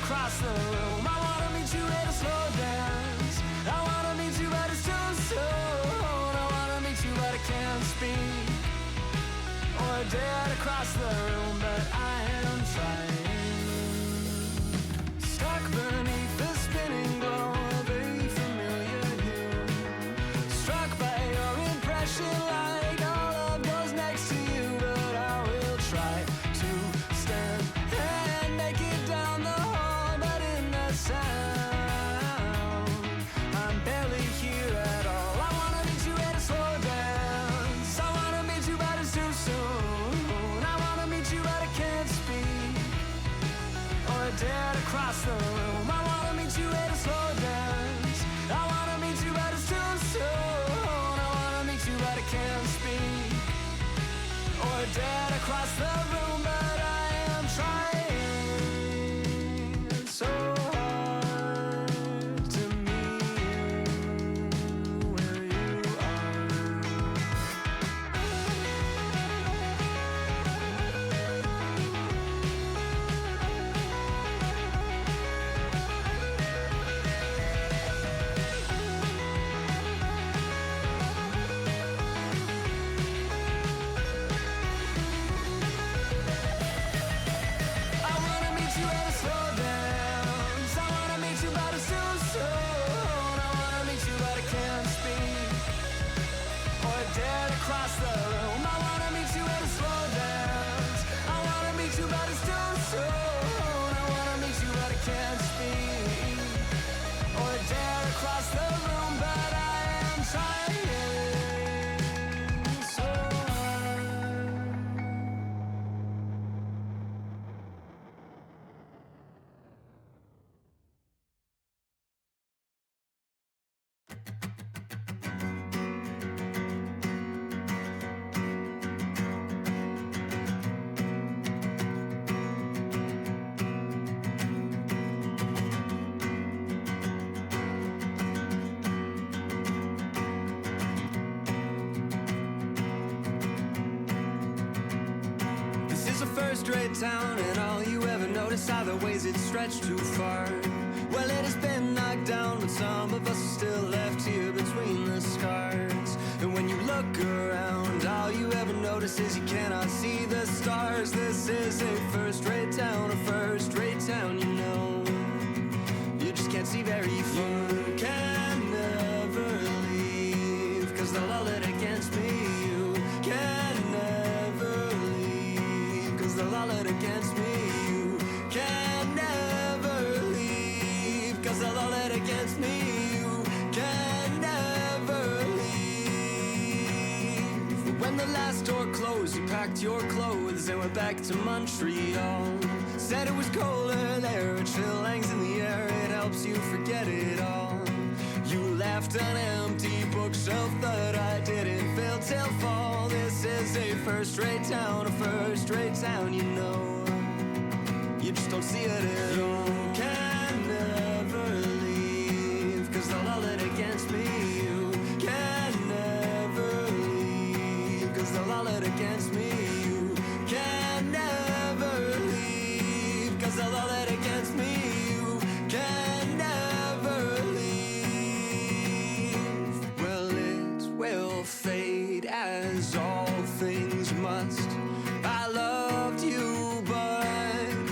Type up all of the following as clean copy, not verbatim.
across the room. I wanna meet you at a slow dance. I wanna meet you but it's too soon. I wanna meet you but I can't speak. Or dead across the room, but I am trying. Stuck beneath the spinning glow of a familiar hue. Struck by your impression like all love goes next to you. But I will try to stand and make it down the hall. But in the sound, I'm barely here at all. I wanna meet you at a slow dance. I wanna meet you but it's too soon. I wanna meet you but I can't speak. Or dead across the room. I wanna meet you at a slow dance. I wanna meet you but it's too soon. I wanna meet you but I can't speak. Or dead across the room, but I am trying so hard to meet you where you are. I wanna meet you at a slow dance. I wanna meet you but it's too soon. I wanna meet you but I can't speak. Or dead across the room. I wanna meet you at a slow dance. I wanna meet you but it's too soon. I wanna meet you but I can't speak. Or dead across the room, but I am trying so hard. This is a first-rate town, and all you ever notice are the ways it's stretched too far. Well, it has been knocked down, but some of us are still left here between the scars. And when you look around, all you ever notice is you cannot see the stars. This is a first-rate town, you know. You just can't see very far. You can never leave, 'cause they'll all it against me. You can never leave, 'cause they'll all it against me. You can never leave, 'cause they'll all it against me. You can never leave. When the last door closed, you packed your clothes and went back to Montreal. Said it was colder there, a chill hangs in the air, it helps you forget it all. You left an empty bookshelf that I didn't fill till fall. This is a first-rate town, you know. You just don't see it at all. You can never leave, 'cause they'll all it against me. You can never leave, 'cause they'll all it against me. You can never leave, 'cause they'll all it against me. You can never leave. Well, it will fade as all things must. I loved you, but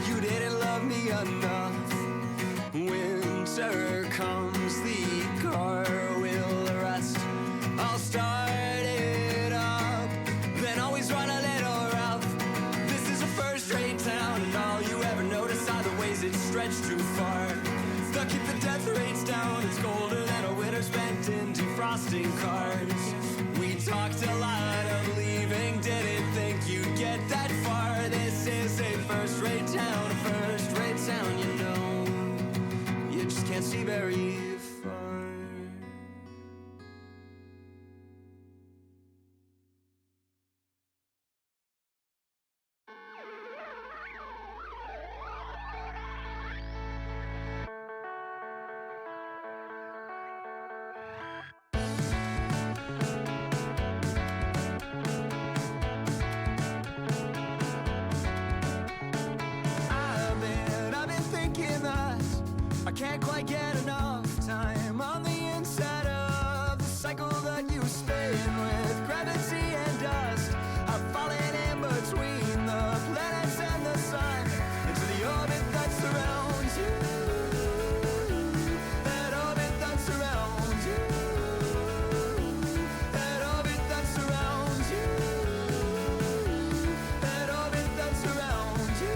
you didn't love me enough. Winter comes, the car will rust. I'll start it up, then always run a little rough. This is a first-rate town, and all you ever notice are the ways it's stretched too far. They'll keep the death rates down, it's colder than a winter spent in defrosting cars. We talked a lot of leaving, didn't think you'd get that far. This is a first-rate town, you know. You just can't see very far. I've been thinking that I can't quite get enough time on the inside of the cycle that you spin with gravity and dust. I've fallen in between the planets and the sun into the orbit that surrounds you. That orbit that surrounds you. That orbit that surrounds you. That orbit that surrounds you.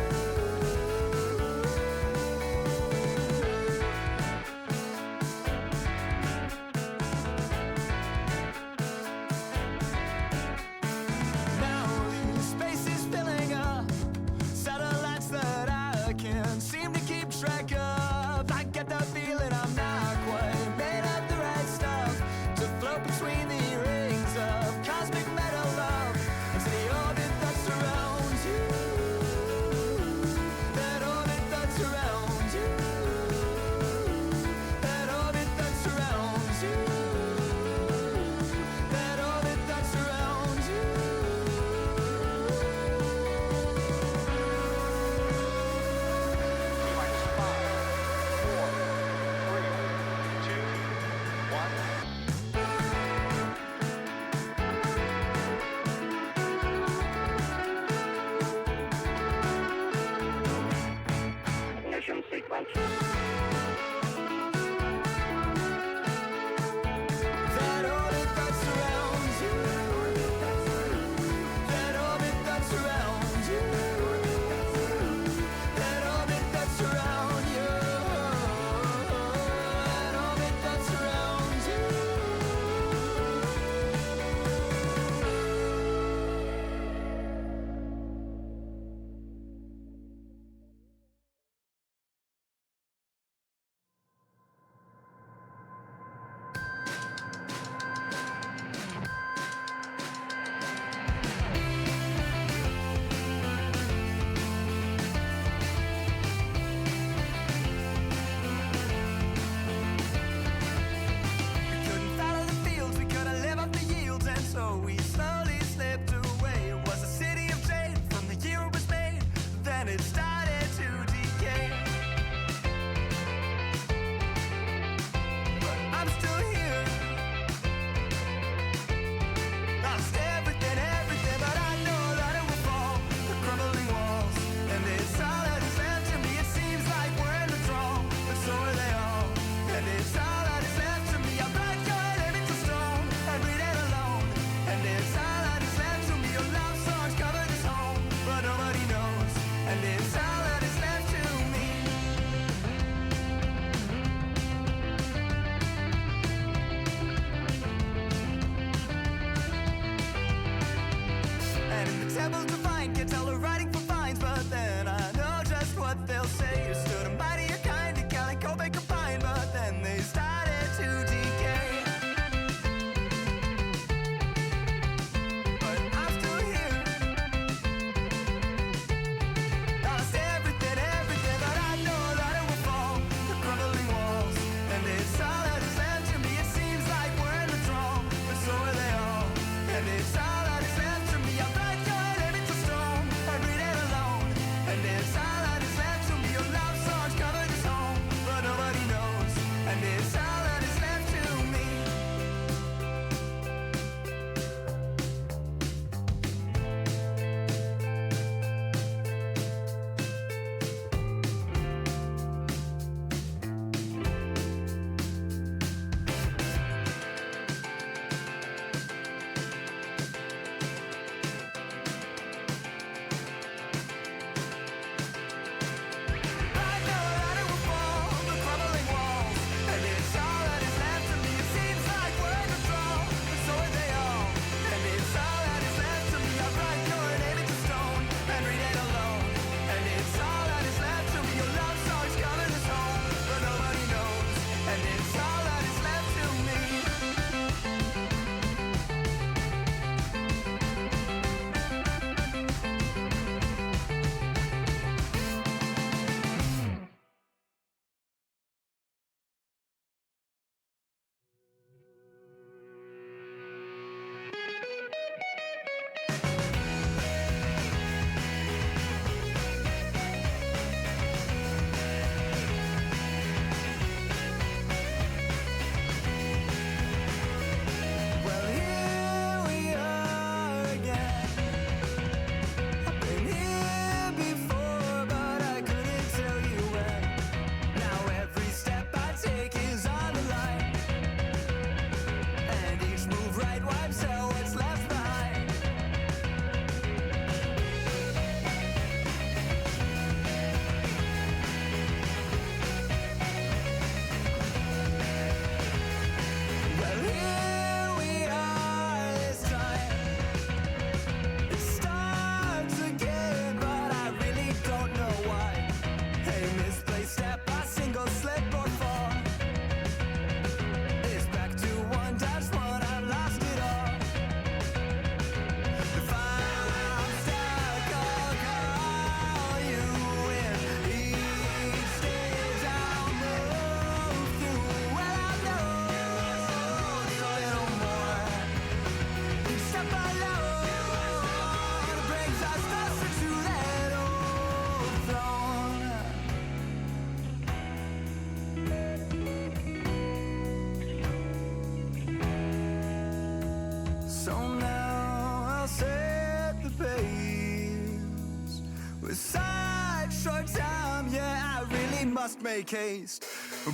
So now I'll set the pace. With such short time, yeah, I really must make haste.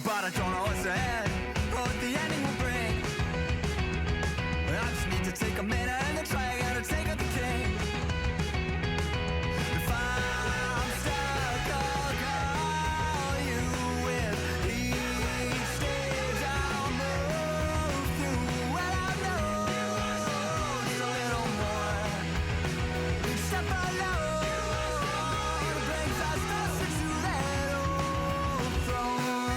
But I don't know what's ahead, or what the ending will bring. I just need to take a minute and then try again to take out the king. If I'm stuck, I'll call you with each stage I'll move through. Well, I know just a little more. Each step I know brings us closer to that old throne.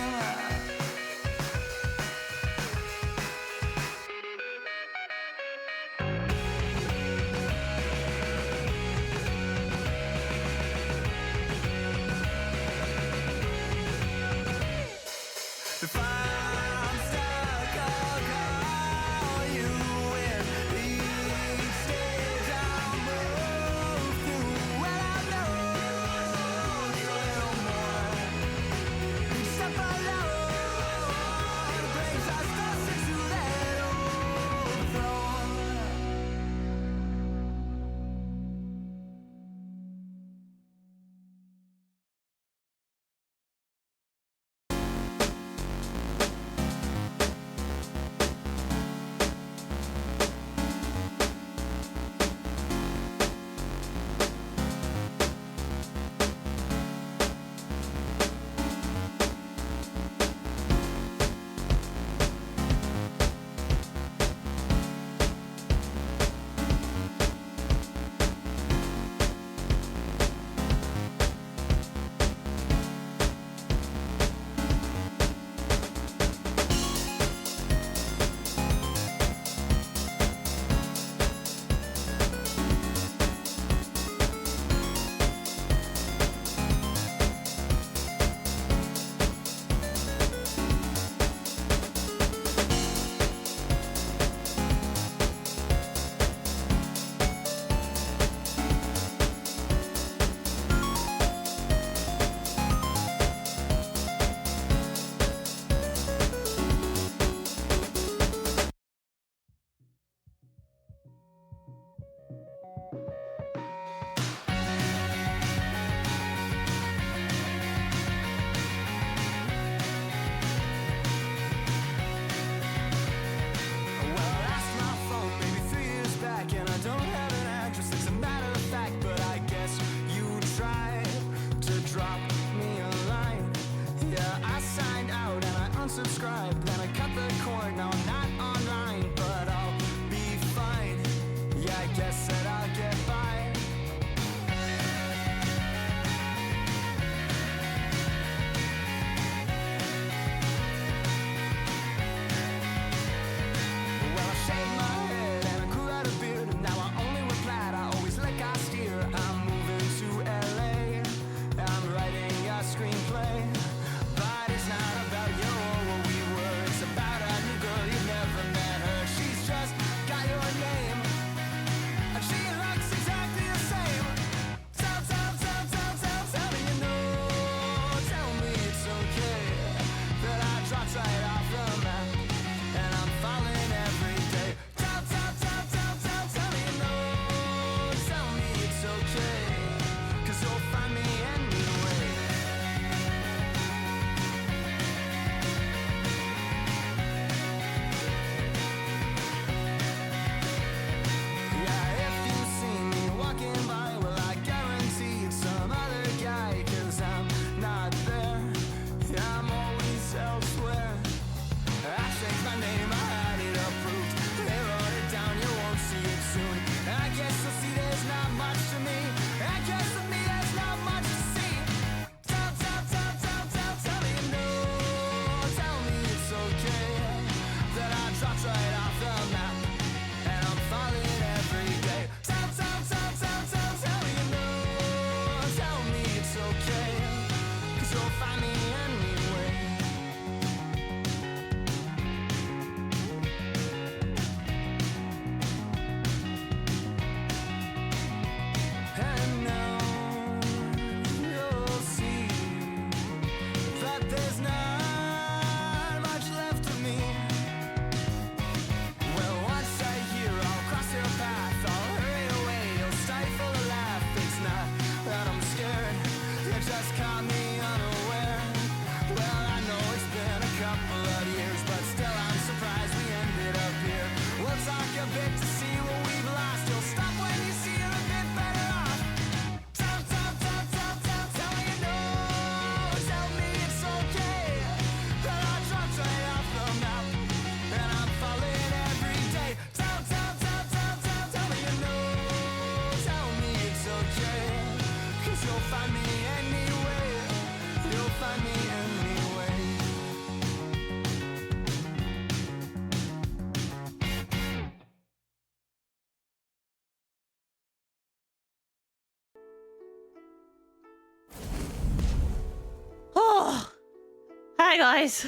Hi guys,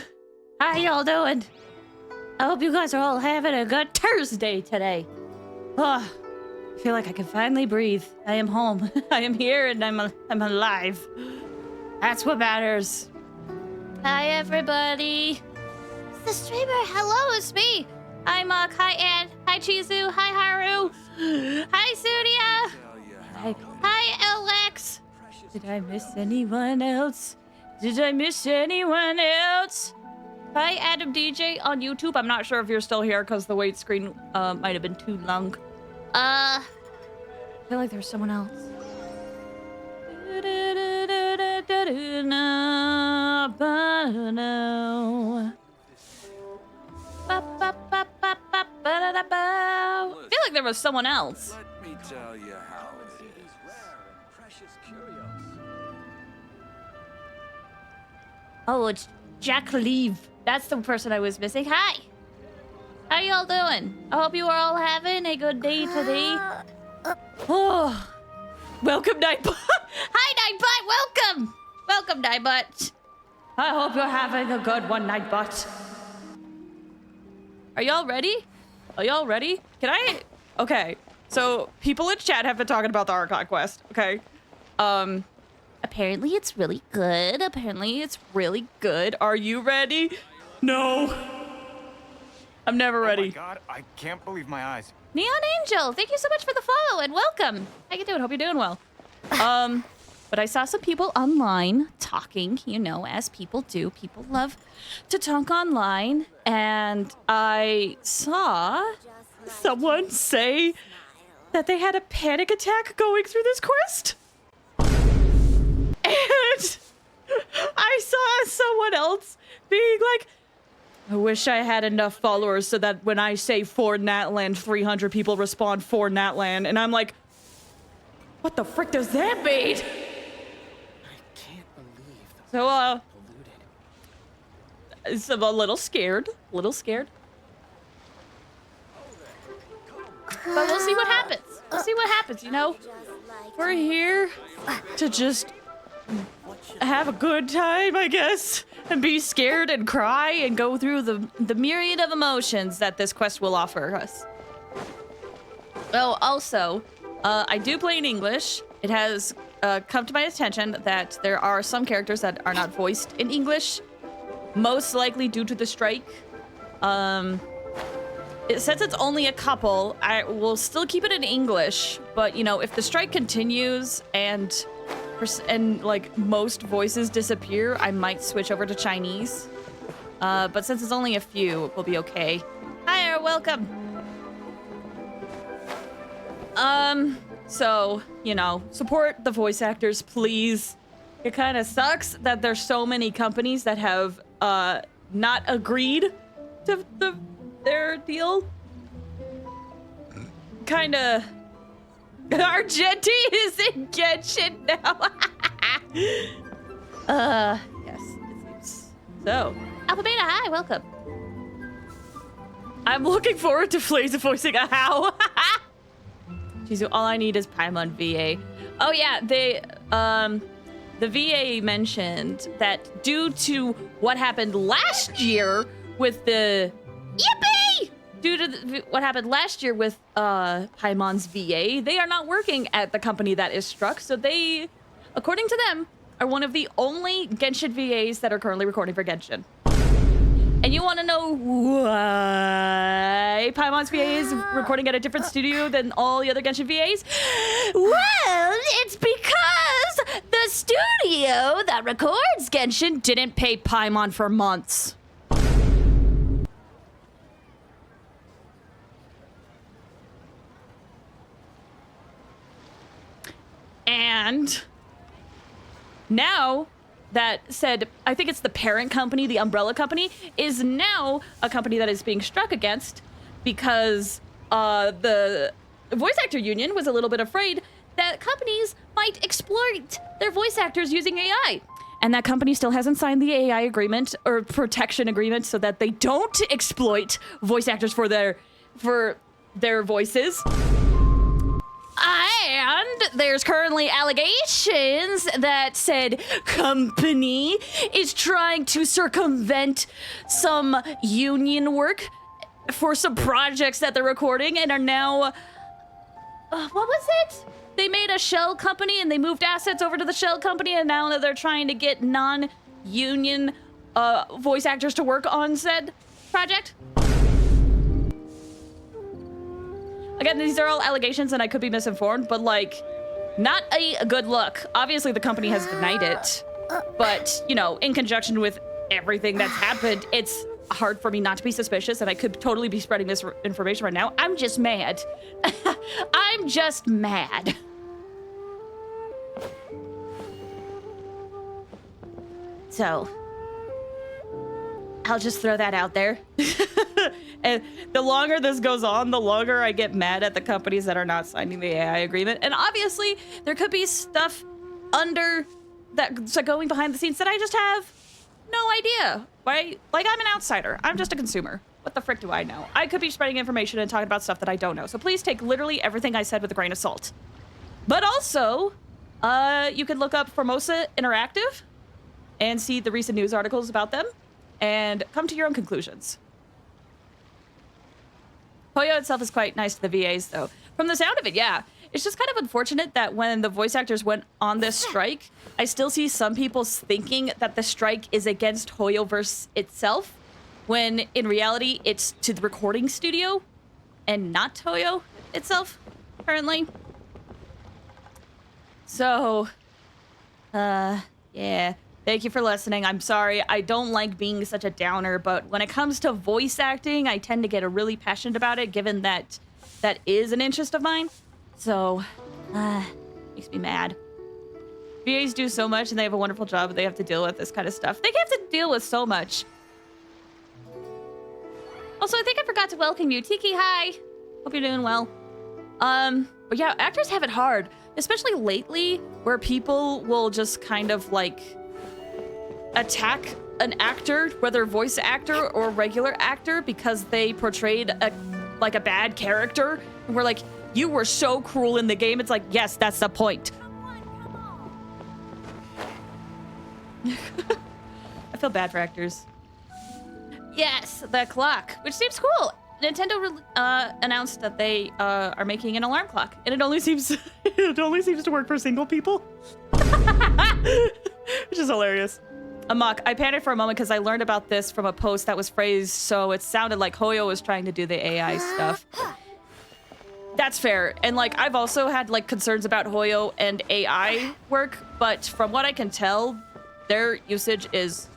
how y'all doing? I hope you guys are all having a good Thursday today. Oh, I feel like I can finally breathe. I am home. I am here and I'm alive. That's what matters. Hi everybody. It's the streamer. Hello, it's me. I'm Kai Ann. Hi Chizu. Hi Haru. Hi Surya. Hi Alex. Did I miss anyone else? Did I miss anyone else? Hi, Adam DJ on YouTube. I'm not sure if you're still here because the wait screen might have been too long. I feel like there's someone else. I feel like there was someone else. Let me tell you how it is. Oh, it's Jack Leave. That's the person I was missing. Hi. How y'all doing? I hope you are all having a good day today. Oh, welcome, Nightbot. Hi, Nightbot. Welcome. Welcome, Nightbot. I hope you're having a good one, Nightbot. Are y'all ready? Are y'all ready? Can I? Okay. So people in chat have been talking about the Archon quest. Okay. Apparently it's really good. Apparently it's really good. Are you ready? No. I'm never ready. Oh my god, I can't believe my eyes. Neon Angel, thank you so much for the follow and welcome. How you doing? Hope you're doing well. But I saw some people online talking, you know, as people do. People love to talk online. And I saw someone say that they had a panic attack going through this quest. And I saw someone else being like, I wish I had enough followers so that when I say for NATLAN, 300 people respond for NATLAN. And I'm like, what the frick does that mean? I can't believe So I'm a little scared. A little scared. But we'll see what happens. We'll see what happens, you know? We're here to just have a good time, I guess, and be scared and cry and go through the myriad of emotions that this quest will offer us. Oh, also, I do play in English. It has come to my attention that there are some characters that are not voiced in English, most likely due to the strike. Since it's only a couple, I will still keep it in English, but, you know, if the strike continues and like most voices disappear, I might switch over to Chinese. But since it's only a few, we'll be okay. Hi, welcome. So, you know, support the voice actors, please. It kind of sucks that there's so many companies that have not agreed to their deal. Kinda. Argenti is in Genshin now. Yes, it seems so. Alpha Beta, hi, welcome. I'm looking forward to Flaze voicing a how. Jeez, all I need is Paimon VA. Oh yeah, they, the VA mentioned that due to what happened last year with the... Yippee! Due to what happened last year with Paimon's VA, they are not working at the company that is struck, so they, according to them, are one of the only Genshin VAs that are currently recording for Genshin. And you want to know why Paimon's VA is recording at a different studio than all the other Genshin VAs? Well, it's because the studio that records Genshin didn't pay Paimon for months. And now that said, I think it's the parent company, the umbrella company, is now a company that is being struck against because the voice actor union was a little bit afraid that companies might exploit their voice actors using AI. And that company still hasn't signed the AI agreement or protection agreement so that they don't exploit voice actors for their voices. I And there's currently allegations that said company is trying to circumvent some union work for some projects that they're recording and are now... what was it? They made a shell company and they moved assets over to the shell company, and now they're trying to get non-union voice actors to work on said project. Again, these are all allegations and I could be misinformed, but like, not a good look. Obviously the company has denied it, but you know, in conjunction with everything that's happened, it's hard for me not to be suspicious, and I could totally be spreading this information right now. I'm just mad. I'm just mad. So, I'll just throw that out there. And the longer this goes on, the longer I get mad at the companies that are not signing the AI agreement. And obviously, there could be stuff under that's going behind the scenes that I just have no idea. Right? Like, I'm an outsider. I'm just a consumer. What the frick do I know? I could be spreading information and talking about stuff that I don't know. So please take literally everything I said with a grain of salt. But also, you can look up Formosa Interactive and see the recent news articles about them and come to your own conclusions. Hoyo itself is quite nice to the VAs, though. From the sound of it, yeah. It's just kind of unfortunate that when the voice actors went on this strike, I still see some people thinking that the strike is against Hoyoverse itself, when in reality, it's to the recording studio and not Hoyo itself, currently. So, yeah. Thank you for listening. I'm sorry. I don't like being such a downer, but when it comes to voice acting, I tend to get really passionate about it, given that that is an interest of mine. So, makes me mad. VAs do so much, and they have a wonderful job, but they have to deal with this kind of stuff. They have to deal with so much. Also, I think I forgot to welcome you. Tiki, hi. Hope you're doing well. But yeah, actors have it hard, especially lately, where people will just kind of like attack an actor, whether voice actor or regular actor, because they portrayed a bad character. And we're like, you were so cruel in the game. It's like, yes, that's the point. I feel bad for actors. Yes, the clock, which seems cool. Nintendo announced that they are making an alarm clock, and it only seems to work for single people, which is hilarious. Amok, I panicked for a moment because I learned about this from a post that was phrased so it sounded like Hoyo was trying to do the AI stuff. That's fair. And like, I've also had like concerns about Hoyo and AI work, but from what I can tell, their usage is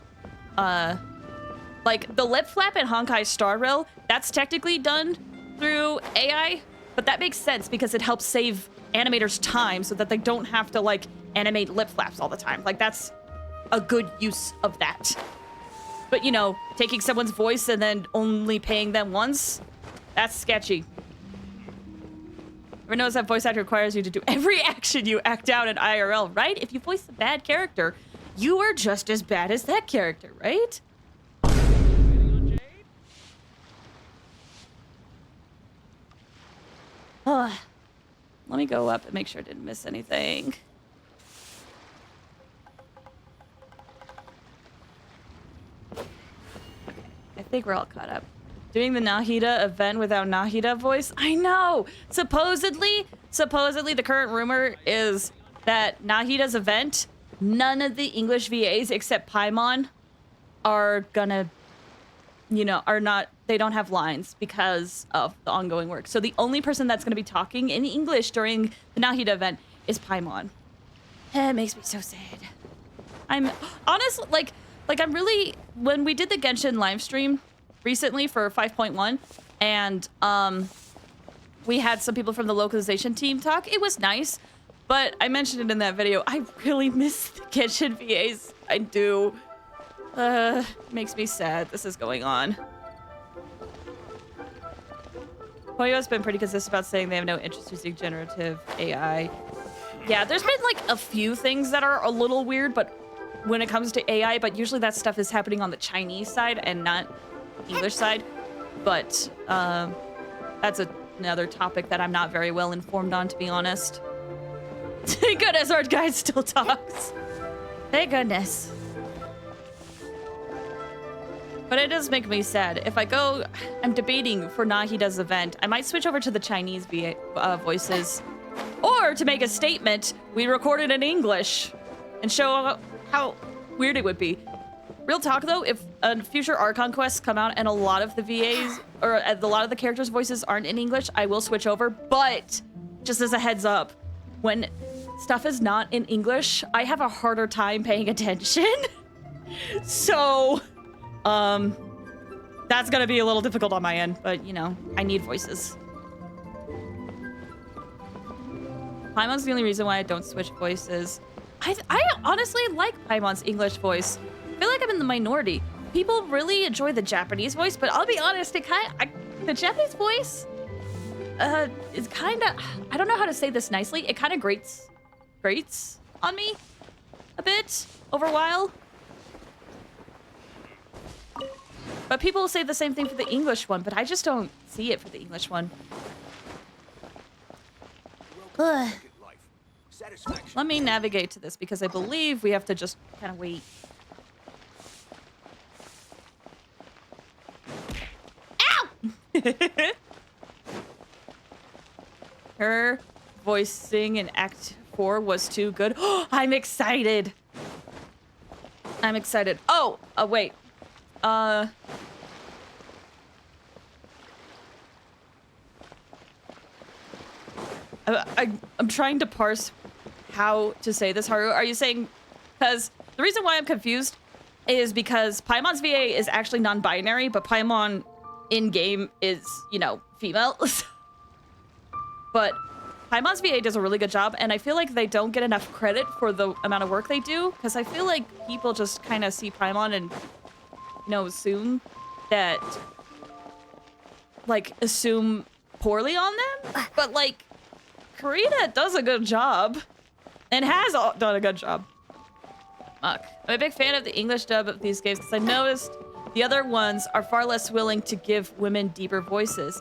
like the lip flap in Honkai Star Rail, that's technically done through AI, but that makes sense because it helps save animators time so that they don't have to like animate lip flaps all the time. Like, that's a good use of that. But you know, taking someone's voice and then only paying them once, that's sketchy. Ever notice that voice actor requires you to do every action you act out in IRL, right? If you voice a bad character, you are just as bad as that character, right? Oh, let me go up and make sure I didn't miss anything. I think we're all caught up. Doing the Nahida event without Nahida voice? I know! Supposedly the current rumor is that Nahida's event, none of the English VAs except Paimon are gonna, you know, they don't have lines because of the ongoing work. So the only person that's gonna be talking in English during the Nahida event is Paimon. It makes me so sad. I'm honestly, like I'm really, when we did the Genshin live stream recently for 5.1, and we had some people from the localization team talk, it was nice, but I mentioned it in that video, I really miss the Genshin VAs. I do. Makes me sad this is going on. Hoyo's been pretty consistent about saying they have no interest using generative AI. Yeah, there's been like a few things that are a little weird, but when it comes to AI, but usually that stuff is happening on the Chinese side and not English side. But that's another topic that I'm not very well informed on, to be honest. Thank goodness our guide still talks. Thank goodness. But it does make me sad. If I go, I'm debating for Nahida's event, I might switch over to the Chinese voices. Or to make a statement, we recorded in English and show how weird it would be. Real talk though, if a future Archon quests come out and a lot of the VAs or a lot of the characters' voices aren't in English, I will switch over. But just as a heads up, when stuff is not in English, I have a harder time paying attention. So, that's gonna be a little difficult on my end, but you know, I need voices. Paimon's the only reason why I don't switch voices. I honestly like Paimon's English voice. I feel like I'm in the minority. People really enjoy the Japanese voice, but I'll be honest, the Japanese voice is kind of, I don't know how to say this nicely. It kind of grates on me a bit over a while. But people will say the same thing for the English one, but I just don't see it for the English one. Ugh. Let me navigate to this because I believe we have to just kind of wait. Ow! Her voicing in Act 4 was too good. I'm excited. I'm excited. Oh, wait. I'm trying to parse how to say this, Haru. Are you saying, because the reason why I'm confused is because Paimon's VA is actually non-binary, but Paimon in-game is, you know, female. But Paimon's VA does a really good job, and I feel like they don't get enough credit for the amount of work they do, because I feel like people just kind of see Paimon and, you know, assume poorly on them. But, like, Karina does a good job. And has done a good job. Fuck. I'm a big fan of the English dub of these games because I noticed the other ones are far less willing to give women deeper voices.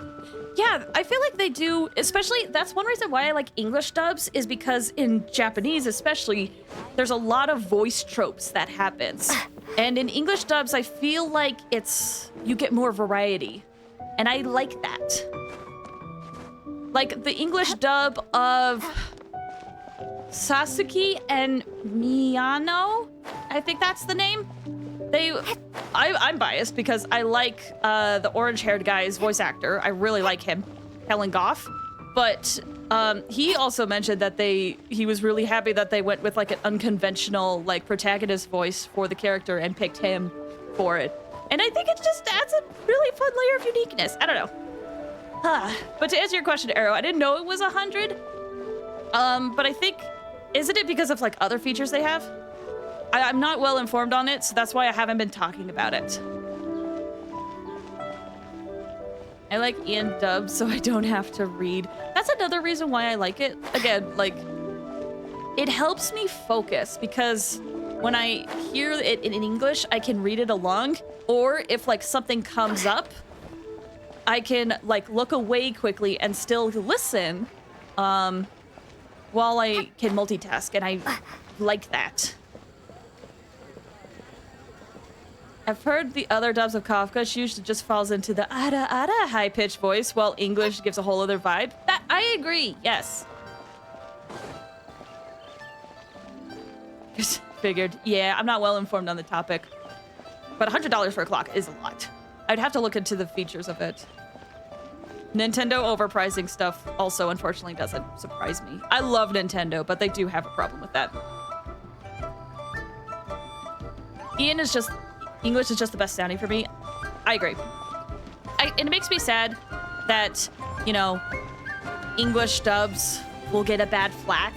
Yeah, I feel like they do, especially, that's one reason why I like English dubs is because in Japanese especially, there's a lot of voice tropes that happens. And in English dubs, I feel like you get more variety. And I like that. Like the English dub of Sasuke and Miyano, I think that's the name. I'm biased because I like the orange-haired guy's voice actor. I really like him, Helen Goff. But he also mentioned that he was really happy that they went with like an unconventional like protagonist voice for the character and picked him for it. And I think it just adds a really fun layer of uniqueness. I don't know. But to answer your question, Arrow, I didn't know it was 100. But I think, isn't it because of like other features they have? I'm not well informed on it, so that's why I haven't been talking about it. I like Ian dub, so I don't have to read. That's another reason why I like it. Again, like, it helps me focus because when I hear it in English, I can read it along. Or if like something comes up, I can like look away quickly and still listen while I can multitask, and I like that. I've heard the other dubs of Kafka, she usually just falls into the ada ada high-pitched voice, while English gives a whole other vibe. That I agree, yes. Just figured, yeah, I'm not well informed on the topic. But $100 for a clock is a lot. I'd have to look into the features of it. Nintendo overpricing stuff also unfortunately doesn't surprise me. I love Nintendo, but they do have a problem with that. English is just the best sounding for me. I agree. And it makes me sad that, you know, English dubs will get a bad flack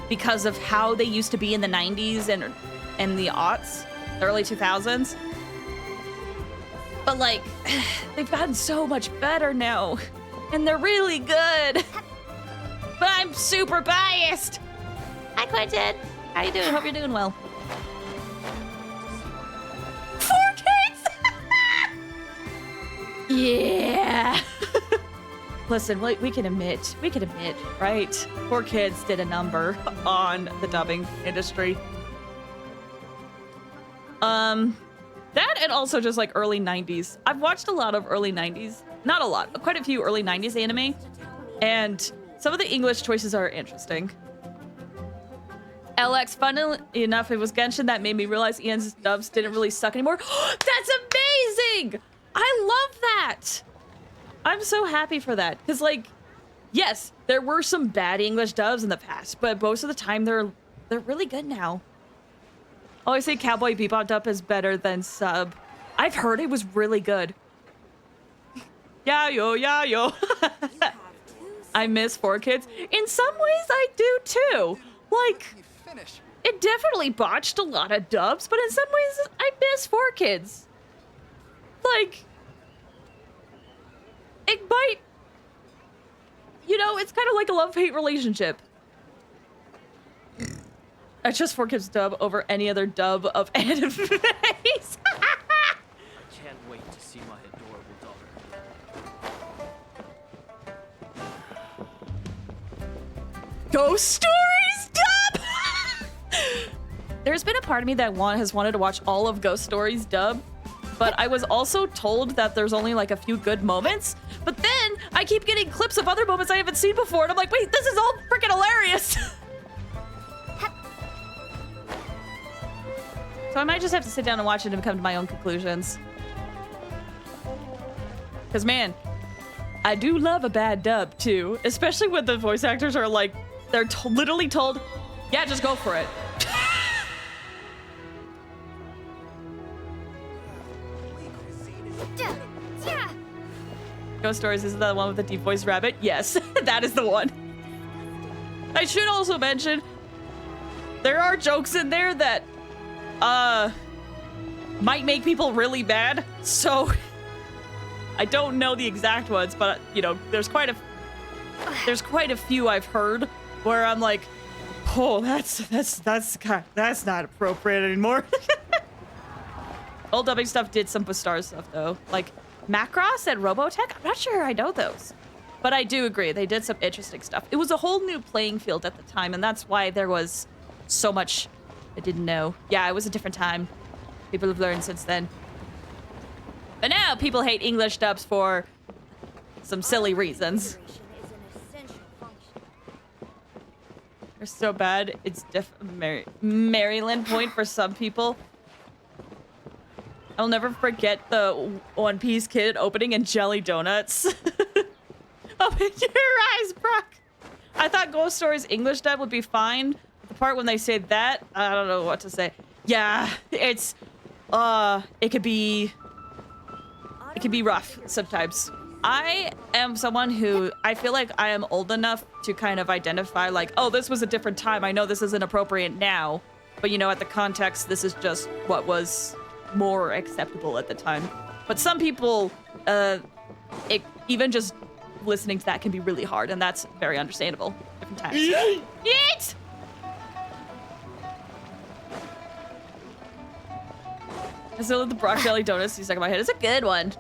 because of how they used to be in the 90s and the aughts, the early 2000s. But like, they've gotten so much better now, and they're really good. But I'm super biased. Hi, Quentin. How you doing? Hope you're doing well. 4 kids? Yeah. Listen, we can admit, right? 4Kids did a number on the dubbing industry. That and also just like early 90s. I've watched a lot of early 90s. Not a lot, quite a few early 90s anime. And some of the English choices are interesting. LX, funnily enough, it was Genshin that made me realize Ian's dubs didn't really suck anymore. That's amazing! I love that! I'm so happy for that. Because, like, yes, there were some bad English dubs in the past, but most of the time they're really good now. Oh, I say Cowboy Bebop dub is better than sub. I've heard it was really good. Yeah, yo. I miss 4Kids. In some ways, I do too. Like, it definitely botched a lot of dubs, but in some ways, I miss 4Kids. Like, it might, you know, it's kind of like a love-hate relationship. I just 4Kids dub over any other dub of animes. Can't wait to see my adorable daughter. Ghost Stories dub? There's been a part of me that has wanted to watch all of Ghost Stories dub, but I was also told that there's only like a few good moments. But then I keep getting clips of other moments I haven't seen before, and I'm like, wait, this is all freaking hilarious. So I might just have to sit down and watch it and come to my own conclusions. Because, man, I do love a bad dub, too. Especially when the voice actors are like, they're literally told, yeah, just go for it. Ghost Stories, is that the one with the deep voice rabbit? Yes, that is the one. I should also mention, there are jokes in there that might make people really mad, so I don't know the exact ones, but you know, there's quite a few I've heard where I'm like, oh, that's not appropriate anymore. Old dubbing stuff did some Bestar stuff though, like Macross and Robotech. I'm not sure I know those, but I do agree they did some interesting stuff. It was a whole new playing field at the time, and that's why there was so much I didn't know. Yeah, it was a different time. People have learned since then. But now people hate English dubs for some silly reasons. They're so bad. It's Maryland point for some people. I'll never forget the One Piece kid opening in jelly donuts. Open your eyes, Brock. I thought Ghost Stories English dub would be fine. The part when they say that, I don't know what to say. Yeah, it's, it could be rough sometimes. I am someone who, I feel like I am old enough to kind of identify like, oh, this was a different time. I know this isn't appropriate now, but you know, at the context, this is just what was more acceptable at the time. But some people, even just listening to that can be really hard, and that's very understandable. Different times. Yeet! So the Brock jelly donuts stuck in my head. It's a good one.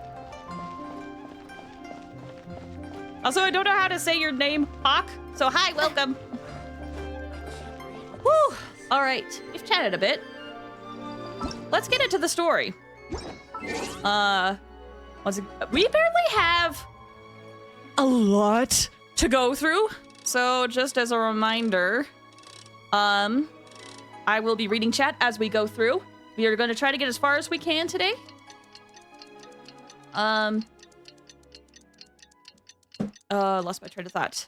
Also, I don't know how to say your name, Hawk. So hi, welcome. Whew. All right, we've chatted a bit. Let's get into the story. We apparently have a lot to go through. So just as a reminder, I will be reading chat as we go through. We are going to try to get as far as we can today. Lost my train of thought.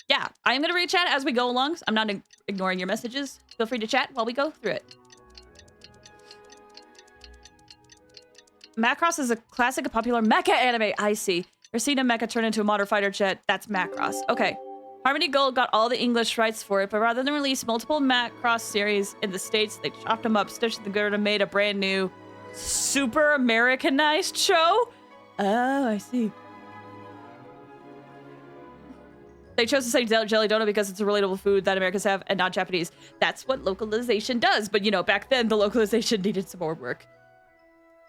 Yeah, I'm going to read chat as we go along. I'm not ignoring your messages. Feel free to chat while we go through it. Macross is a classic and popular mecha anime. I see. You're seeing a mecha turn into a modern fighter jet. That's Macross. Okay. Harmony Gold got all the English rights for it, but rather than release multiple Macross series in the States, they chopped them up, stitched them together, and made a brand new, super Americanized show? Oh, I see. They chose to say jelly donut because it's a relatable food that Americans have and not Japanese. That's what localization does. But, you know, back then, the localization needed some more work.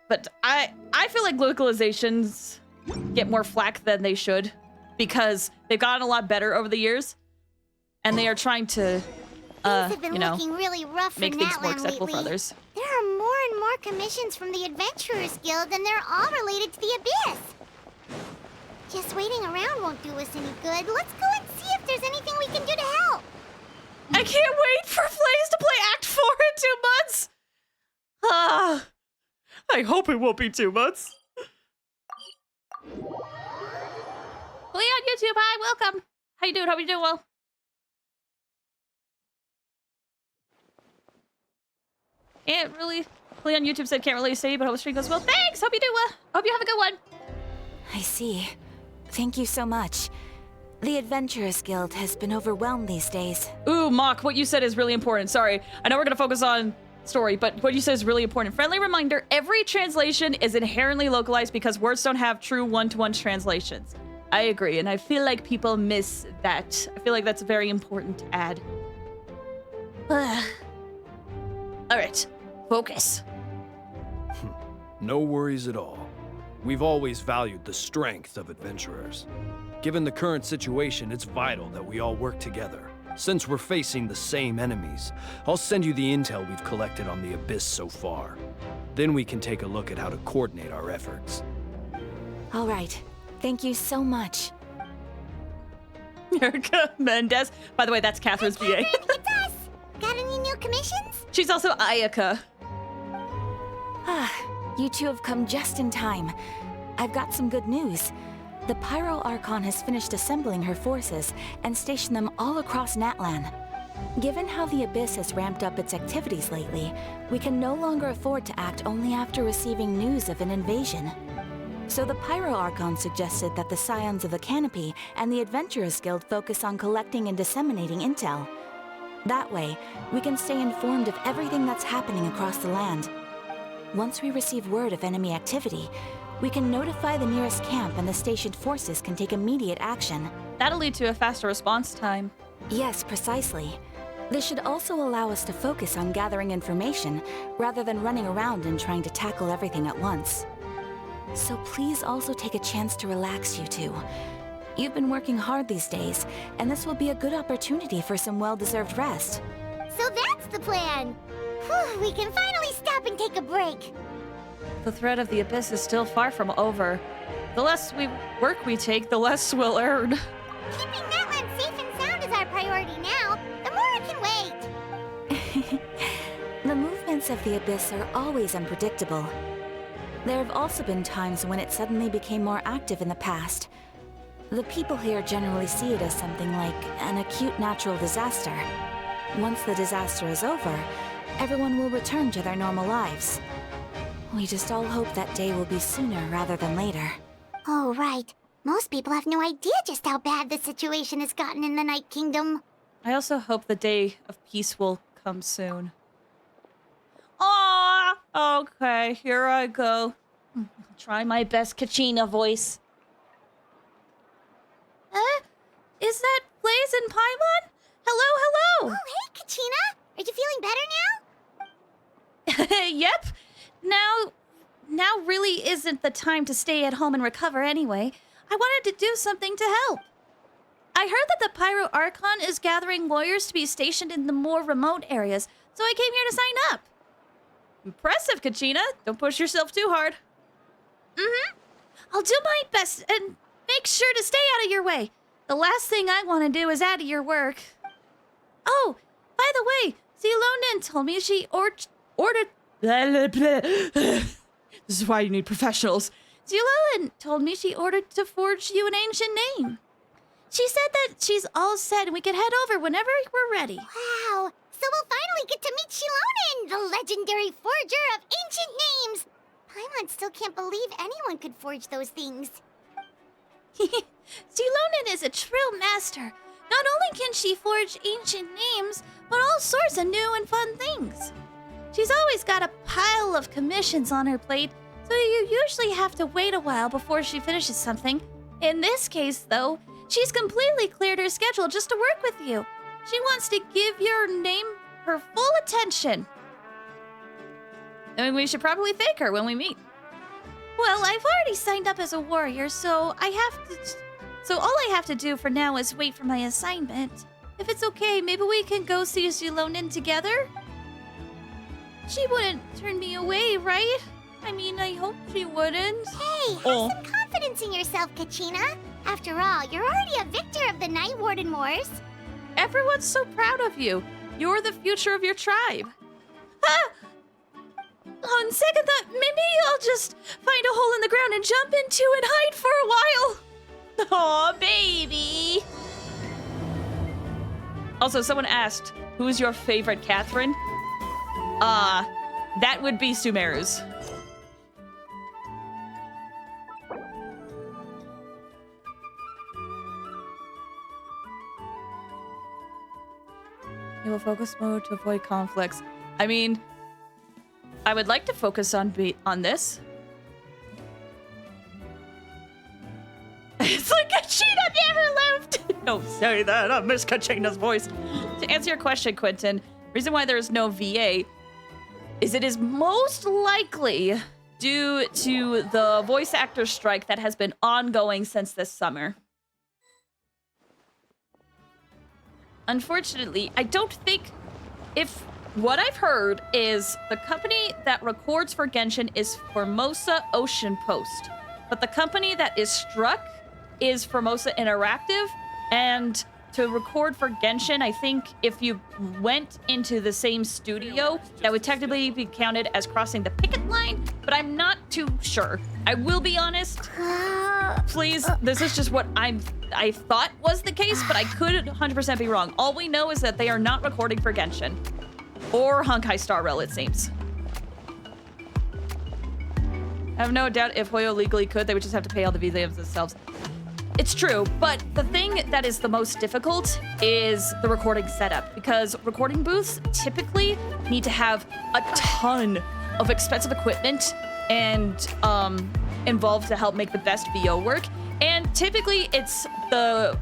But I feel like localizations get more flack than they should. because they've gotten a lot better over the years, and they are trying to, Things have been looking really rough for make things more NATLAN acceptable lately. for others. There are more and more commissions from the Adventurers Guild, and they're all related to the Abyss. Just waiting around won't do us any good. Let's go and see if there's anything we can do to help. I can't wait for Flaze to play Act 4 in 2 months! Ah, I hope it won't be 2 months. Lee on YouTube, hi, welcome. How you doing? Hope you're doing well. Can't really. Lee on YouTube said can't really say, but hope the stream goes well. Thanks! Hope you do well. Hope you have a good one. I see. Thank you so much. The Adventurers Guild has been overwhelmed these days. Ooh, Mock, what you said is really important. Sorry. I know we're gonna focus on story, but what you said is really important. Friendly reminder, every translation is inherently localized because words don't have true one-to-one translations. I agree, and I feel like people miss that. I feel like that's very important to add. Alright, focus. No worries at all. We've always valued the strength of adventurers. Given the current situation, it's vital that we all work together. Since we're facing the same enemies, I'll send you the intel we've collected on the Abyss so far. Then we can take a look at how to coordinate our efforts. All right. Thank you so much. Erica Mendez. By the way, that's Catherine's VA. Catherine, it's us! Got any new commissions? She's also Ayaka. You two have come just in time. I've got some good news. The Pyro Archon has finished assembling her forces and stationed them all across NATLAN. Given how the Abyss has ramped up its activities lately, we can no longer afford to act only after receiving news of an invasion. So the Pyro Archon suggested that the Scions of the Canopy and the Adventurers Guild focus on collecting and disseminating intel. That way, we can stay informed of everything that's happening across the land. Once we receive word of enemy activity, we can notify the nearest camp and the stationed forces can take immediate action. That'll lead to a faster response time. Yes, precisely. This should also allow us to focus on gathering information rather than running around and trying to tackle everything at once. So please also take a chance to relax, you two. You've been working hard these days, and this will be a good opportunity for some well-deserved rest. So that's the plan. Whew, we can finally stop and take a break. The threat of the Abyss is still far from over. The less work we take, the less we'll earn. Keeping NATLAN safe and sound is our priority now. The more it can wait. The movements of the Abyss are always unpredictable. There have also been times when it suddenly became more active in the past. The people here generally see it as something like an acute natural disaster. Once the disaster is over, everyone will return to their normal lives. We just all hope that day will be sooner rather than later. Oh, right. Most people have no idea just how bad the situation has gotten in the Night Kingdom. I also hope the day of peace will come soon. Ah, okay, here I go. I'll try my best Kachina voice. Is that Blaze and Paimon? Hello, hello! Oh, hey, Kachina! Are you feeling better now? Yep. Now really isn't the time to stay at home and recover anyway. I wanted to do something to help. I heard that the Pyro Archon is gathering warriors to be stationed in the more remote areas, so I came here to sign up. Impressive, Kachina. Don't push yourself too hard. I'll do my best and make sure to stay out of your way. The last thing I want to do is add to your work. Oh, by the way, Zelonin told me she ordered... This is why you need professionals. Zelonin told me she ordered to forge you an ancient name. She said that she's all set and we can head over whenever we're ready. Wow! So we'll finally get to meet Shilonin, the legendary forger of ancient names! Paimon still can't believe anyone could forge those things. Zelonin is a true master. Not only can she forge ancient names, but all sorts of new and fun things. She's always got a pile of commissions on her plate, so you usually have to wait a while before she finishes something. In this case, though, she's completely cleared her schedule just to work with you. She wants to give your name her full attention. And we should probably thank her when we meet. Well, I've already signed up as a warrior, so I have to So all I have to do for now is wait for my assignment. If it's okay, maybe we can go see Zilonin together? She wouldn't turn me away, right? I mean, I hope she wouldn't. Hey, have some confidence in yourself, Kachina. After all, you're already a victor of the Night Warden Wars. Everyone's so proud of you. You're the future of your tribe. Ah! On second thought, maybe I'll just find a hole in the ground and jump into and hide for a while. Aw, baby. Also, someone asked, who's your favorite Catherine? That would be Sumeru's. You will focus mode to avoid conflicts. I mean, I would like to focus on this. It's like Kachina never left. Don't say that. I miss Kachina's voice. To answer your question, Quentin, reason why there is no VA is it is most likely due to the voice actor strike that has been ongoing since this summer. Unfortunately, I don't think if what I've heard is the company that records for Genshin is Formosa Ocean Post, but the company that is struck is Formosa Interactive, and to record for Genshin, I think if you went into the same studio, that would technically be counted as crossing the picket line, but I'm not too sure. I will be honest. Please, this is just what I thought was the case, but I could 100% be wrong. All we know is that they are not recording for Genshin. Or Honkai Star Rail, it seems. I have no doubt if Hoyo legally could, they would just have to pay all the VAs themselves. It's true, but the thing that is the most difficult is the recording setup, because recording booths typically need to have a ton of expensive equipment and involved to help make the best VO work. And typically it's the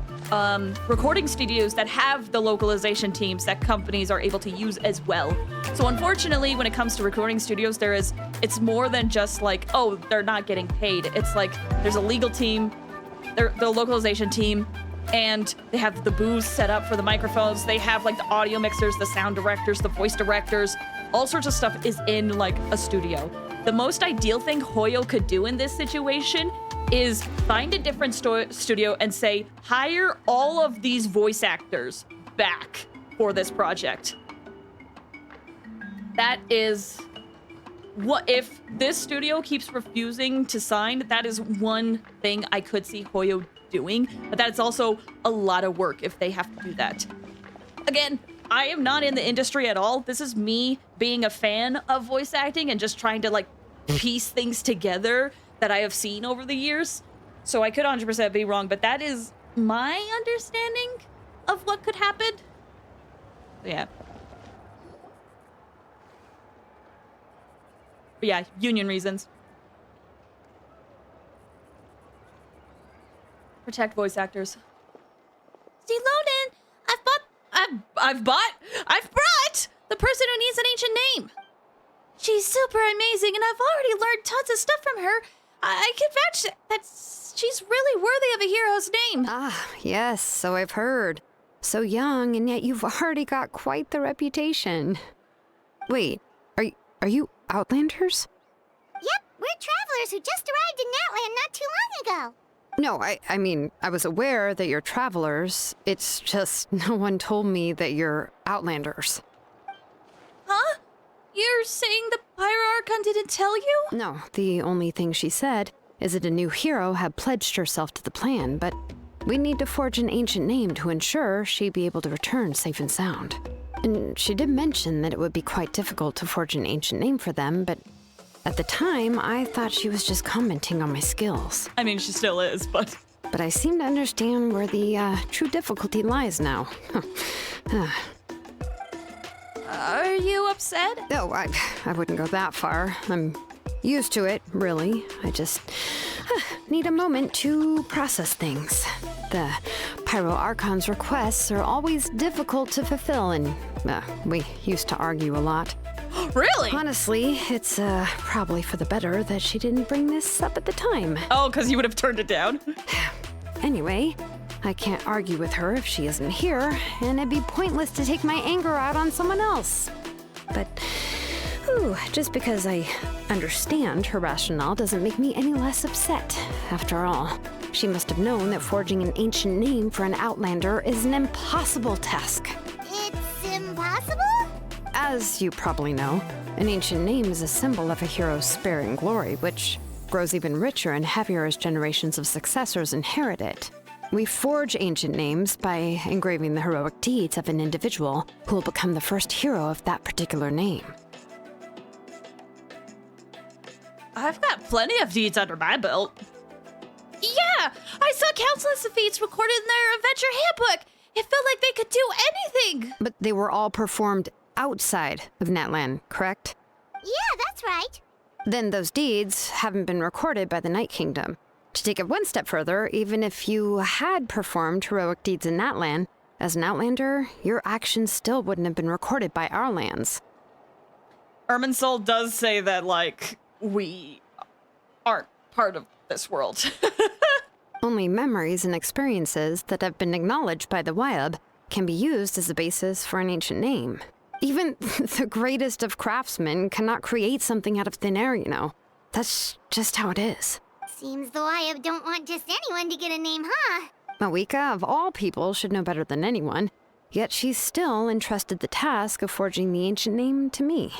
recording studios that have the localization teams that companies are able to use as well. So unfortunately, when it comes to recording studios, it's more than just like, oh, they're not getting paid. It's like there's a legal team, the localization team, and they have the booths set up for the microphones. They have like the audio mixers, the sound directors, the voice directors. All sorts of stuff is in like a studio. The most ideal thing Hoyo could do in this situation is find a different studio and say, hire all of these voice actors back for this project. That is what, if this studio keeps refusing to sign, that is one thing I could see Hoyo doing, but that's also a lot of work if they have to do that. Again, I am not in the industry at all. This is me being a fan of voice acting and just trying to like piece things together that I have seen over the years. So I could 100% be wrong, but that is my understanding of what could happen. Yeah. But yeah, union reasons. Protect voice actors. Zilonin, I've brought the person who needs an ancient name. She's super amazing, and I've already learned tons of stuff from her. I can vouch that she's really worthy of a hero's name. Ah, yes, so I've heard. So young, and yet you've already got quite the reputation. Wait, are you Outlanders? Yep, we're travelers who just arrived in NATLAN not too long ago. No, I mean, I was aware that you're travelers. It's just no one told me that you're Outlanders. Huh? You're saying the Pyro Archon didn't tell you? No, the only thing she said is that a new hero had pledged herself to the plan, but we need to forge an ancient name to ensure she'd be able to return safe and sound. And she did mention that it would be quite difficult to forge an ancient name for them, but at the time, I thought she was just commenting on my skills. I mean, she still is, but... But I seem to understand where the true difficulty lies now. Are you upset? No, I wouldn't go that far. I'm used to it, really. I just need a moment to process things. The Pyro Archon's requests are always difficult to fulfill, and we used to argue a lot. Really? Honestly, it's probably for the better that she didn't bring this up at the time. Oh, because you would have turned it down? Anyway, I can't argue with her if she isn't here, and it'd be pointless to take my anger out on someone else. But, just because I understand her rationale doesn't make me any less upset. After all, she must have known that forging an ancient name for an Outlander is an impossible task. It's impossible? As you probably know, an ancient name is a symbol of a hero's spirit and glory, which grows even richer and heavier as generations of successors inherit it. We forge ancient names by engraving the heroic deeds of an individual who will become the first hero of that particular name. I've got plenty of deeds under my belt. Yeah, I saw countless of feats recorded in their adventure handbook. It felt like they could do anything. But they were all performed outside of NATLAN, correct? Yeah, that's right. Then those deeds haven't been recorded by the Night Kingdom. To take it one step further, even if you had performed heroic deeds in NATLAN, as an Outlander, your actions still wouldn't have been recorded by our lands. Irminsul does say that, like, we aren't part of this world. Only memories and experiences that have been acknowledged by the Wyab can be used as a basis for an ancient name. Even the greatest of craftsmen cannot create something out of thin air, you know. That's just how it is. Seems the Wyab don't want just anyone to get a name, huh? Mawika, of all people, should know better than anyone, yet she's still entrusted the task of forging the ancient name to me.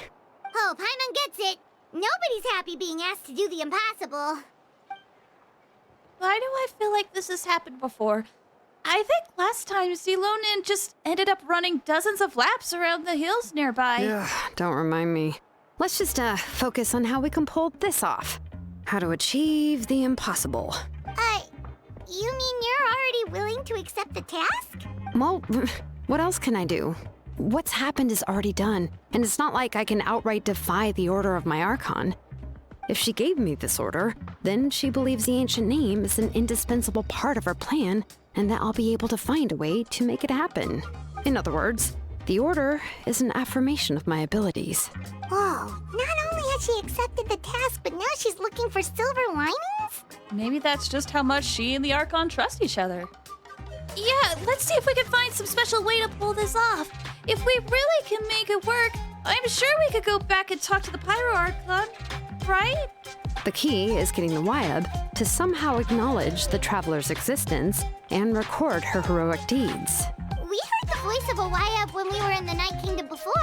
Oh, Paimon gets it. Nobody's happy being asked to do the impossible. Why do I feel like this has happened before? I think last time Zelonin just ended up running dozens of laps around the hills nearby. Yeah, don't remind me. Let's just focus on how we can pull this off. How to achieve the impossible. You mean you're already willing to accept the task? Well, what else can I do? What's happened is already done, and it's not like I can outright defy the order of my Archon. If she gave me this order, then she believes the ancient name is an indispensable part of her plan, and that I'll be able to find a way to make it happen. In other words, the order is an affirmation of my abilities. Whoa, not only has she accepted the task, but now she's looking for silver linings? Maybe that's just how much she and the Archon trust each other. Yeah, let's see if we can find some special way to pull this off. If we really can make it work, I'm sure we could go back and talk to the Pyro Archon, right? The key is getting the Wyab to somehow acknowledge the traveler's existence and record her heroic deeds. We heard the voice of a Wyab when we were in the Night Kingdom before.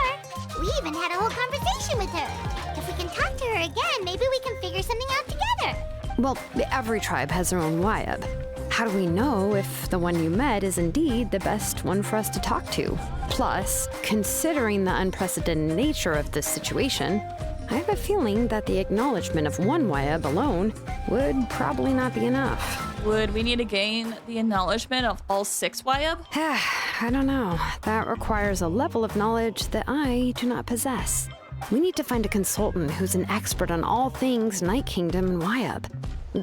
We even had a whole conversation with her. If we can talk to her again, maybe we can figure something out together. Well, every tribe has their own Wyab. How do we know if the one you met is indeed the best one for us to talk to? Plus, considering the unprecedented nature of this situation, I have a feeling that the acknowledgement of one Wyab alone would probably not be enough. Would we need to gain the acknowledgement of all 6 Wyab? I don't know. That requires a level of knowledge that I do not possess. We need to find a consultant who's an expert on all things Night Kingdom and Wyab.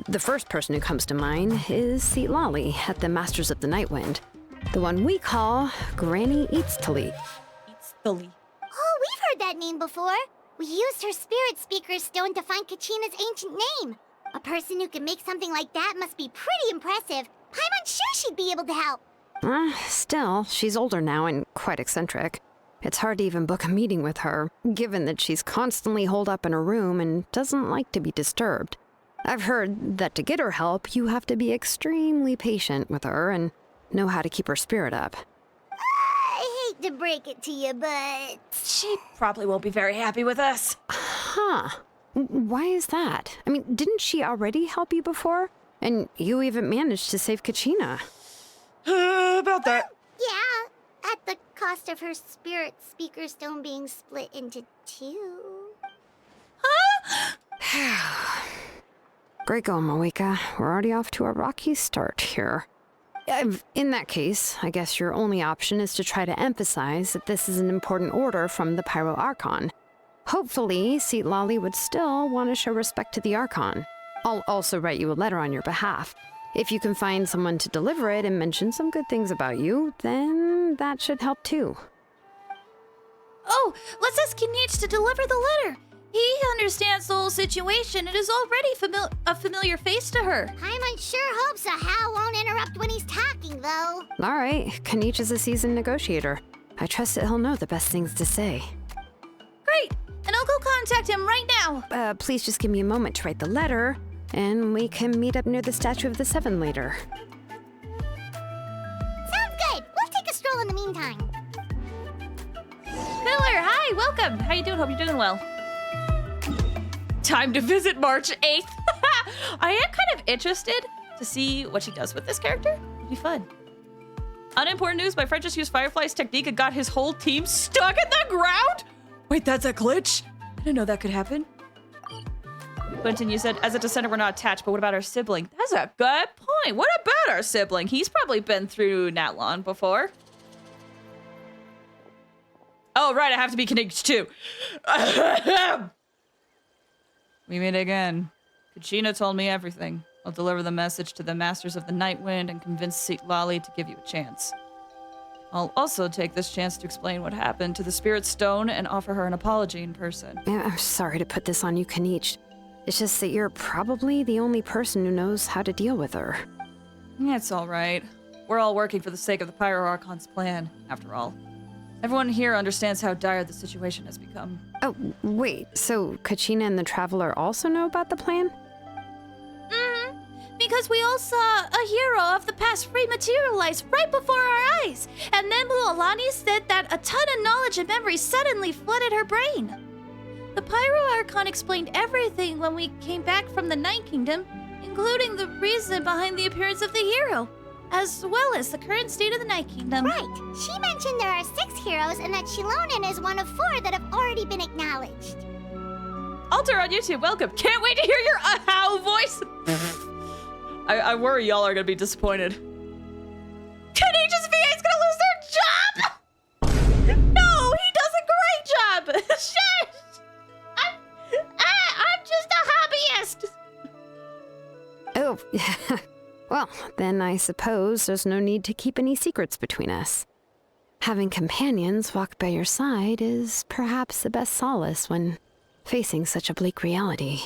The first person who comes to mind is Seatlali at the Masters of the Nightwind. The one we call Granny Eatstali. Eatstali. Oh, we've heard that name before. We used her spirit speaker stone to find Kachina's ancient name. A person who can make something like that must be pretty impressive. Paimon's sure she'd be able to help. Still, she's older now and quite eccentric. It's hard to even book a meeting with her, given that she's constantly holed up in her room and doesn't like to be disturbed. I've heard that to get her help, you have to be extremely patient with her and know how to keep her spirit up. I hate to break it to you, but... She probably won't be very happy with us. Huh. Why is that? I mean, didn't she already help you before? And you even managed to save Kachina. About that. Yeah, at the cost of her spirit speaker stone being split into 2. Great going, Mawika. We're already off to a rocky start here. In that case, I guess your only option is to try to emphasize that this is an important order from the Pyro Archon. Hopefully, Seatlali would still want to show respect to the Archon. I'll also write you a letter on your behalf. If you can find someone to deliver it and mention some good things about you, then that should help too. Oh, let's ask Kinich to deliver the letter. He understands the whole situation and is already a familiar face to her. Paimon sure hopes a Hal won't interrupt when he's talking, though. All right, Kaniche is a seasoned negotiator. I trust that he'll know the best things to say. Great, and I'll go contact him right now. Please just give me a moment to write the letter, and we can meet up near the Statue of the Seven later. Sounds good. We'll take a stroll in the meantime. Miller, hi, welcome. How you doing? Hope you're doing well. Time to visit March 8th. I am kind of interested to see what she does with this character. It'll be fun. Unimportant news, my friend just used Firefly's technique and got his whole team stuck in the ground? Wait, that's a glitch? I didn't know that could happen. Quentin, you said, as a descendant, we're not attached, but what about our sibling? That's a good point. What about our sibling? He's probably been through NATLAN before. Oh, right, I have to be connected too. We meet again. Kachina told me everything. I'll deliver the message to the Masters of the Night Wind and convince Seatlali to give you a chance. I'll also take this chance to explain what happened to the Spirit Stone and offer her an apology in person. I'm sorry to put this on you, Kaniche. It's just that you're probably the only person who knows how to deal with her. It's all right. We're all working for the sake of the Pyro Archon's plan, after all. Everyone here understands how dire the situation has become. Oh, wait, so Kachina and the Traveler also know about the plan? Because we all saw a hero of the past rematerialize right before our eyes. And then Mualani said that a ton of knowledge and memory suddenly flooded her brain. The Pyro Archon explained everything when we came back from the Night Kingdom, including the reason behind the appearance of the hero, as well as the current state of the Night Kingdom. Right. She mentioned there are 6 heroes and that Shilonen is one of 4 that have already been acknowledged. Alter on YouTube, welcome. Can't wait to hear your how voice. I worry y'all are gonna be disappointed. Kaniche's VA is gonna lose their job! No, he does a great job! Shit! I'm just a hobbyist! Oh, well, then I suppose there's no need to keep any secrets between us. Having companions walk by your side is perhaps the best solace when facing such a bleak reality.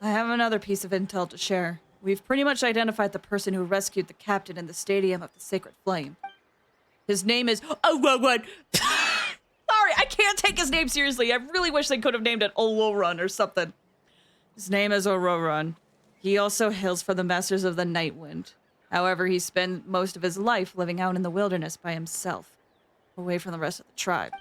I have another piece of intel to share. We've pretty much identified the person who rescued the captain in the Stadium of the Sacred Flame. His name is... Oh, what? Sorry, I can't take his name seriously. I really wish they could have named it Oloran or something. His name is Ororan. He also hails from the Masters of the Night Wind. However, he spent most of his life living out in the wilderness by himself, away from the rest of the tribe.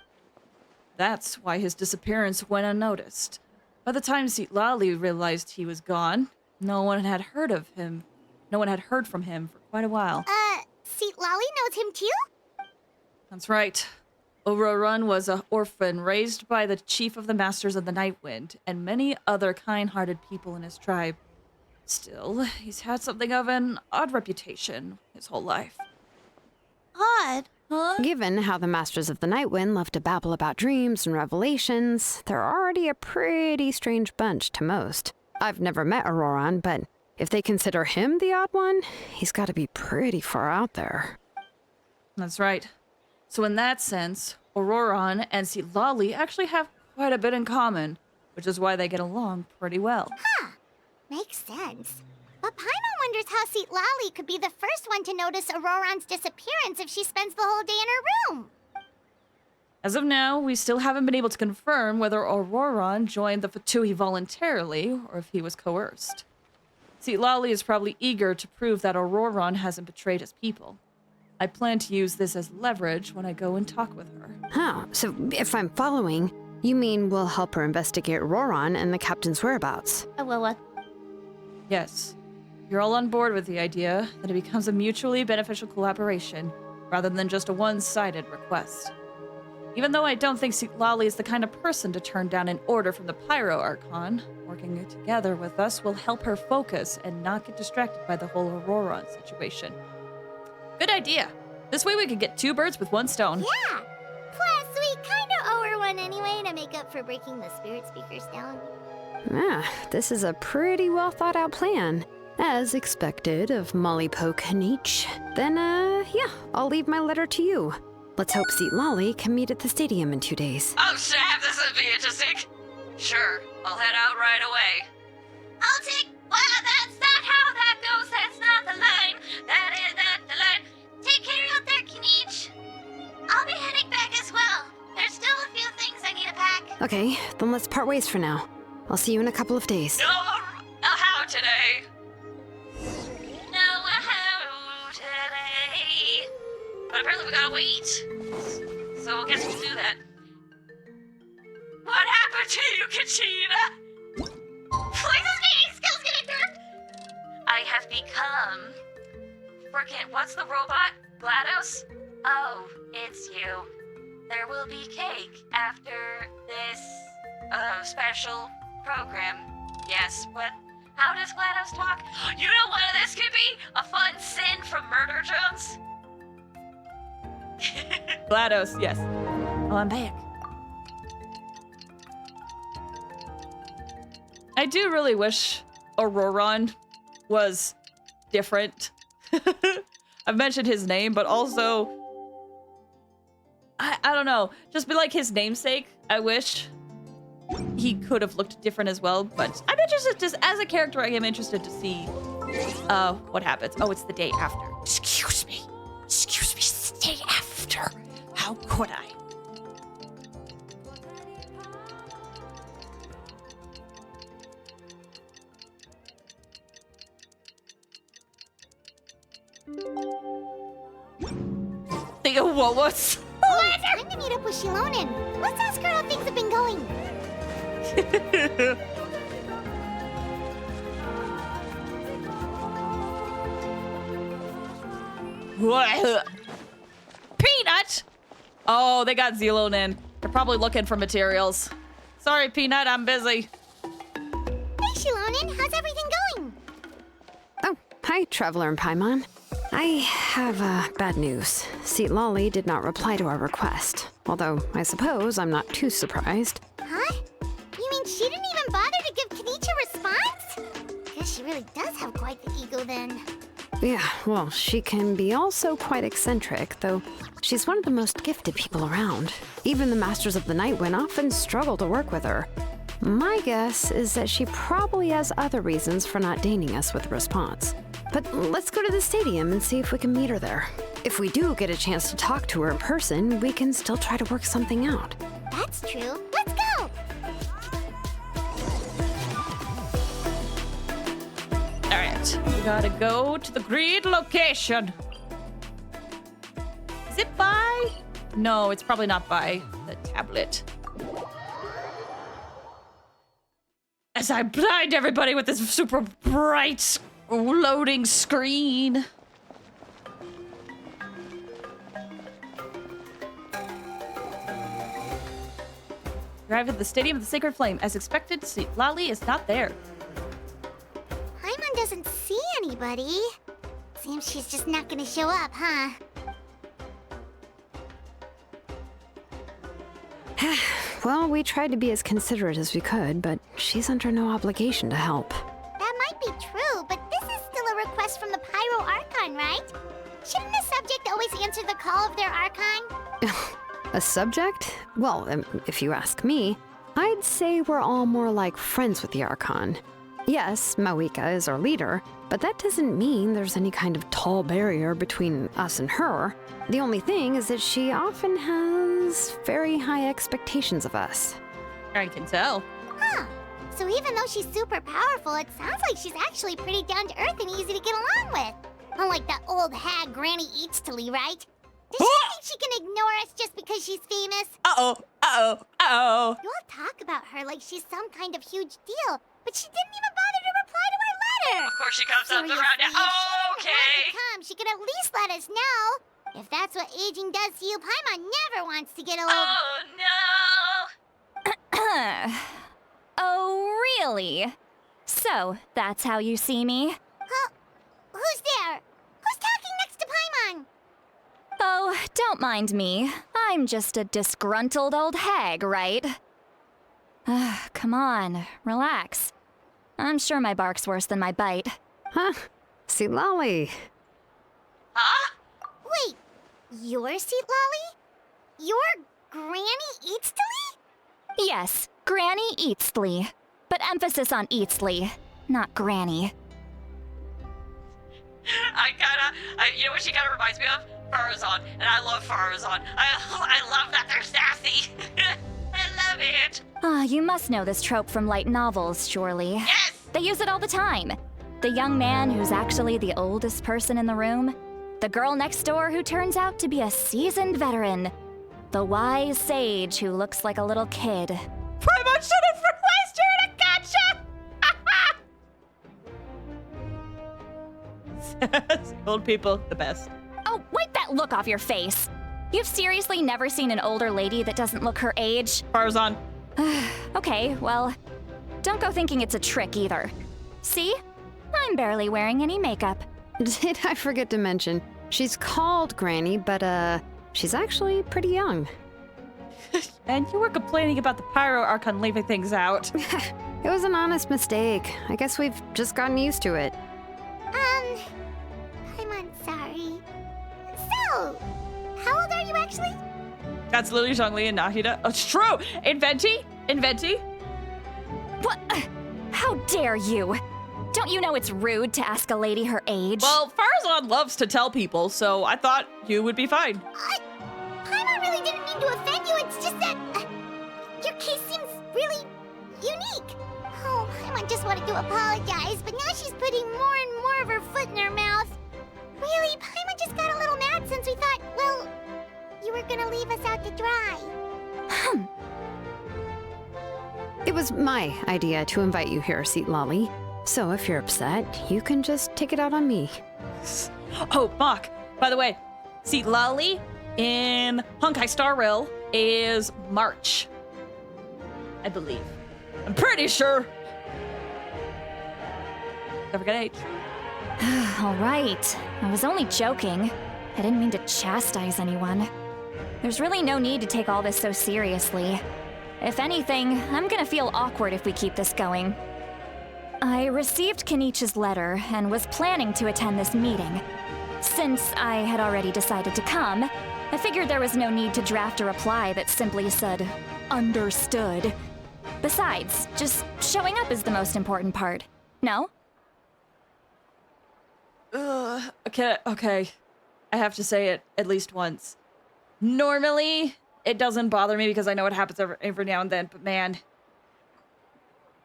That's why his disappearance went unnoticed. By the time Seatlali realized he was gone, no one had heard from him for quite a while. Seatlali knows him too? That's right. Ororan was an orphan raised by the chief of the Masters of the Night Wind and many other kind-hearted people in his tribe. Still, he's had something of an odd reputation his whole life. Odd, huh? Given how the Masters of the Night Wind love to babble about dreams and revelations, they're already a pretty strange bunch to most. I've never met Ororan, but if they consider him the odd one, he's got to be pretty far out there. That's right. So in that sense, Ororan and Seatlali actually have quite a bit in common, which is why they get along pretty well. Huh. Makes sense. But Paimon wonders how Seatlali could be the first one to notice Auroran's disappearance if she spends the whole day in her room. As of now, we still haven't been able to confirm whether Ororan joined the Fatui voluntarily or if he was coerced. Seatlali is probably eager to prove that Ororan hasn't betrayed his people. I plan to use this as leverage when I go and talk with her. Oh, so if I'm following, you mean we'll help her investigate Ororan and the captain's whereabouts? What? Yes. You're all on board with the idea that it becomes a mutually beneficial collaboration rather than just a one-sided request. Even though I don't think Seatlali is the kind of person to turn down an order from the Pyro Archon, working together with us will help her focus and not get distracted by the whole Ororan situation. Good idea. This way we could get 2 birds with 1 stone. Yeah. Plus, we kind of owe her one anyway to make up for breaking the spirit speakers down. This is a pretty well thought out plan. As expected of Molly Poke Kaniche. Then, yeah, I'll leave my letter to you. Let's hope Seatlali can meet at the stadium in 2 days. Oh, snap, this would be interesting. Sure, I'll head out right away. I'll take... Well, that's not how that goes. That's not the line. That is not the line. Take care out there, Kinich. I'll be heading back as well. There's still a few things I need to pack. Okay, then let's part ways for now. I'll see you in a couple of days. No, how today? No, how today? But apparently we gotta wait. So I guess we'll do that. What happened to you, Kachina? Flaze's meeting skills getting turned. I have become... Frickin', what's the robot? GLaDOS? Oh, it's you. There will be cake after this, special program. Yes, what? How does GLaDOS talk? You know what this could be? A fun sin from Murder Jones? GLaDOS, yes. Oh, I'm back. I do really wish Auroron was different. I've mentioned his name, but also... I don't know. Just be like his namesake. I wish he could have looked different as well, but I'm interested, just as a character, I am interested to see what happens. Oh, it's the day after. Excuse me. Excuse me, it's the day after. How could I? What's... Oh, it's time to meet up with Shilonen. Let's ask her how things have been going. Peanut? Oh, they got Zilonen. They're probably looking for materials. Sorry, Peanut, I'm busy. Hey, Shilonen, how's everything going? Oh, hi, Traveler and Paimon. I have bad news. Lolly did not reply to our request. Although, I suppose I'm not too surprised. Huh? You mean she didn't even bother to give Kinich a response? Guess she really does have quite the ego then. Yeah, well, she can be also quite eccentric, though she's one of the most gifted people around. Even the Masters of the Nightwind often struggle to work with her. My guess is that she probably has other reasons for not deigning us with a response. But let's go to the stadium and see if we can meet her there. If we do get a chance to talk to her in person, we can still try to work something out. That's true. Let's go! Alright, we gotta go to the agreed location. Is it by? No, it's probably not by the tablet. As I blind everybody with this super bright loading screen. Arrived at the Stadium of the Sacred Flame. As expected, Lolly is not there. Paimon doesn't see anybody. Seems she's just not gonna show up, huh? Well, we tried to be as considerate as we could, but she's under no obligation to help. That might be true, but this is still a request from the Pyro Archon, right? Shouldn't the subject always answer the call of their Archon? A subject? Well, if you ask me, I'd say we're all more like friends with the Archon. Yes, Mawika is our leader, but that doesn't mean there's any kind of tall barrier between us and her. The only thing is that she often has very high expectations of us. I can tell. Huh. So even though she's super powerful, it sounds like she's actually pretty down to earth and easy to get along with. Unlike that old hag Granny Eatstily, right? Does she think she can ignore us just because she's famous? Uh-oh, uh-oh, uh-oh. You all talk about her like she's some kind of huge deal, but she didn't even bother to reply to our letter. Of course she comes up Seriously, around now. if she didn't want Okay. to come, she could at least let us know. If that's what aging does to you, Paimon never wants to get old. Oh, no. Oh, really? So, that's how you see me? Huh? Who's there? Who's talking next to Paimon? Oh, don't mind me. I'm just a disgruntled old hag, right? Come on, relax. I'm sure my bark's worse than my bite. Huh? See, Lolly. Huh? Wait, you're Seat Lolly? You're Granny Eatstily? Yes, Granny Eatsley. But emphasis on Eatsley, not Granny. You know what she kind of reminds me of? Farazan, and I love Farazan. I love that they're sassy. I love it. Ah, you must know this trope from light novels, surely. Yes! They use it all the time. The young man who's actually the oldest person in the room. The girl next door who turns out to be a seasoned veteran. The wise sage who looks like a little kid. Paimon should have replaced her in a gotcha! Old people, the best. Oh, wipe that look off your face. You've seriously never seen an older lady that doesn't look her age? Farazan. Okay, well, don't go thinking it's a trick either. See? I'm barely wearing any makeup. Did I forget to mention, she's called Granny, but she's actually pretty young. And you were complaining about the Pyro Archon leaving things out. It was an honest mistake. I guess we've just gotten used to it. I'm sorry. So, how old are you actually? That's Lily, Zhongli, and Nahida. Oh, it's true! Inventi? What? How dare you? Don't you know it's rude to ask a lady her age? Well, Farazan loves to tell people, so I thought you would be fine. Paimon really didn't mean to offend you. It's just that your case seems really unique. Oh, Paimon just wanted to apologize, but now she's putting more and more of her foot in her mouth. Really, Paimon just got a little mad since we thought, well, you were gonna leave us out to dry. It was my idea to invite you here, Seat Lolly. So if you're upset, you can just take it out on me. Oh, Mock, by the way, Seat Lali in Honkai Star Rail is March, I believe. I'm pretty sure. Don't forget H. All right. I was only joking. I didn't mean to chastise anyone. There's really no need to take all this so seriously. If anything, I'm gonna feel awkward if we keep this going. I received Kenichi's letter and was planning to attend this meeting. Since I had already decided to come, I figured there was no need to draft a reply that simply said, understood. Besides, just showing up is the most important part. No? Okay. I have to say it at least once. Normally, it doesn't bother me because I know it happens every now and then, but man,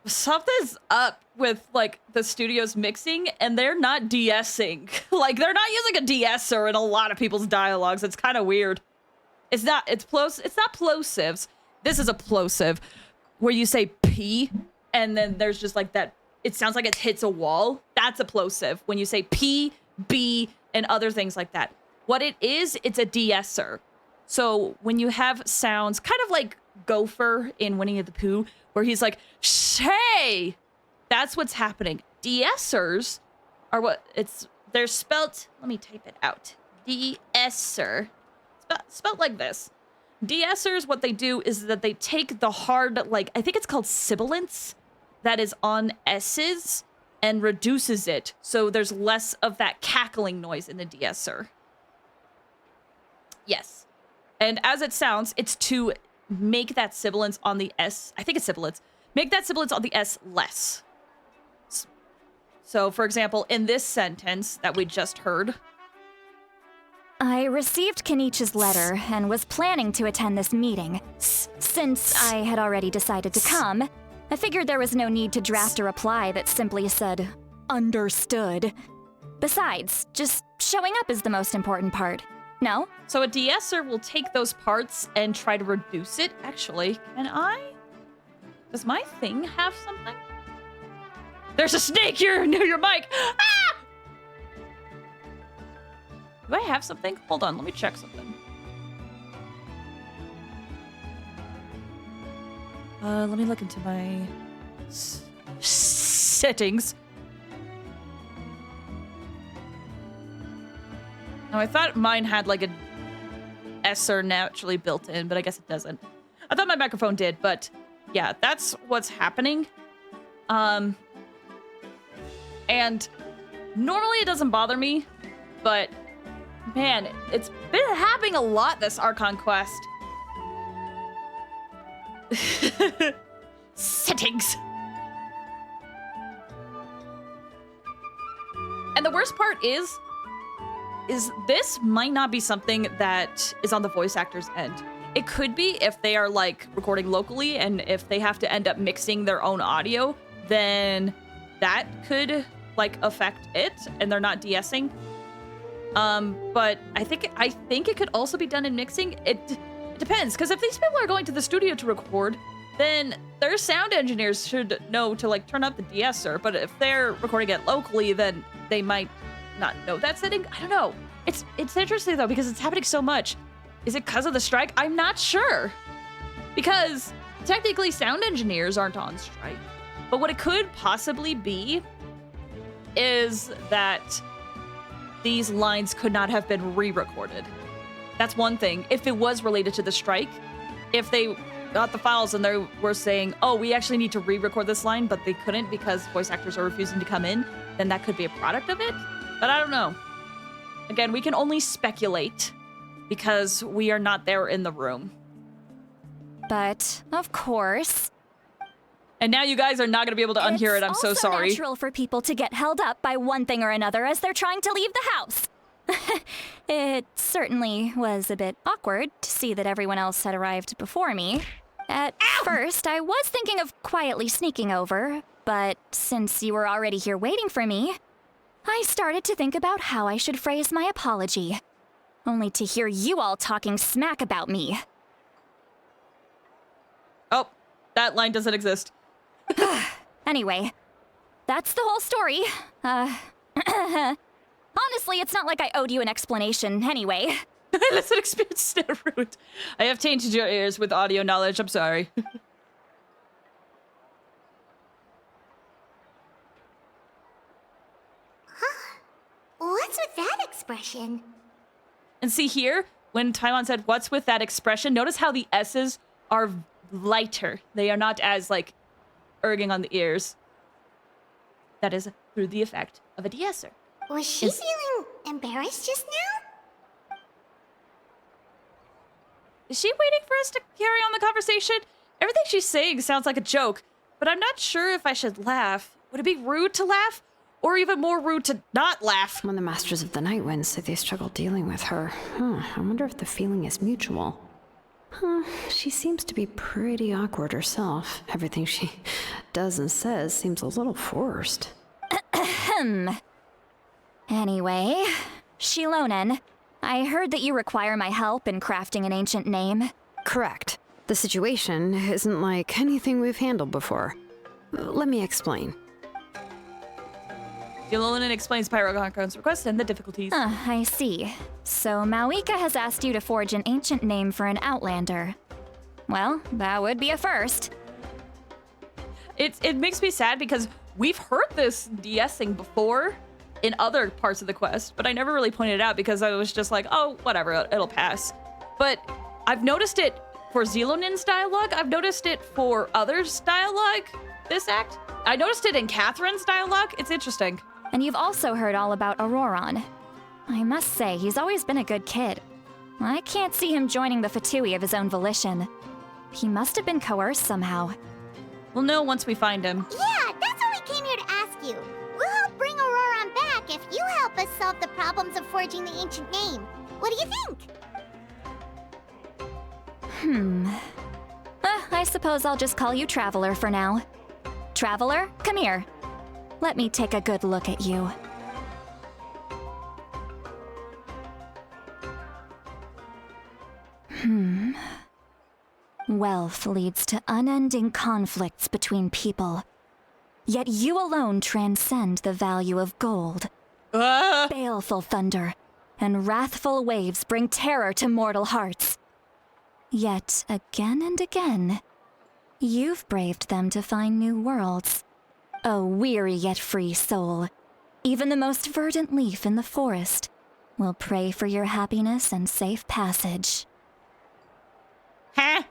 something's up with, like, the studio's mixing, and they're not DSing. Like, they're not using a DSer in a lot of people's dialogues. It's kind of weird. It's not plosives. This is a plosive, where you say P, and then there's just, like, that, it sounds like it hits a wall. That's a plosive. When you say P, B, and other things like that. What it is, it's a DSer. So when you have sounds, kind of like Gopher in Winnie the Pooh, where he's like, "Hey!" That's what's happening. DSers are they're spelt, let me type it out. DSer. Spelt like this. DSers, what they do is that they take the hard, like, I think it's called sibilance, that is on S's, and reduces it. So there's less of that cackling noise in the DSer. Yes. And as it sounds, it's to make that sibilance on the S, I think it's sibilance, make that sibilance on the S less. So, for example, in this sentence that we just heard, I received Kenichi's letter and was planning to attend this meeting. Since I had already decided to come, I figured there was no need to draft a reply that simply said, understood. Besides, just showing up is the most important part. No? So a DSer will take those parts and try to reduce it. Actually, does my thing have something? There's a snake here near your mic. Ah! Do I have something? Hold on, let me check something. Let me look into my settings. Oh, I thought mine had like a SR naturally built in, but I guess it doesn't. I thought my microphone did, but yeah, that's what's happening. And normally it doesn't bother me, but man, it's been happening a lot this Archon quest. settings. And the worst part is this might not be something that is on the voice actor's end. It could be if they are like recording locally and if they have to end up mixing their own audio, then that could like affect it and they're not de-essing. But I think it could also be done in mixing. It depends, because if these people are going to the studio to record, then their sound engineers should know to like turn up the de-esser. But if they're recording it locally, then they might not know that setting. I don't know. It's interesting though, because it's happening so much. Is it because of the strike? I'm not sure. Because technically sound engineers aren't on strike. But what it could possibly be is that these lines could not have been re-recorded. That's one thing. If it was related to the strike, if they got the files and they were saying, oh, we actually need to re-record this line, but they couldn't because voice actors are refusing to come in, then that could be a product of it. But I don't know. Again, we can only speculate because we are not there in the room. But, of course, And now you guys are not going to be able to unhear it. I'm so sorry. It's natural for people to get held up by one thing or another as they're trying to leave the house. It certainly was a bit awkward to see that everyone else had arrived before me. At first, I was thinking of quietly sneaking over, but since you were already here waiting for me, I started to think about how I should phrase my apology. Only to hear you all talking smack about me. Oh, that line doesn't exist. Anyway, that's the whole story. Honestly, it's not like I owed you an explanation anyway. Listen, experience is rude. I have tainted your ears with audio knowledge. I'm sorry. What's with that expression? And see here, when Taiwan said, what's with that expression? Notice how the S's are lighter. They are not as, like, erging on the ears. That is through the effect of a de-esser. Was she feeling embarrassed just now? Is she waiting for us to carry on the conversation? Everything she's saying sounds like a joke, but I'm not sure if I should laugh. Would it be rude to laugh? Or even more rude to not laugh? When the Masters of the Night Wind say they struggle dealing with her, I wonder if the feeling is mutual. She seems to be pretty awkward herself. Everything she does and says seems a little forced. Anyway, Shilonen, I heard that you require my help in crafting an ancient name. Correct. The situation isn't like anything we've handled before. Let me explain. Yolonen explains Pyrogonkon's request and the difficulties. I see. So Mawika has asked you to forge an ancient name for an Outlander. Well, that would be a first. It makes me sad because we've heard this de-essing before in other parts of the quest, but I never really pointed it out because I was just like, oh, whatever, it'll pass. But I've noticed it for Zilonen's dialogue. I've noticed it for others' dialogue this act. I noticed it in Catherine's dialogue. It's interesting. And you've also heard all about Auroron. I must say, he's always been a good kid. I can't see him joining the Fatui of his own volition. He must have been coerced somehow. We'll know once we find him. Yeah, that's what we came here to ask you. We'll help bring Auroron back if you help us solve the problems of forging the ancient name. What do you think? I suppose I'll just call you Traveler for now. Traveler, come here. Let me take a good look at you. Wealth leads to unending conflicts between people. Yet you alone transcend the value of gold. Baleful thunder and wrathful waves bring terror to mortal hearts. Yet again and again, you've braved them to find new worlds. O weary yet free soul, even the most verdant leaf in the forest will pray for your happiness and safe passage. Huh?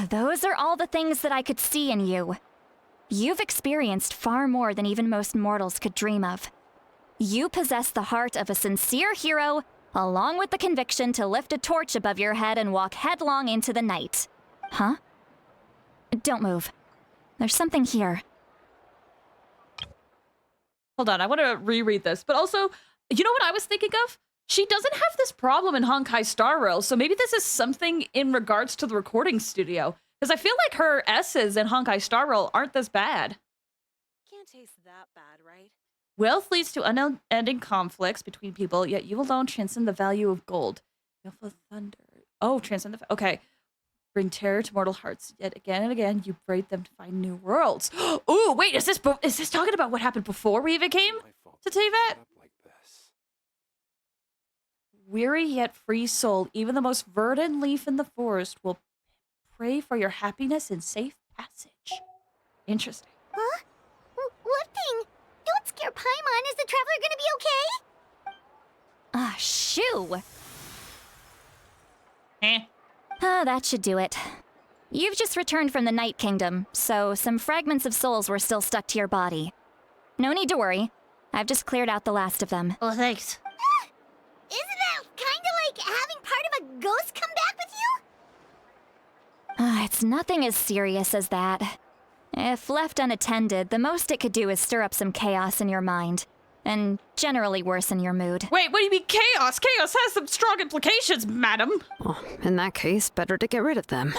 Those are all the things that I could see in you. You've experienced far more than even most mortals could dream of. You possess the heart of a sincere hero, along with the conviction to lift a torch above your head and walk headlong into the night. Huh? Don't move. There's something here. Hold on, I want to reread this. But also, you know what I was thinking of? She doesn't have this problem in Honkai Star Rail, so maybe this is something in regards to the recording studio. Because I feel like her S's in Honkai Star Rail aren't this bad. Can't taste that bad, right? Wealth leads to unending conflicts between people, yet you alone transcend the value of gold. Baleful thunder. Oh, transcend the... Okay. Bring terror to mortal hearts. Yet again and again, you braid them to find new worlds. Ooh, wait, is this talking about what happened before we even came to Teyvat? Weary yet free soul, even the most verdant leaf in the forest will pray for your happiness and safe passage. Interesting. Huh? What thing? Don't scare Paimon. Is the traveler gonna be okay? Ah, shoo! Eh. That should do it. You've just returned from the Night Kingdom, so some fragments of souls were still stuck to your body. No need to worry. I've just cleared out the last of them. Oh, thanks. Isn't that kinda like having part of a ghost come back with you? It's nothing as serious as that. If left unattended, the most it could do is stir up some chaos in your mind, and generally worsen your mood. Wait, what do you mean chaos? Chaos has some strong implications, madam. Well, in that case, better to get rid of them.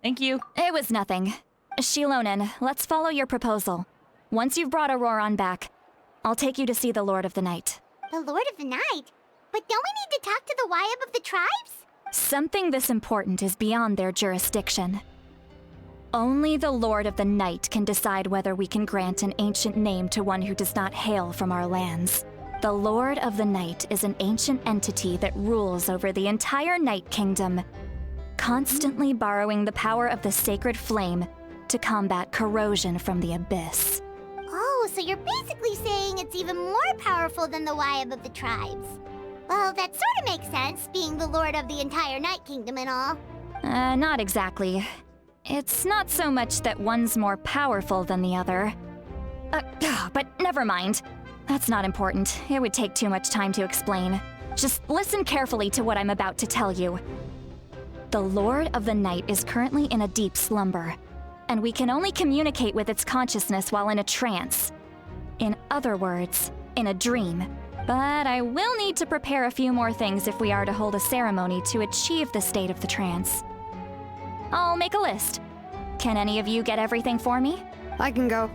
Thank you. It was nothing. Shilonen, let's follow your proposal. Once you've brought Auroran back, I'll take you to see the Lord of the Night. The Lord of the Night? But don't we need to talk to the Wyab of the tribes? Something this important is beyond their jurisdiction. Only the Lord of the Night can decide whether we can grant an ancient name to one who does not hail from our lands. The Lord of the Night is an ancient entity that rules over the entire Night Kingdom, constantly borrowing the power of the sacred flame to combat corrosion from the abyss. Oh, so you're basically saying it's even more powerful than the Wyab of the tribes. Well, that sort of makes sense, being the lord of the entire Night Kingdom and all. Not exactly. It's not so much that one's more powerful than the other. But never mind. That's not important. It would take too much time to explain. Just listen carefully to what I'm about to tell you. The Lord of the Night is currently in a deep slumber, and we can only communicate with its consciousness while in a trance. In other words, in a dream. But I will need to prepare a few more things if we are to hold a ceremony to achieve the state of the trance. I'll make a list. Can any of you get everything for me? I can go.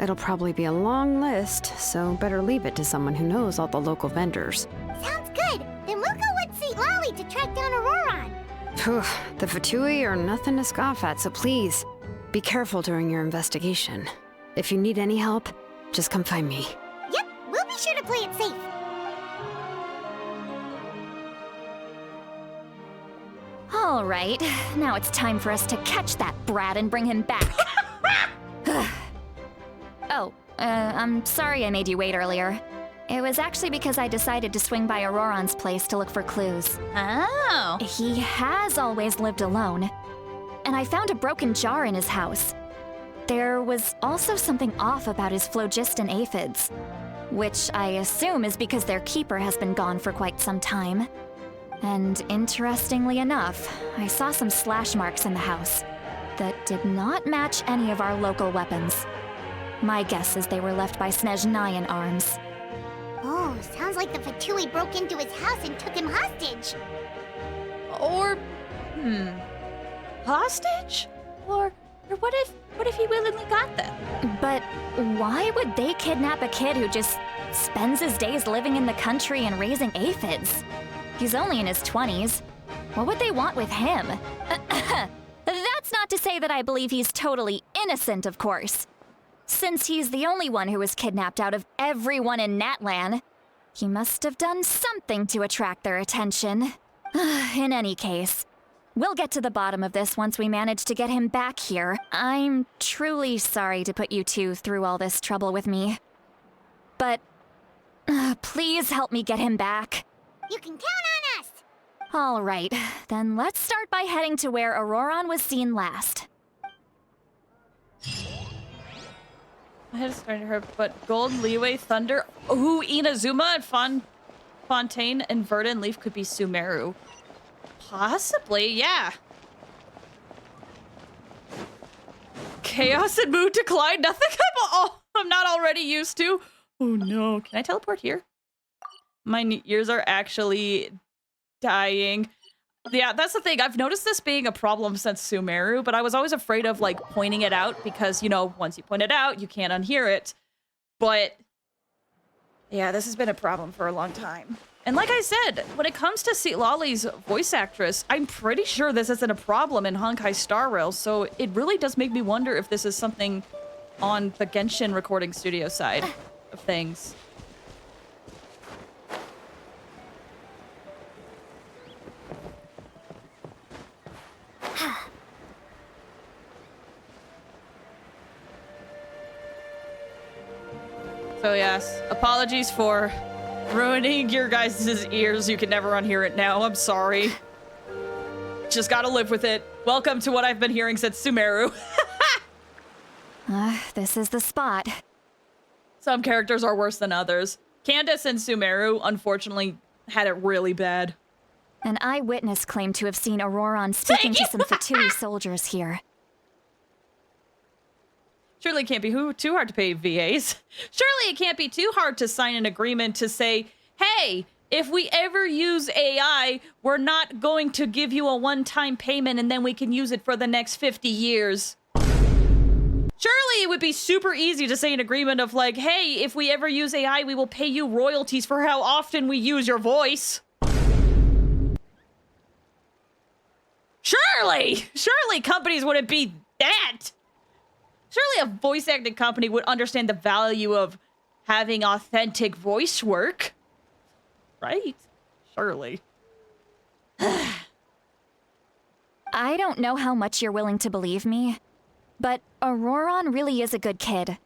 It'll probably be a long list, so better leave it to someone who knows all the local vendors. Sounds good. Then we'll go with St. Lolly to track down Auroran. Phew, the Fatui are nothing to scoff at, so please, be careful during your investigation. If you need any help, just come find me. Yep, we'll be sure to play it safe. All right, now it's time for us to catch that brat and bring him back. I'm sorry I made you wait earlier. It was actually because I decided to swing by Auroran's place to look for clues. Oh. He has always lived alone, and I found a broken jar in his house. There was also something off about his phlogiston aphids, which I assume is because their keeper has been gone for quite some time. And interestingly enough, I saw some slash marks in the house that did not match any of our local weapons. My guess is they were left by Snezhnayan arms. Oh, sounds like the Fatui broke into his house and took him hostage. Or, hostage? Or what if he willingly got them? But why would they kidnap a kid who just spends his days living in the country and raising aphids? He's only in his 20s. What would they want with him? That's not to say that I believe he's totally innocent, of course. Since he's the only one who was kidnapped out of everyone in NATLAN, he must have done something to attract their attention. In any case, we'll get to the bottom of this once we manage to get him back here. I'm truly sorry to put you two through all this trouble with me. But please help me get him back. You can count on us! All right, then let's start by heading to where Auroran was seen last. I had started her, but Gold, Leeway, Thunder, ooh, Inazuma and Fontaine and Verdant Leaf could be Sumeru. Possibly, yeah. chaos and mood decline. Nothing I'm not already used to. Oh no. Can I teleport here? My ears are actually dying. Yeah, that's the thing. I've noticed this being a problem since Sumeru, but I was always afraid of, like, pointing it out because, you know, once you point it out, you can't unhear it. But, yeah, this has been a problem for a long time. And like I said, when it comes to Lolly's voice actress, I'm pretty sure this isn't a problem in Honkai Star Rail, so it really does make me wonder if this is something on the Genshin recording studio side of things. So yes, apologies for ruining your guys' ears. You can never unhear it now. I'm sorry. Just gotta live with it. Welcome to what I've been hearing since Sumeru. This is the spot. Some characters are worse than others. Candace and Sumeru, unfortunately, had it really bad. An eyewitness claimed to have seen Auroron speaking to some Fatui soldiers here. Surely it can't be too hard to pay VAs. Surely it can't be too hard to sign an agreement to say, hey, if we ever use AI, we're not going to give you a one-time payment and then we can use it for the next 50 years. Surely it would be super easy to say an agreement of like, hey, if we ever use AI, we will pay you royalties for how often we use your voice. Surely companies wouldn't be that. Surely a voice acting company would understand the value of having authentic voice work. Right? Surely. I don't know how much you're willing to believe me, but Auroron really is a good kid.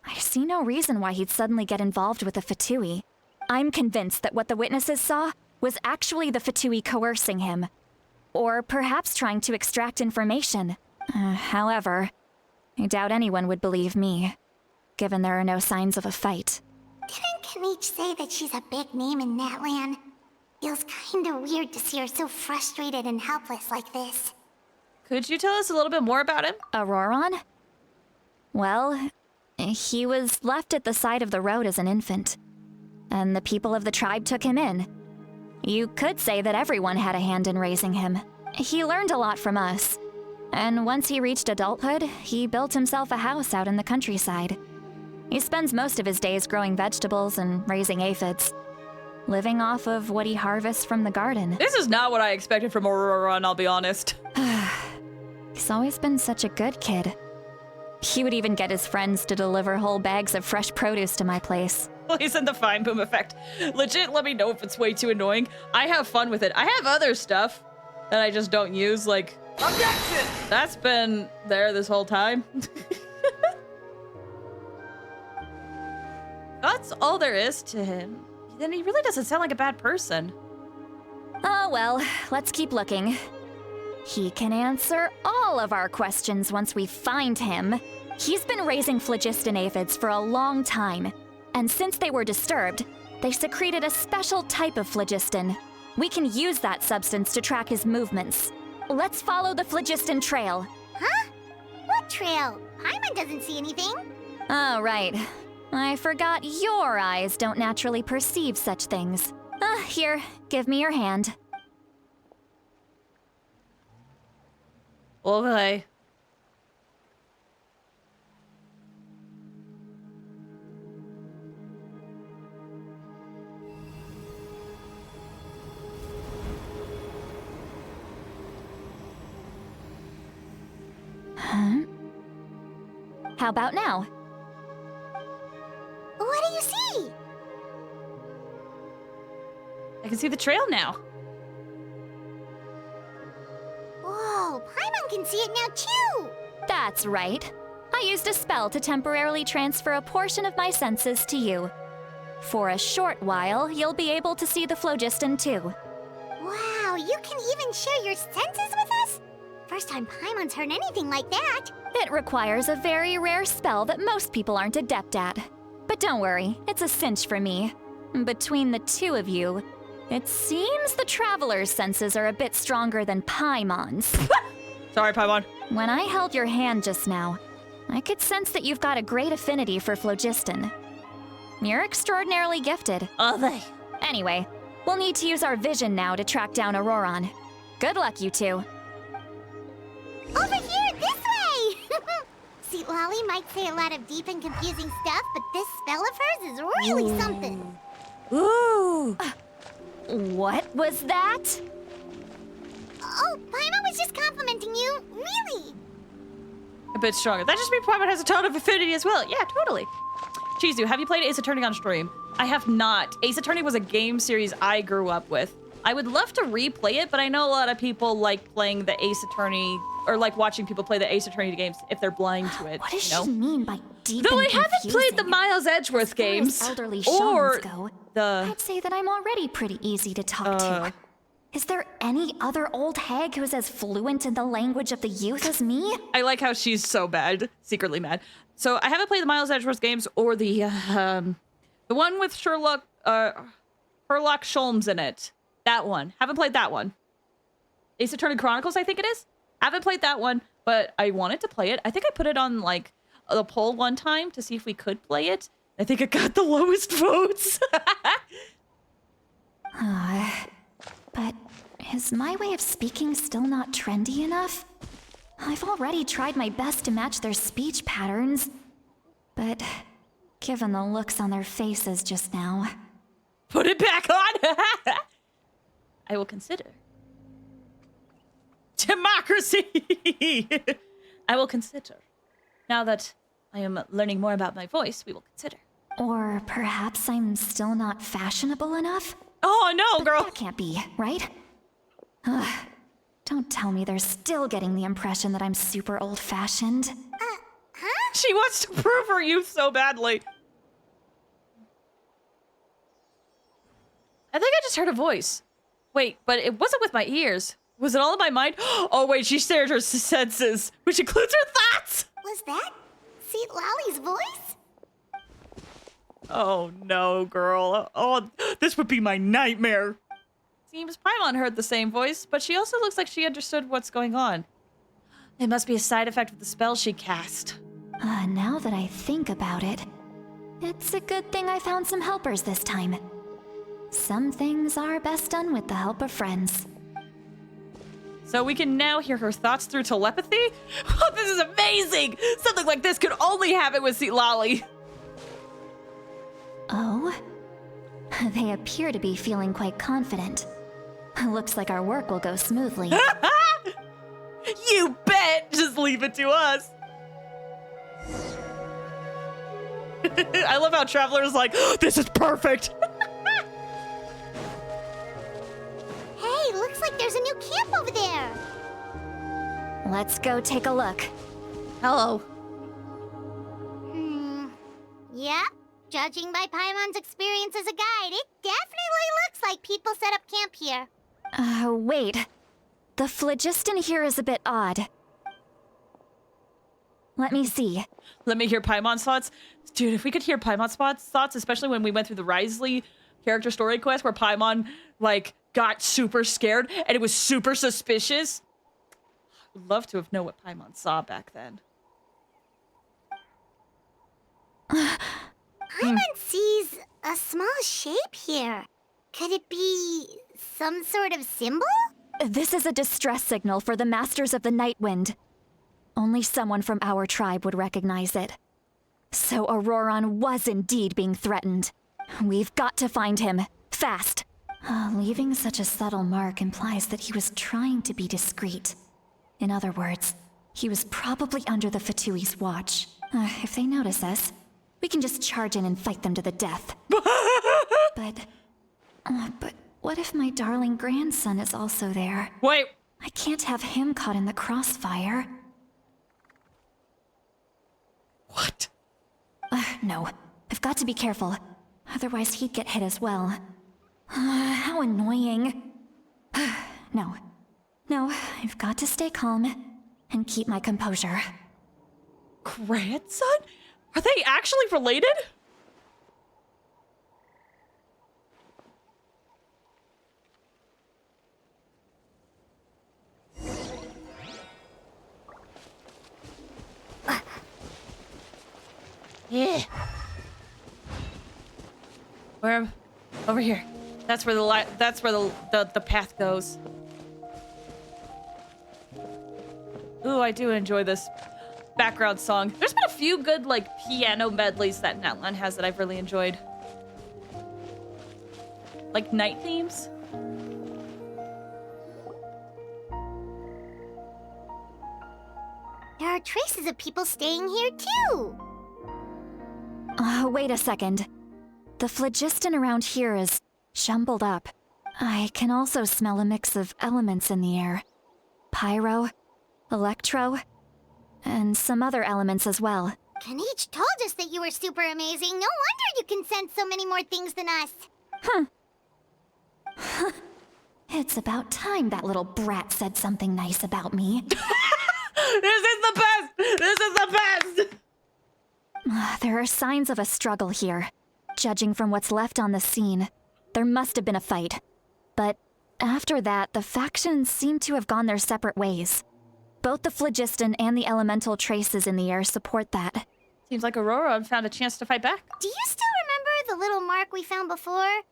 I see no reason why he'd suddenly get involved with the Fatui. I'm convinced that what the witnesses saw was actually the Fatui coercing him. Or perhaps trying to extract information. However, I doubt anyone would believe me, given there are no signs of a fight. Didn't Kanich say that she's a big name in NATLAN? Feels kinda weird to see her so frustrated and helpless like this. Could you tell us a little bit more about him? Auroron? Well, he was left at the side of the road as an infant, and the people of the tribe took him in. You could say that everyone had a hand in raising him. He learned a lot from us. And once he reached adulthood, he built himself a house out in the countryside. He spends most of his days growing vegetables and raising aphids, living off of what he harvests from the garden. This is not what I expected from Auroron, I'll be honest. He's always been such a good kid. He would even get his friends to deliver whole bags of fresh produce to my place. He's in the fine boom effect. Legit, let me know if it's way too annoying. I have fun with it. I have other stuff that I just don't use, like... Objection! That's been there this whole time. That's all there is to him. Then he really doesn't sound like a bad person. Oh well, let's keep looking. He can answer all of our questions once we find him. He's been raising phlogiston aphids for a long time, and since they were disturbed, they secreted a special type of phlogiston. We can use that substance to track his movements. Let's follow the phlogiston trail. Huh? What trail? Paimon doesn't see anything. Oh, right. I forgot your eyes don't naturally perceive such things. Here, give me your hand. Okay. Huh? How about now? What do you see? I can see the trail now. Whoa, Paimon can see it now too! That's right. I used a spell to temporarily transfer a portion of my senses to you. For a short while, you'll be able to see the phlogiston too. Wow, you can even share your senses with us? First time Paimon's heard anything like that. It requires a very rare spell that most people aren't adept at. But don't worry, it's a cinch for me. Between the two of you, it seems the Traveler's senses are a bit stronger than Paimon's. Sorry, Paimon. When I held your hand just now, I could sense that you've got a great affinity for phlogiston. You're extraordinarily gifted. Are they? Anyway, we'll need to use our vision now to track down Auroron. Good luck, you two. Over here, this way! See, Lolly might say a lot of deep and confusing stuff, but this spell of hers is really something. Ooh. What was that? Oh, Paimon was just complimenting you. Really? A bit stronger. That just means Paimon has a ton of affinity as well. Yeah, totally. Chizu, have you played Ace Attorney on stream? I have not. Ace Attorney was a game series I grew up with. I would love to replay it, but I know a lot of people like playing the Ace Attorney, or like watching people play the Ace Attorney games if they're blind to it. What does you know? she mean by deep Though and I haven't played the confusing? Miles Edgeworth As far as games, elderly or shamans go, the I'd say that I'm already pretty easy to talk to. Is there any other old hag who's as fluent in the language of the youth as me? I like how she's so bad, secretly mad. So I haven't played the Miles Edgeworth games or the one with Sherlock Sholmes in it. That one. Haven't played that one. Ace Attorney Chronicles, I think it is. Haven't played that one, but I wanted to play it. I think I put it on like a poll one time to see if we could play it. I think it got the lowest votes. But is my way of speaking still not trendy enough? I've already tried my best to match their speech patterns. But given the looks on their faces just now... Put it back on! I will consider. Democracy! I will consider. Now that I am learning more about my voice, we will consider. Or perhaps I'm still not fashionable enough? Oh no, girl! That can't be, right? Ugh. Don't tell me they're still getting the impression that I'm super old-fashioned. She wants to prove her youth so badly. I think I just heard a voice. Wait, but it wasn't with my ears. Was it all in my mind? Oh wait, she shared her senses, which includes her thoughts! Was that Seat Lolly's voice? Oh no, girl. Oh, this would be my nightmare. Seems Paimon heard the same voice, but she also looks like she understood what's going on. It must be a side effect of the spell she cast. Now that I think about it, it's a good thing I found some helpers this time. Some things are best done with the help of friends. So we can now hear her thoughts through telepathy? Oh, this is amazing! Something like this could only happen with Seat Lolly. Oh? They appear to be feeling quite confident. Looks like our work will go smoothly. You bet! Just leave it to us. I love how Traveler's like, oh, this is perfect! Hey, looks like there's a new camp over there. Let's go take a look. Hello. Yeah, judging by Paimon's experience as a guide, it definitely looks like people set up camp here. Wait. The phlogiston here is a bit odd. Let me see. Let me hear Paimon's thoughts. Dude, if we could hear Paimon's thoughts, especially when we went through the Risley character story quest where Paimon, like, got super scared and it was super suspicious. I would love to have known what Paimon saw back then. Paimon sees a small shape here. Could it be some sort of symbol? This is a distress signal for the Masters of the Night Wind. Only someone from our tribe would recognize it. So Auroron was indeed being threatened. We've got to find him. Fast. Leaving such a subtle mark implies that he was trying to be discreet. In other words, he was probably under the Fatui's watch. If they notice us, we can just charge in and fight them to the death. But what if my darling grandson is also there? Wait. I can't have him caught in the crossfire. What? No. I've got to be careful. Otherwise he'd get hit as well. How annoying. No. I've got to stay calm and keep my composure. Grandson? Are they actually related? Yeah. Where? Over here. That's where the path goes. Ooh, I do enjoy this background song. There's been a few good like piano medleys that NATLAN has that I've really enjoyed. Like night themes. There are traces of people staying here too. Wait a second. The phlogiston around here is jumbled up. I can also smell a mix of elements in the air. Pyro, electro, and some other elements as well. Kanich told us that you were super amazing. No wonder you can sense so many more things than us. It's about time that little brat said something nice about me. This is the best! This is the best! There are signs of a struggle here. Judging from what's left on the scene, there must have been a fight. But after that, the factions seem to have gone their separate ways. Both the phlogiston and the elemental traces in the air support that. Seems like Aurora found a chance to fight back. Do you still remember the little mark we found before?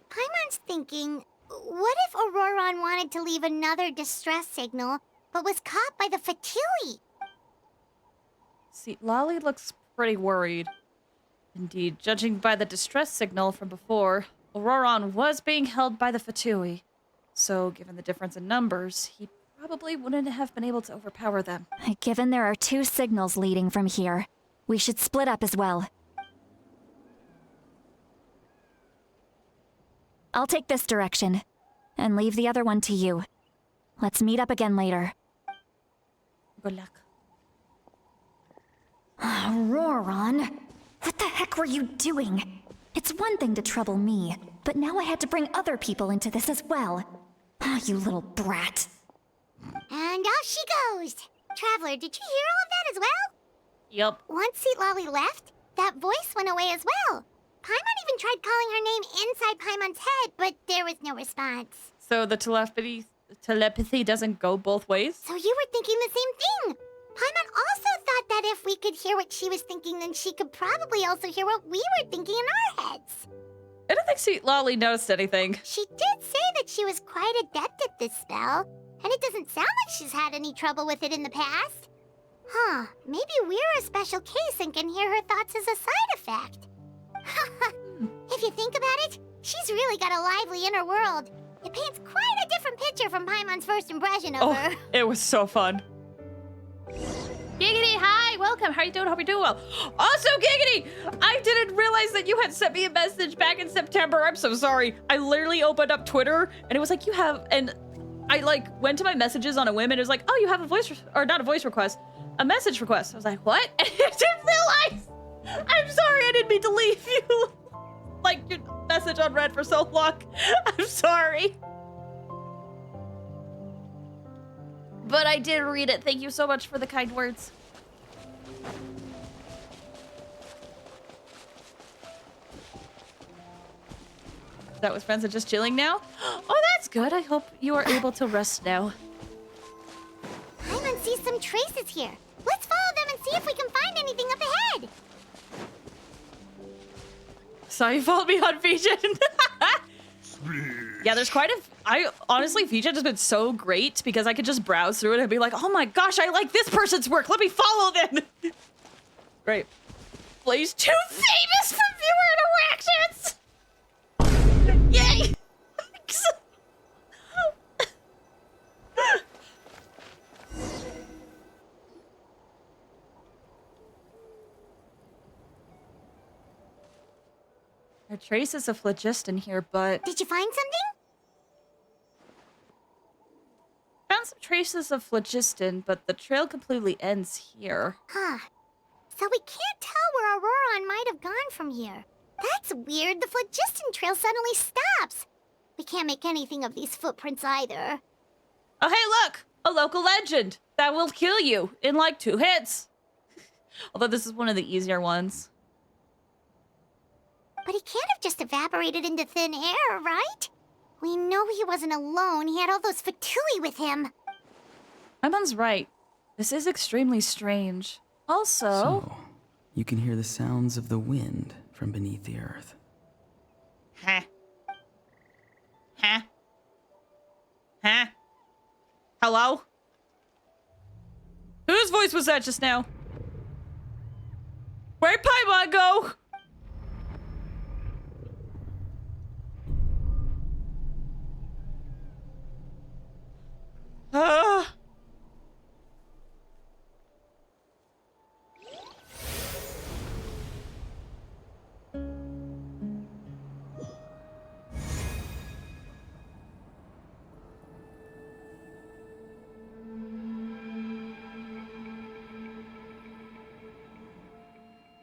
Paimon's thinking, what if Auroron wanted to leave another distress signal, but was caught by the Fatui? See, Lolly looks pretty worried. Indeed, judging by the distress signal from before, Auroron was being held by the Fatui. So, given the difference in numbers, he probably wouldn't have been able to overpower them. Given there are 2 signals leading from here, we should split up as well. I'll take this direction, and leave the other one to you. Let's meet up again later. Good luck. Auroron, what the heck were you doing? It's one thing to trouble me, but now I had to bring other people into this as well. You little brat. And off she goes. Traveler, did you hear all of that as well? Yup. Once Seatlolly left, that voice went away as well. Paimon even tried calling her name inside Paimon's head, but there was no response. So the telepathy doesn't go both ways? So you were thinking the same thing. Paimon also thought that if we could hear what she was thinking, then she could probably also hear what we were thinking in our heads. I don't think Sweet Lolly noticed anything. She did say that she was quite adept at this spell, and it doesn't sound like she's had any trouble with it in the past. Huh, maybe we're a special case and can hear her thoughts as a side effect. If you think about it, she's really got a lively inner world. It paints quite a different picture from Paimon's first impression of her. It was so fun. Giggity, hi, welcome. How are you doing? Hope you're doing well. Also, Giggity, I didn't realize that you had sent me a message back in September. I'm so sorry. I literally opened up Twitter and it was like, you have, and I like went to my messages on a whim and it was like, oh, you have a voice, or not a voice request, a message request. I was like, what? And I didn't realize. I'm sorry, I didn't mean to leave you like your message unread for so long. I'm sorry. But I did read it. Thank you so much for the kind words. That was friends and just chilling now? Oh, that's good. I hope you are able to rest now. Paimon sees some traces here. Let's follow them and see if we can find anything up ahead. So you followed me on Fijian. Yeah, there's quite a... honestly, Fijian has been so great because I could just browse through it and be like, oh my gosh, I like this person's work. Let me follow them. Great. Blaze too famous for viewer interactions. Yay. There are traces of phlogiston here, but... Did you find something? Found some traces of phlogiston, but the trail completely ends here. Huh. So we can't tell where Auroron might have gone from here. That's weird. The phlogiston trail suddenly stops. We can't make anything of these footprints either. Oh, hey, look! A local legend that will kill you in like 2 hits. Although this is one of the easier ones. But he can't have just evaporated into thin air, right? We know he wasn't alone. He had all those Fatui with him. Emon's right. This is extremely strange. Also... So, You can hear the sounds of the wind from beneath the earth. Huh? Huh? Huh? Hello? Whose voice was that just now? Where'd Paimon go?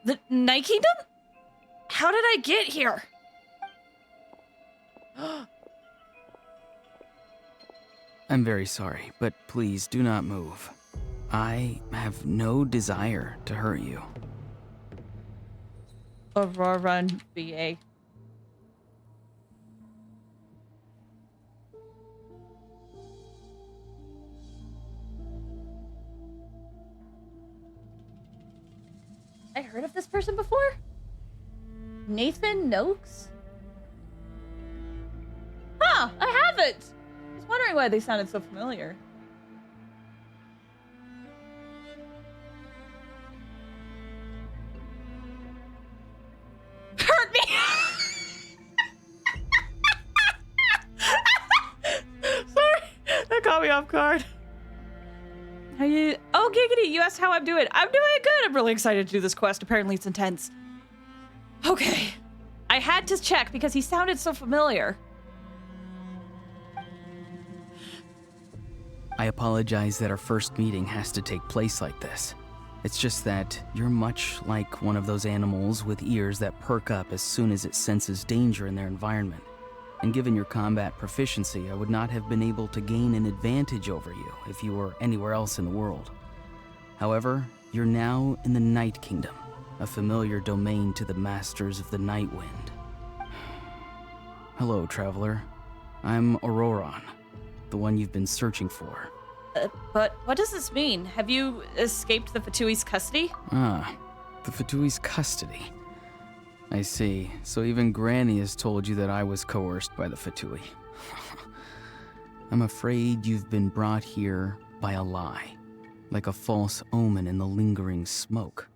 The Night Kingdom? How did I get here? I'm very sorry, but please do not move. I have no desire to hurt you. Aurora and BA. I heard of this person before? Nathan Noakes? Huh, I haven't! I was wondering why they sounded so familiar. Hurt me! Sorry, that caught me off guard. How you? Oh, giggity! You asked how I'm doing. I'm doing good. I'm really excited to do this quest. Apparently, it's intense. Okay, I had to check because he sounded so familiar. I apologize that our first meeting has to take place like this. It's just that you're much like one of those animals with ears that perk up as soon as it senses danger in their environment. And given your combat proficiency, I would not have been able to gain an advantage over you if you were anywhere else in the world. However, you're now in the Night Kingdom, a familiar domain to the masters of the Night Wind. Hello, traveler. I'm Auroron, the one you've been searching for. But what does this mean? Have you escaped the Fatui's custody? Ah, the Fatui's custody. I see. So even Granny has told you that I was coerced by the Fatui. I'm afraid you've been brought here by a lie, like a false omen in the lingering smoke.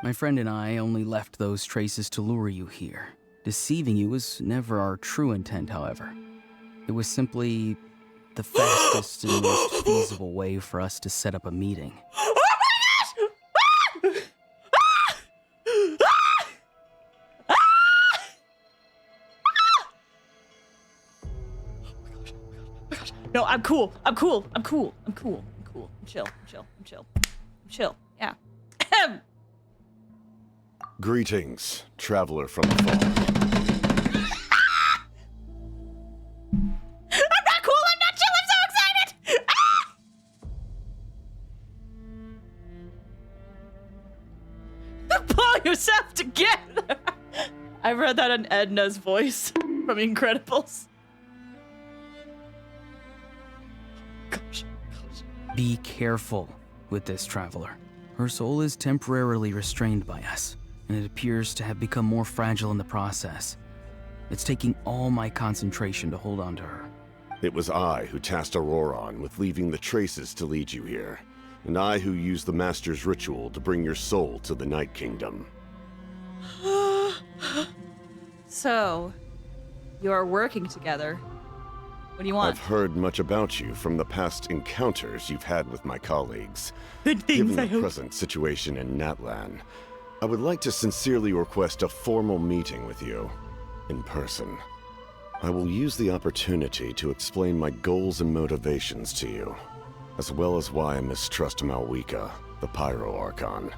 My friend and I only left those traces to lure you here. Deceiving you was never our true intent, however. It was simply the fastest and most feasible way for us to set up a meeting. Oh my gosh! No, I'm cool. I'm cool. I'm cool. I'm cool. I'm cool. I'm chill. I'm chill. I'm chill. I'm chill. Yeah. Greetings, traveler from the fall. I'm not cool. I'm not chill. I'm so excited. Pull yourself together. I read that in Edna's voice from Incredibles. Gosh. Be careful with this traveler. Her soul is temporarily restrained by us, and it appears to have become more fragile in the process. It's taking all my concentration to hold on to her. It was I who tasked Auroron with leaving the traces to lead you here, and I who used the Master's ritual to bring your soul to the Night Kingdom. So, you're working together. What do you want? I've heard much about you from the past encounters you've had with my colleagues. Good things, Given I the hope. present situation in NATLAN, I would like to sincerely request a formal meeting with you, in person. I will use the opportunity to explain my goals and motivations to you, as well as why I mistrust Malwika, the Pyro Archon.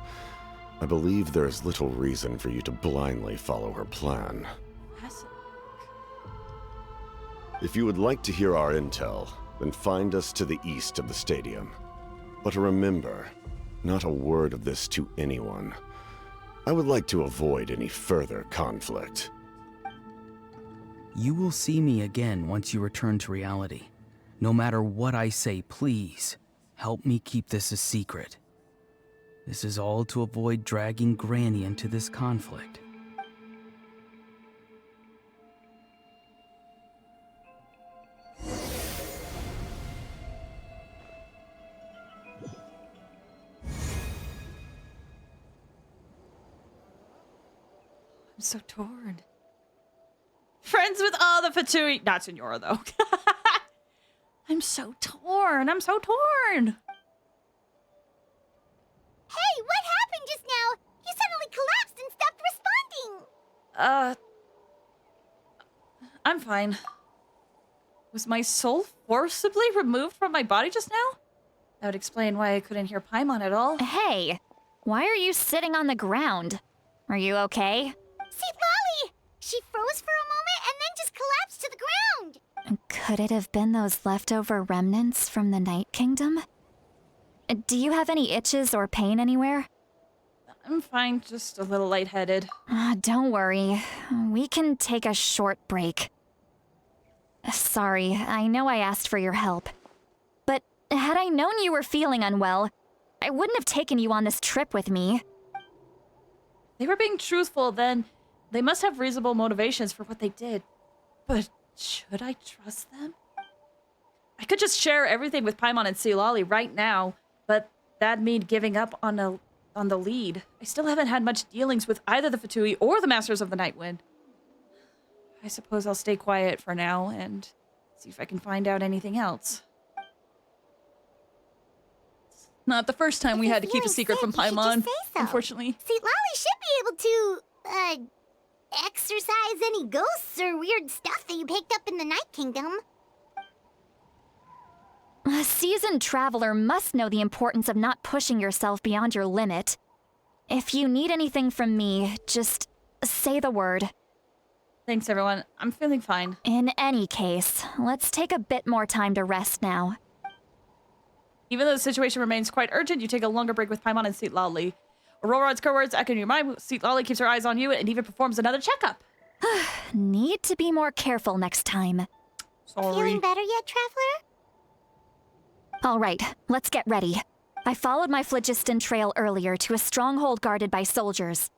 I believe there is little reason for you to blindly follow her plan. If you would like to hear our intel, then find us to the east of the stadium. But remember, not a word of this to anyone. I would like to avoid any further conflict. You will see me again once you return to reality. No matter what I say, please, help me keep this a secret. This is all to avoid dragging Granny into this conflict. I'm so torn. Friends with all the Fatui. Not Senora, though. I'm so torn. I'm so torn. Hey, what happened just now? You suddenly collapsed and stopped responding. I'm fine. Was my soul forcibly removed from my body just now? That would explain why I couldn't hear Paimon at all. Hey, why are you sitting on the ground? Are you okay? See, Lolly! She froze for a moment and then just collapsed to the ground. Could it have been those leftover remnants from the Night Kingdom? Do you have any itches or pain anywhere? I'm fine, just a little lightheaded. Don't worry. We can take a short break. Sorry, I know I asked for your help. But had I known you were feeling unwell, I wouldn't have taken you on this trip with me. They were being truthful, then they must have reasonable motivations for what they did. But should I trust them? I could just share everything with Paimon and Sealolly right now, but that'd mean giving up on the lead. I still haven't had much dealings with either the Fatui or the Masters of the Night Wind. I suppose I'll stay quiet for now and see if I can find out anything else. It's not the first time we had to keep a secret from Paimon, unfortunately. See, Lolly should be able to, exorcise any ghosts or weird stuff that you picked up in the Night Kingdom. A seasoned traveler must know the importance of not pushing yourself beyond your limit. If you need anything from me, just say the word. Thanks, everyone. I'm feeling fine. In any case, let's take a bit more time to rest now. Even though the situation remains quite urgent, you take a longer break with Paimon and Seat Lolly. Aurora's code words echo in your mind. Seat Lolly keeps her eyes on you and even performs another checkup. Need to be more careful next time. Sorry. Feeling better yet, Traveler? All right, let's get ready. I followed my phlogiston trail earlier to a stronghold guarded by soldiers.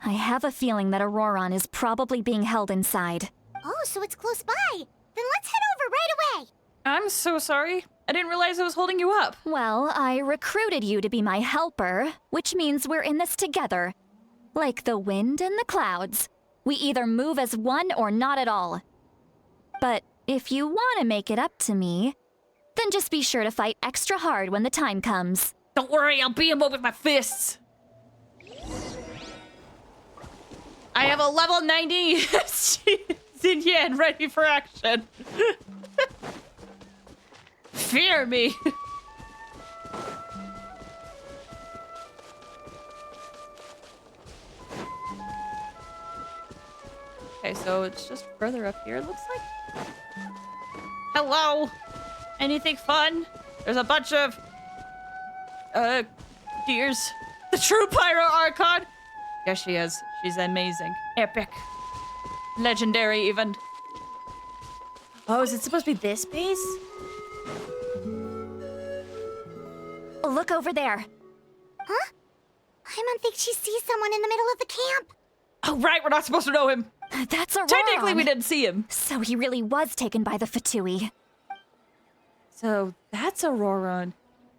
I have a feeling that Auroran is probably being held inside. Oh, so it's close by. Then let's head over right away. I'm so sorry. I didn't realize I was holding you up. Well, I recruited you to be my helper, which means we're in this together. Like the wind and the clouds. We either move as one or not at all. But if you want to make it up to me, then just be sure to fight extra hard when the time comes. Don't worry, I'll beat him up with my fists. I have a level 90 Xinyan ready for action. Fear me. Okay, so it's just further up here, it looks like. Hello. Anything fun? There's a bunch of deers. The true Pyro Archon. Yes, she is. She's amazing. Epic. Legendary, even. Oh, is it supposed to be this base? Look over there. Huh? Paimon thinks she sees someone in the middle of the camp. Oh, right, we're not supposed to know him. That's Auroran. Technically, we didn't see him. So he really was taken by the Fatui. So that's Auroran.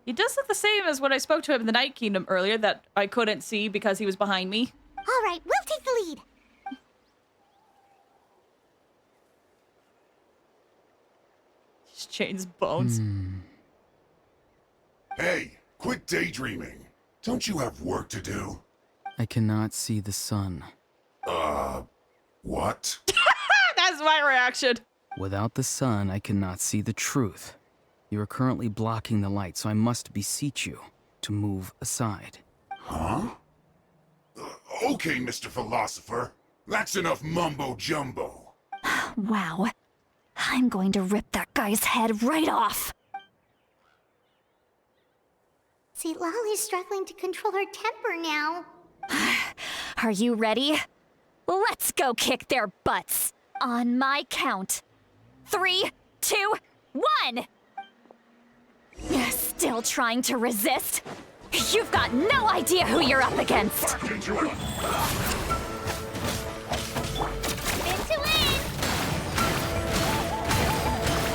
He does look the same as when I spoke to him in the Night Kingdom earlier that I couldn't see because he was behind me. All right, we'll take the lead. Just chains bones. Hey, quit daydreaming. Don't you have work to do? I cannot see the sun. What? That's my reaction. Without the sun, I cannot see the truth. You are currently blocking the light, so I must beseech you to move aside. Huh? Okay, Mr. Philosopher. That's enough mumbo-jumbo. Wow. I'm going to rip that guy's head right off. See, Lolly's struggling to control her temper now. Are you ready? Let's go kick their butts. On my count. 3, 2, 1! Still trying to resist? You've got no idea who you're up against! Spin to win!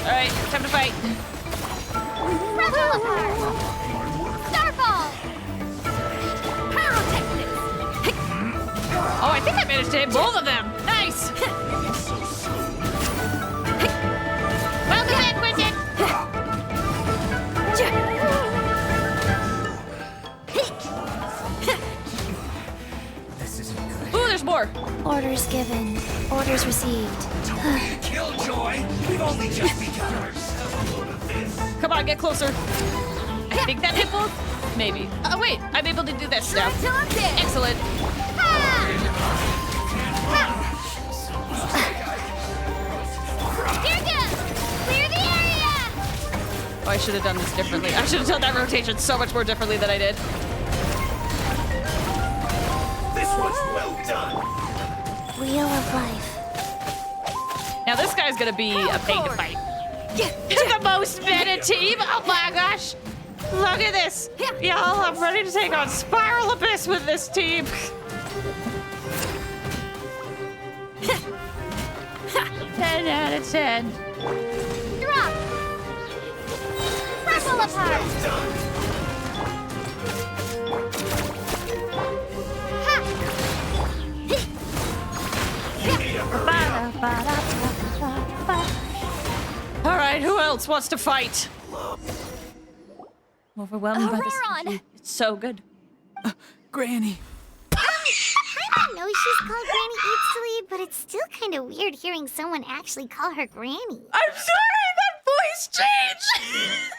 Alright, time to fight. Rebel apart! Starfall! Pyrotechnics! Oh, I think I managed to hit both of them. Nice. Well done, Quentin! Ooh, there's more. Orders given. Orders received. Killjoy! We've only just begun. Come on, get closer. I think that hit both. Maybe. Oh, wait. I'm able to do this now. Excellent. Here goes! Clear the area! Oh, I should have done this differently. I should have done that rotation so much more differently than I did. This was well done. Wheel of life. Now this guy's gonna be a pain to fight. The most meta team? Oh my gosh! Look at this! Y'all, I'm ready to take on Spiral Abyss with this team. 10 out of 10. Drop! Rebel apart! All right, who else wants to fight? Overwhelmed by this. Auroron! It's so good. Granny. I know she's called Granny Eats to Leave, but it's still kind of weird hearing someone actually call her Granny. I'm sorry, that voice changed.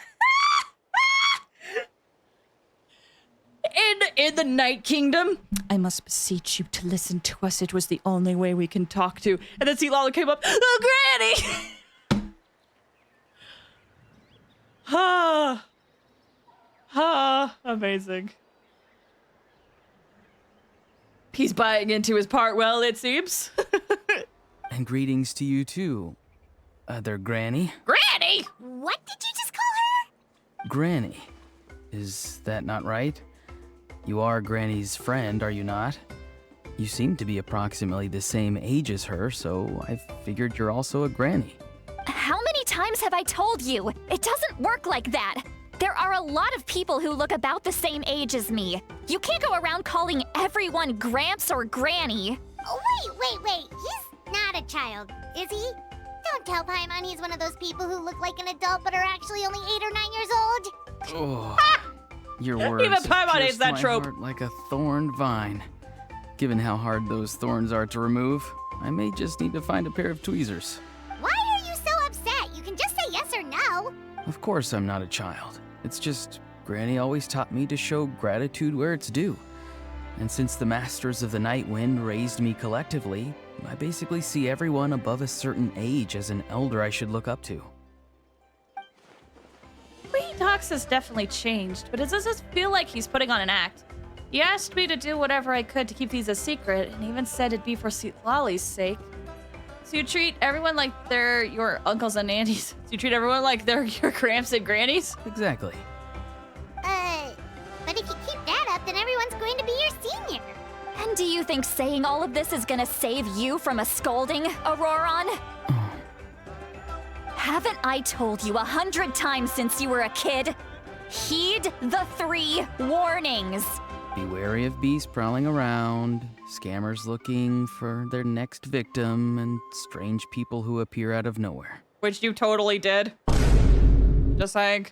In the Night Kingdom, I must beseech you to listen to us. It was the only way we can talk to. And then Lala came up, oh, Granny! Amazing. He's buying into his part well, it seems. And greetings to you too, other Granny. Granny! What did you just call her? Granny. Is that not right? You are Granny's friend, are you not? You seem to be approximately the same age as her, so I figured you're also a Granny. How many times have I told you? It doesn't work like that. There are a lot of people who look about the same age as me. You can't go around calling everyone Gramps or Granny. Oh, wait. He's not a child, is he? Don't tell Paimon he's one of those people who look like an adult but are actually only 8 or 9 years old. Oh, your words Even Paimon hates pierced that my trope. heart like a thorned vine. Given how hard those thorns are to remove, I may just need to find a pair of tweezers. Why are you so upset? You can just say yes or no. Of course I'm not a child. It's just Granny always taught me to show gratitude where it's due. And since the Masters of the Night Wind raised me collectively, I basically see everyone above a certain age as an elder I should look up to. The way he talks has definitely changed, but it doesn't feel like he's putting on an act. He asked me to do whatever I could to keep these a secret, and even said it'd be for Lolly's sake. So you treat everyone like they're your uncles and aunties. So you treat everyone like they're your gramps and grannies? Exactly. But if you keep that up, then everyone's going to be your senior. And do you think saying all of this is gonna save you from a scolding, Auroron? Haven't I told you 100 times since you were a kid? Heed the 3 warnings. Be wary of beasts prowling around, scammers looking for their next victim, and strange people who appear out of nowhere. Which you totally did. Just saying.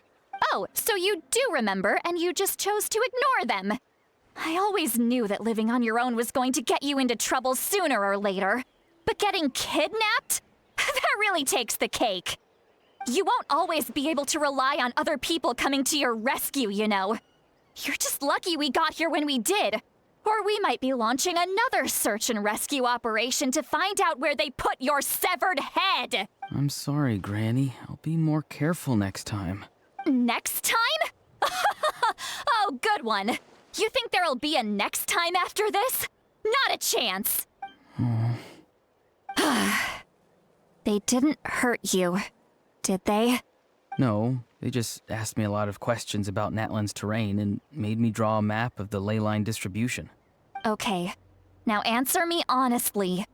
Oh, so you do remember, and you just chose to ignore them. I always knew that living on your own was going to get you into trouble sooner or later. But getting kidnapped? That really takes the cake. You won't always be able to rely on other people coming to your rescue, you know. You're just lucky we got here when we did. Or we might be launching another search and rescue operation to find out where they put your severed head. I'm sorry, Granny. I'll be more careful next time. Next time? Oh, good one. You think there'll be a next time after this? Not a chance. They didn't hurt you, did they? No, they just asked me a lot of questions about NATLAN's terrain and made me draw a map of the ley line distribution. Okay, now answer me honestly.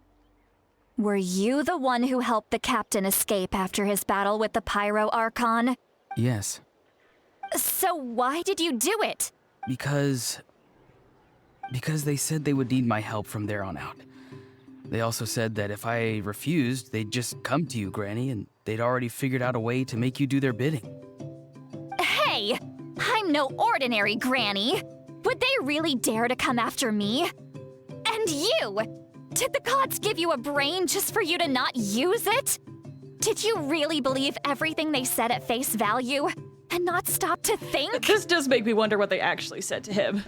Were you the one who helped the captain escape after his battle with the Pyro Archon? Yes. So why did you do it? Because they said they would need my help from there on out. They also said that if I refused, they'd just come to you, Granny, and they'd already figured out a way to make you do their bidding. Hey, I'm no ordinary Granny. Would they really dare to come after me? And you! Did the gods give you a brain just for you to not use it? Did you really believe everything they said at face value and not stop to think? This does make me wonder what they actually said to him.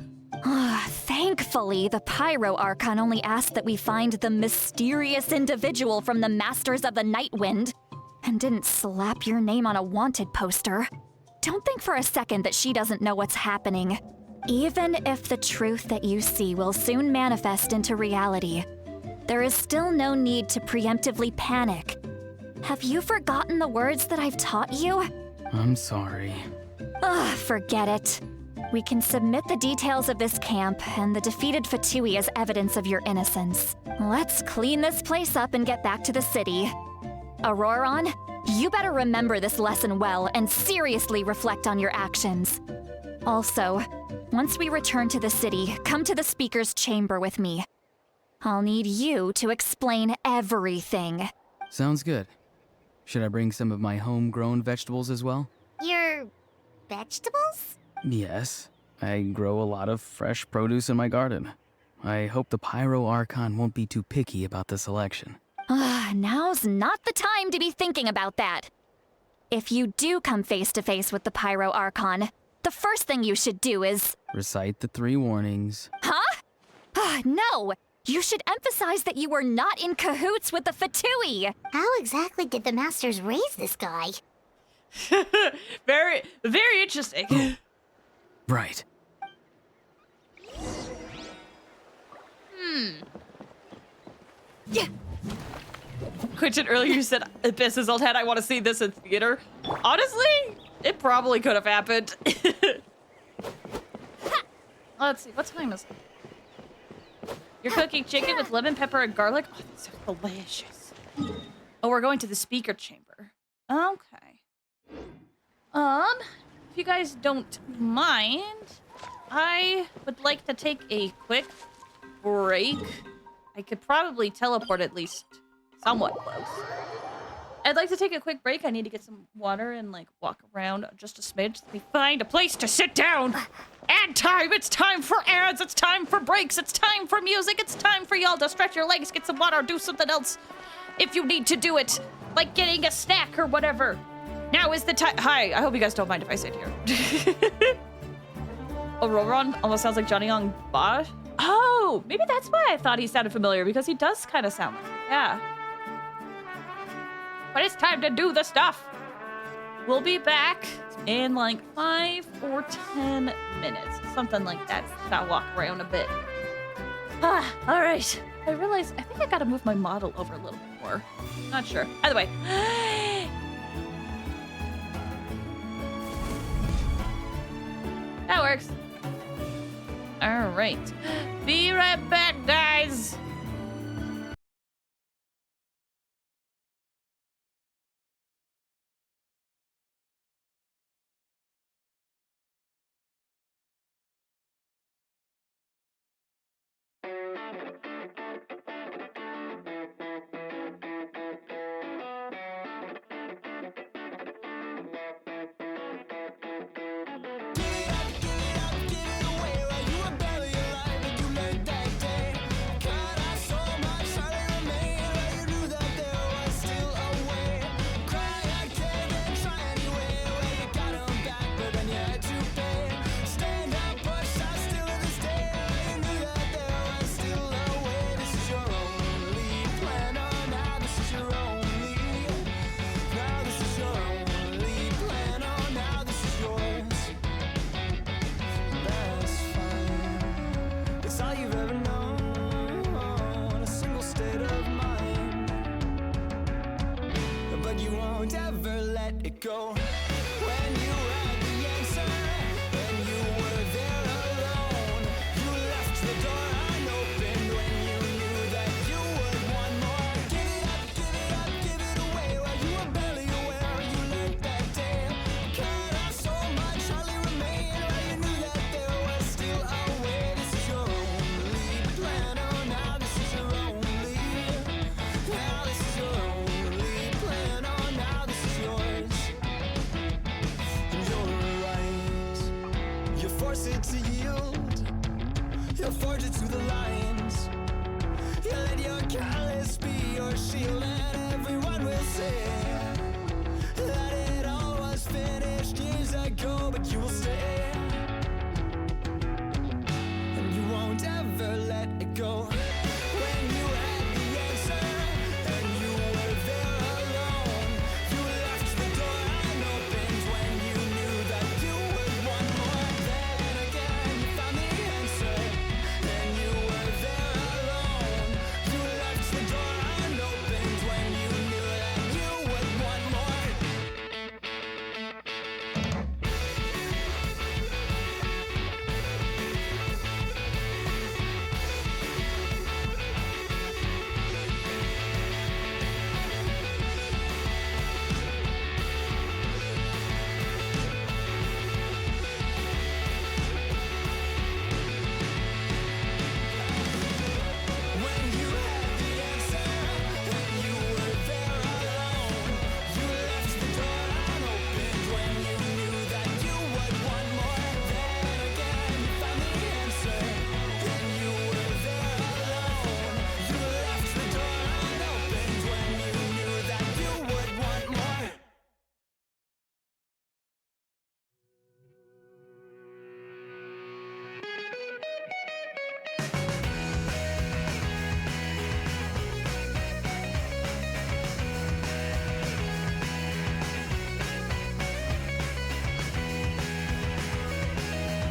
Thankfully, the Pyro Archon only asked that we find the mysterious individual from the Masters of the Night Wind and didn't slap your name on a wanted poster. Don't think for a second that she doesn't know what's happening. Even if the truth that you see will soon manifest into reality, there is still no need to preemptively panic. Have you forgotten the words that I've taught you? I'm sorry. Forget it. We can submit the details of this camp and the defeated Fatui as evidence of your innocence. Let's clean this place up and get back to the city. Auroron, you better remember this lesson well and seriously reflect on your actions. Also, once we return to the city, come to the speaker's chamber with me. I'll need you to explain everything. Sounds good. Should I bring some of my homegrown vegetables as well? Your vegetables? Yes. I grow a lot of fresh produce in my garden. I hope the Pyro Archon won't be too picky about the selection. Now's not the time to be thinking about that. If you do come face to face with the Pyro Archon, the first thing you should do is... Recite the 3 warnings. Huh? No! You should emphasize that you were not in cahoots with the Fatui! How exactly did the Masters raise this guy? Very, very interesting. Right. Yeah. Quentin, earlier you said, Abyss's old head, I want to see this in theater. Honestly, it probably could have happened. Let's see, what time is it? You're cooking chicken with lemon, pepper, and garlic? Oh, these are delicious. Oh, we're going to the speaker chamber. Okay. If you guys don't mind, I would like to take a quick break. I could probably teleport at least somewhat close. I'd like to take a quick break. I need to get some water and like walk around just a smidge. Let me find a place to sit down. Ad time! It's time for ads! It's time for breaks! It's time for music! It's time for y'all to stretch your legs, get some water, do something else if you need to do it. Like getting a snack or whatever. Now is the time. Hi, I hope you guys don't mind if I sit here. Auroron almost sounds like Johnny Young Bosch. Oh, maybe that's why I thought he sounded familiar, because he does kind of sound like it. Yeah. But it's time to do the stuff. We'll be back in like 5 or 10 minutes. Something like that. I'll walk around a bit. All right. I realized, I think I gotta move my model over a little bit more. Not sure. Either way. That works. All right. Be right back, guys. Go. force it to yield. You'll forge it to the lines. You let your callous be your shield, and everyone will say that it all was finished years ago, but you will stay, and you won't ever let it go. When you had the answer, and you were there alone, you left the door unopened when you knew that you would want more. Then again, you found the answer, and you were there alone. You left the door unopened when you knew that you would want more. When you had the answer, and you were there alone, you left the door unopened when you knew that you would want more. Then again, you found the answer, and you were there alone. You left the door unopened when you knew that you would want more.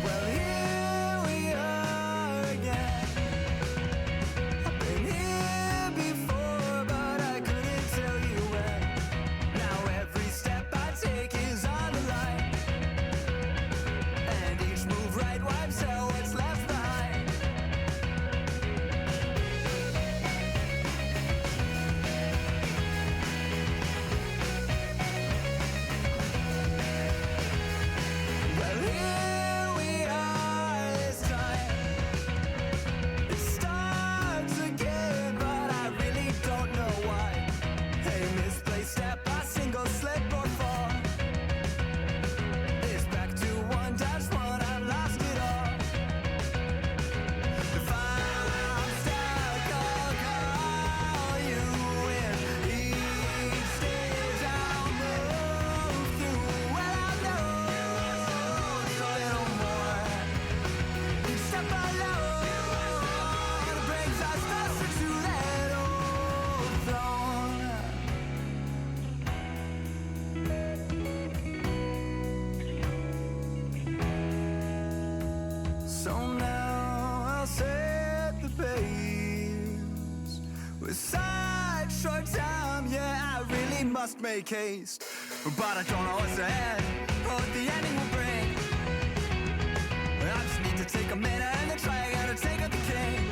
Well, here we are again. I've been here before, but I couldn't tell you when. Now every step I take is on the line, and each move right wipes out what's left behind. Well, here we are this time. It starts again, but I really don't know why. A misplaced step, a single slip or fall. It's back to one dash one, I've lost it all. If I'm stuck, I'll call you in. Each stage I'll move through. Well, I know it's a little more. Each step alone brings us closer to that old throne. So now I'll set the pace. With such short time, yeah, I really must make haste. But I don't know what's ahead, or what the ending will bring. I just need to take a minute and then try again to take out the king.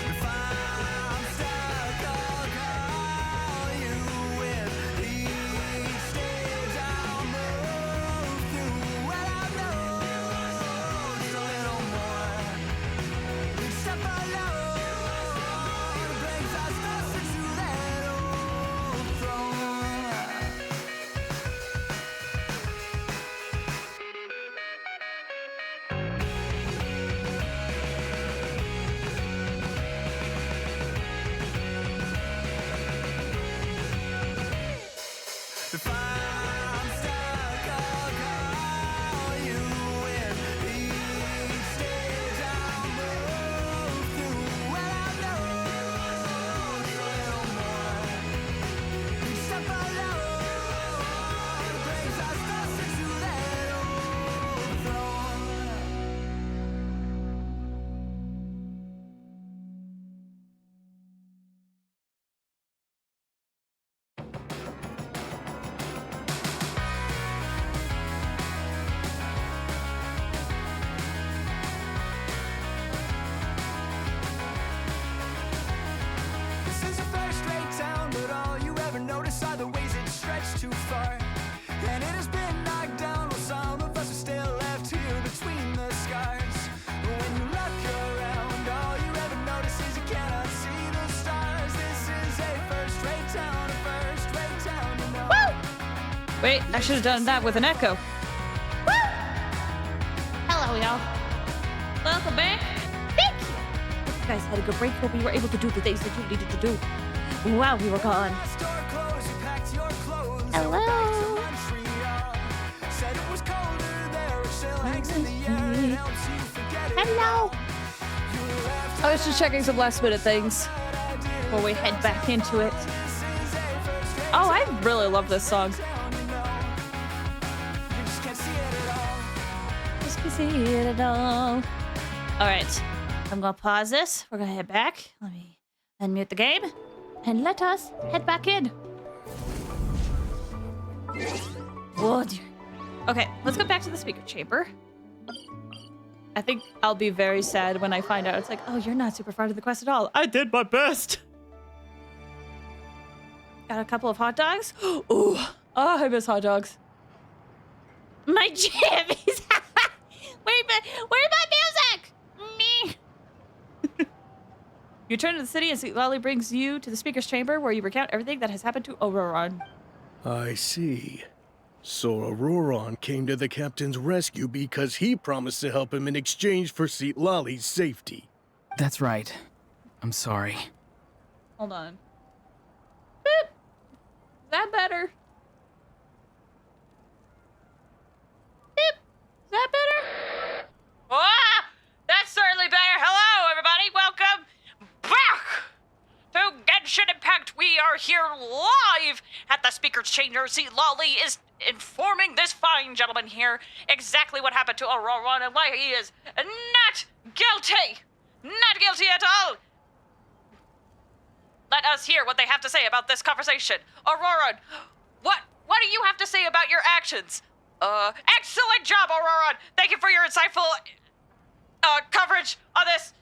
If I'm stuck, I'll call you in. Each stage I'll move through. Well, I know it's a little more. Each step alone brings us closer to that old throne. If I'm stuck, I'll call you in. Each stage I'll move through. Well, I know it's a little more. Each step alone brings us closer to that old throne. This is a first-rate town, but all you ever notice are the ways it stretched too far. And it has been knocked down, while some of us are still left here between the scars. When you look around, all you ever notice is you cannot see the stars. This is a first-rate town, you know. Wait, I should have done that with an echo. Hello, y'all. Welcome back. Thank you. You guys had a good break where we were able to do the things that you needed to do while we were gone. Hello. Hello. I was just checking some last minute things Before we head back into it. Oh, I really love this song. Just can see it all. All right. I'm going to pause this. We're going to head back. Let me unmute the game. And let us head back in. Oh, dear. Okay, let's go back to the speaker chamber. I think I'll be very sad when I find out it's like, oh, you're not super far to the quest at all. I did my best. Got a couple of hot dogs. Ooh. Oh, I miss hot dogs. My jammies. Where's my music? Me. You return to the city and Sweet Lolly brings you to the speaker's chamber where you recount everything that has happened to Auroron. I see. So Auroron came to the captain's rescue because he promised to help him in exchange for Sweet Lolly's safety. That's right. I'm sorry. Hold on. Boop. Is that better? Boop. Is that better? Ah! That's certainly better. Hello, everybody. Welcome back to Genshin Impact. We are here live at the speaker's chamber. See, Lolly is informing this fine gentleman here exactly what happened to Auroron and why he is not guilty. Not guilty at all. Let us hear what they have to say about this conversation. Auroron, what do you have to say about your actions? Excellent job, Auroron. Thank you for your insightful coverage on this.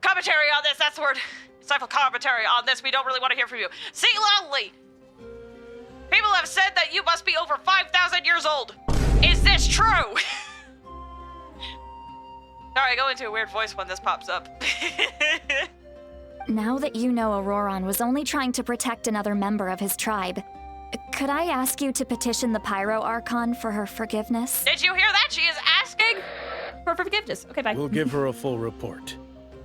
Commentary on this, that's the word. Insightful commentary on this. We don't really want to hear from you. See, Lolly. People have said that you must be over 5,000 years old. Is this true? Sorry, I go into a weird voice when this pops up. Now that you know Auroron was only trying to protect another member of his tribe, could I ask you to petition the Pyro Archon for her forgiveness? Did you hear that? She is asking for forgiveness. Okay, bye. We'll give her a full report.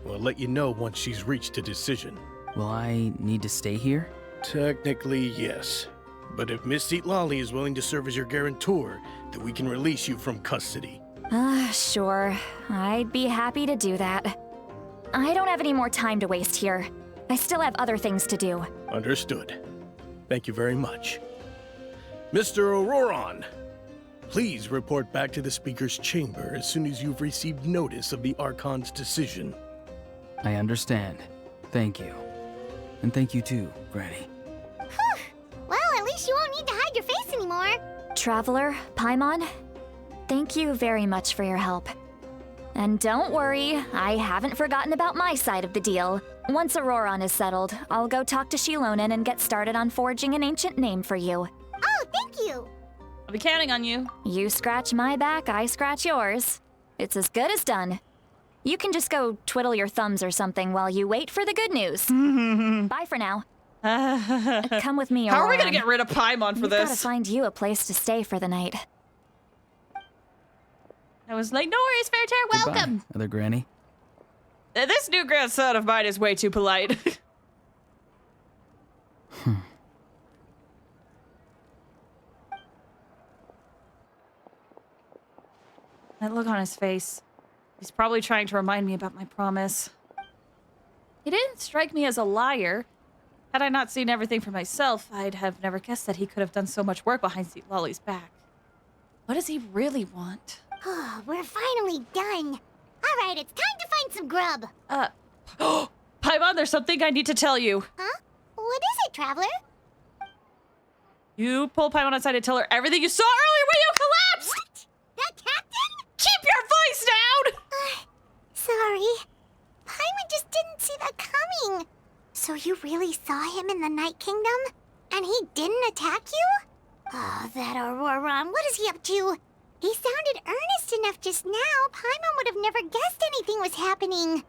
We'll let you know once she's reached a decision. Will I need to stay here? Technically, yes. But if Miss Sweet Lolly is willing to serve as your guarantor, then we can release you from custody. Sure. I'd be happy to do that. I don't have any more time to waste here. I still have other things to do. Understood. Thank you very much. Mr. Auroron, please report back to the speaker's chamber as soon as you've received notice of the Archon's decision. I understand. Thank you. And thank you too, Granny. Well, at least you won't need to hide your face anymore. Traveler, Paimon, thank you very much for your help. And don't worry, I haven't forgotten about my side of the deal. Once Auroron is settled, I'll go talk to Shilonen and get started on forging an ancient name for you. Oh, thank you. I'll be counting on you. You scratch my back, I scratch yours. It's as good as done. You can just go twiddle your thumbs or something while you wait for the good news. Bye for now. Come with me, Auroron. How are we gonna get rid of Paimon for We've this? gotta find you a place to stay for the night. I was like, no worries, Fairtear, welcome. Goodbye, other Granny. This new grandson of mine is way too polite. That look on his face. He's probably trying to remind me about my promise. He didn't strike me as a liar. Had I not seen everything for myself, I'd have never guessed that he could have done so much work behind Sweet Lolly's back. What does he really want? Oh, we're finally done. All right, it's time to find some grub. Paimon, there's something I need to tell you. Huh? What is it, Traveler? You pull Paimon outside and tell her everything you saw earlier when you collapsed! What? That captain? Keep your voice down! Sorry. Paimon just didn't see that coming. So you really saw him in the Night Kingdom? And he didn't attack you? Oh, that Auroron, what is he up to? He sounded earnest enough just now. Paimon would have never guessed anything was happening.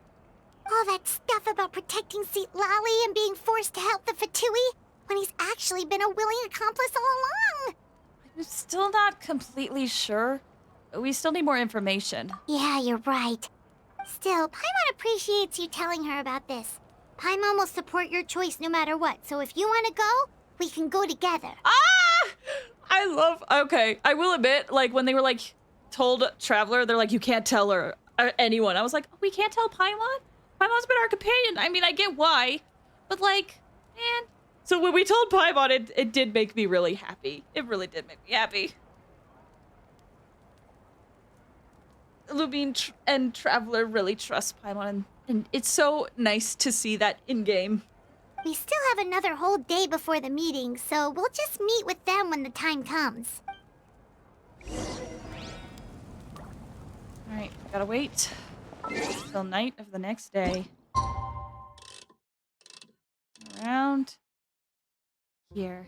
All that stuff about protecting Sweet Lolly and being forced to help the Fatui when he's actually been a willing accomplice all along. I'm still not completely sure. we still need more information. Yeah, you're right. Still, Paimon appreciates you telling her about this. Paimon will support your choice no matter what, so if you want to go, we can go together. Okay, I will admit, like, when they were, like, told Traveler, they're like, you can't tell her, anyone. I was like, we can't tell Paimon? Paimon's been our companion. I mean, I get why, but, like, man. So when we told Paimon, it did make me really happy. It really did make me happy. Lubine and Traveler really trust Paimon, and it's so nice to see that in-game. We still have another whole day before the meeting, so we'll just meet with them when the time comes. Alright, gotta wait till night of the next day. Around here.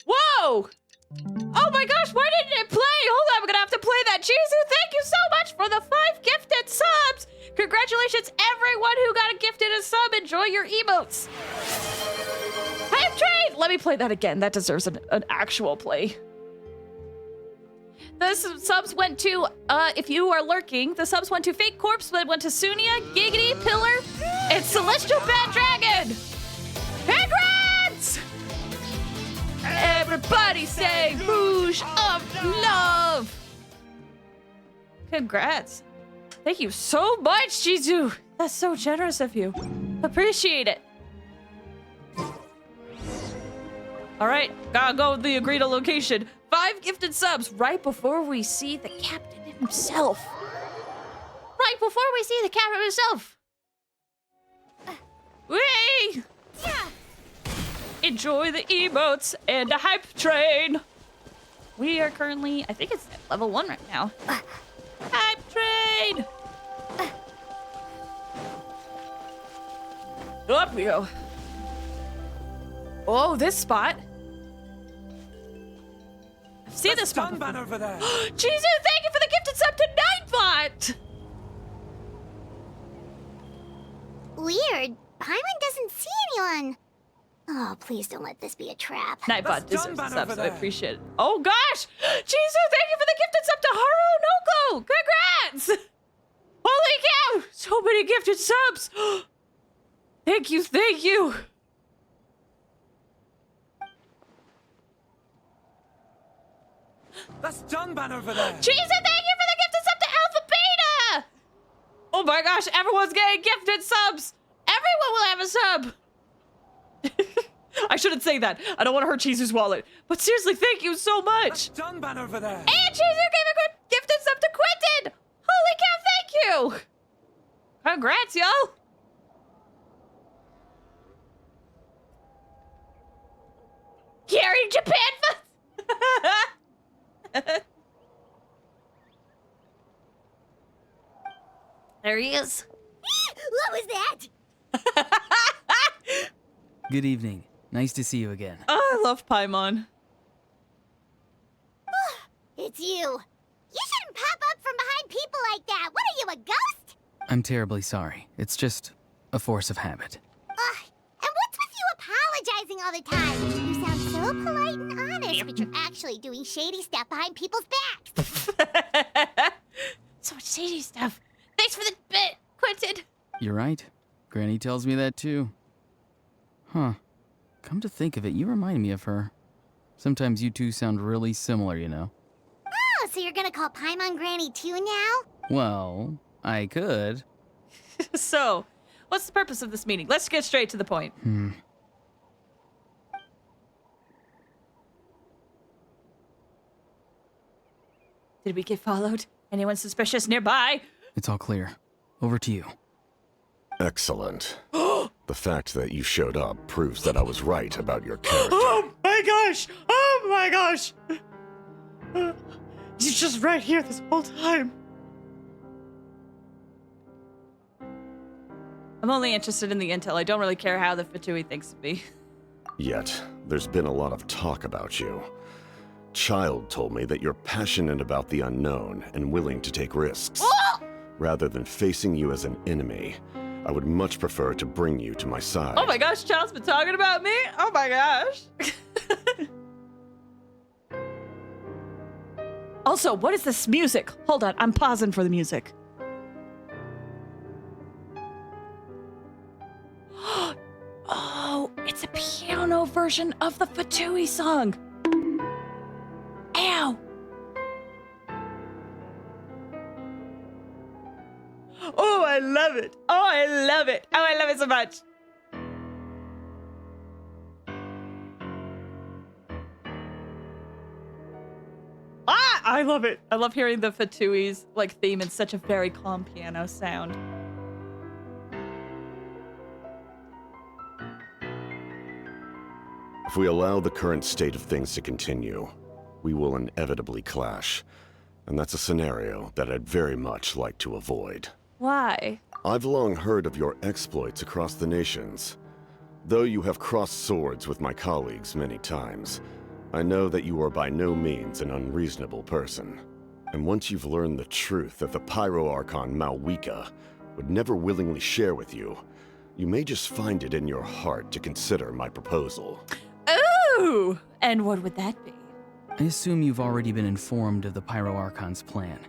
Whoa! Oh my gosh, why didn't it play? Hold on, I'm gonna have to play that. Jizu, thank you so much for the 5 gifted subs! Congratulations, everyone who got a gifted a sub. Enjoy your emotes. Hype train! Let me play that again. That deserves an actual play. The subs went to, if you are lurking, the subs went to Fake Corpse, but went to Sunia, Giggity, Pillar, and Celestial Bad Dragon! Congrats! Everybody say Rouge of Love! Congrats. Thank you so much, Jizu. That's so generous of you. Appreciate it. All right, gotta go with the agreed location. 5 gifted subs right before we see the captain himself. Right before we see the captain himself. Whee! Yeah. Enjoy the emotes and a hype train. We are currently, I think it's at level 1 right now. Hype train. Up we go. Oh, this spot. I've seen this spot before. Over there. Jesus, thank you for the gifted sub to Nightbot. Weird. Paimon doesn't see anyone. Oh, please don't let this be a trap. Nightbot deserves a sub, so I appreciate it. Oh gosh! Jesus, thank you for the gifted sub to Haru Noko! Congrats! Holy cow! So many gifted subs! Thank you, thank you! That's Dunban over there! Jesus, thank you for the gifted sub to Alpha Beta! Oh my gosh, everyone's getting gifted subs! Everyone will have a sub! I shouldn't say that. I don't want to hurt Chizu's wallet. But seriously, thank you so much! That's Dunban over there! And Chizu gave a good gifted sub to Quentin! Holy cow, thank you! Congrats, y'all! Carrying Japan There he is. What was that? Good evening. Nice to see you again. Oh, I love Paimon. It's you. You shouldn't pop up from behind people like that. What are you, a ghost? I'm terribly sorry. It's just a force of habit. And what's with you apologizing all the time? You sound so polite and honest, but you're actually doing shady stuff behind people's backs. So much shady stuff. Thanks for the bit, Quentin. You're right. Granny tells me that too. Huh. Come to think of it, you remind me of her. Sometimes you two sound really similar, you know. Oh, so you're gonna call Paimon Granny too now? Well, I could. So, what's the purpose of this meeting? Let's get straight to the point. Did we get followed? Anyone suspicious nearby? It's all clear. Over to you. Excellent. The fact that you showed up proves that I was right about your character. Oh my gosh! Oh my gosh! He's just right here this whole time. I'm only interested in the intel. I don't really care how the Fatui thinks of me. Yet, there's been a lot of talk about you. Child told me that you're passionate about the unknown and willing to take risks. Oh! Rather than facing you as an enemy, I would much prefer to bring you to my side. Oh my gosh, Child's been talking about me? Oh my gosh. Also, what is this music? Hold on, I'm pausing for the music. Oh, it's a piano version of the Fatui song. Ow. Oh, I love it. Oh, I love it. Oh, I love it so much. Ah, I love it. I love hearing the Fatui's like theme in such a very calm piano sound. If we allow the current state of things to continue, we will inevitably clash. And that's a scenario that I'd very much like to avoid. Why? I've long heard of your exploits across the nations. Though you have crossed swords with my colleagues many times, I know that you are by no means an unreasonable person. And once you've learned the truth that the Pyro Archon Malwika would never willingly share with you, you may just find it in your heart to consider my proposal. Ooh! And what would that be? I assume you've already been informed of the Pyro Archon's plan.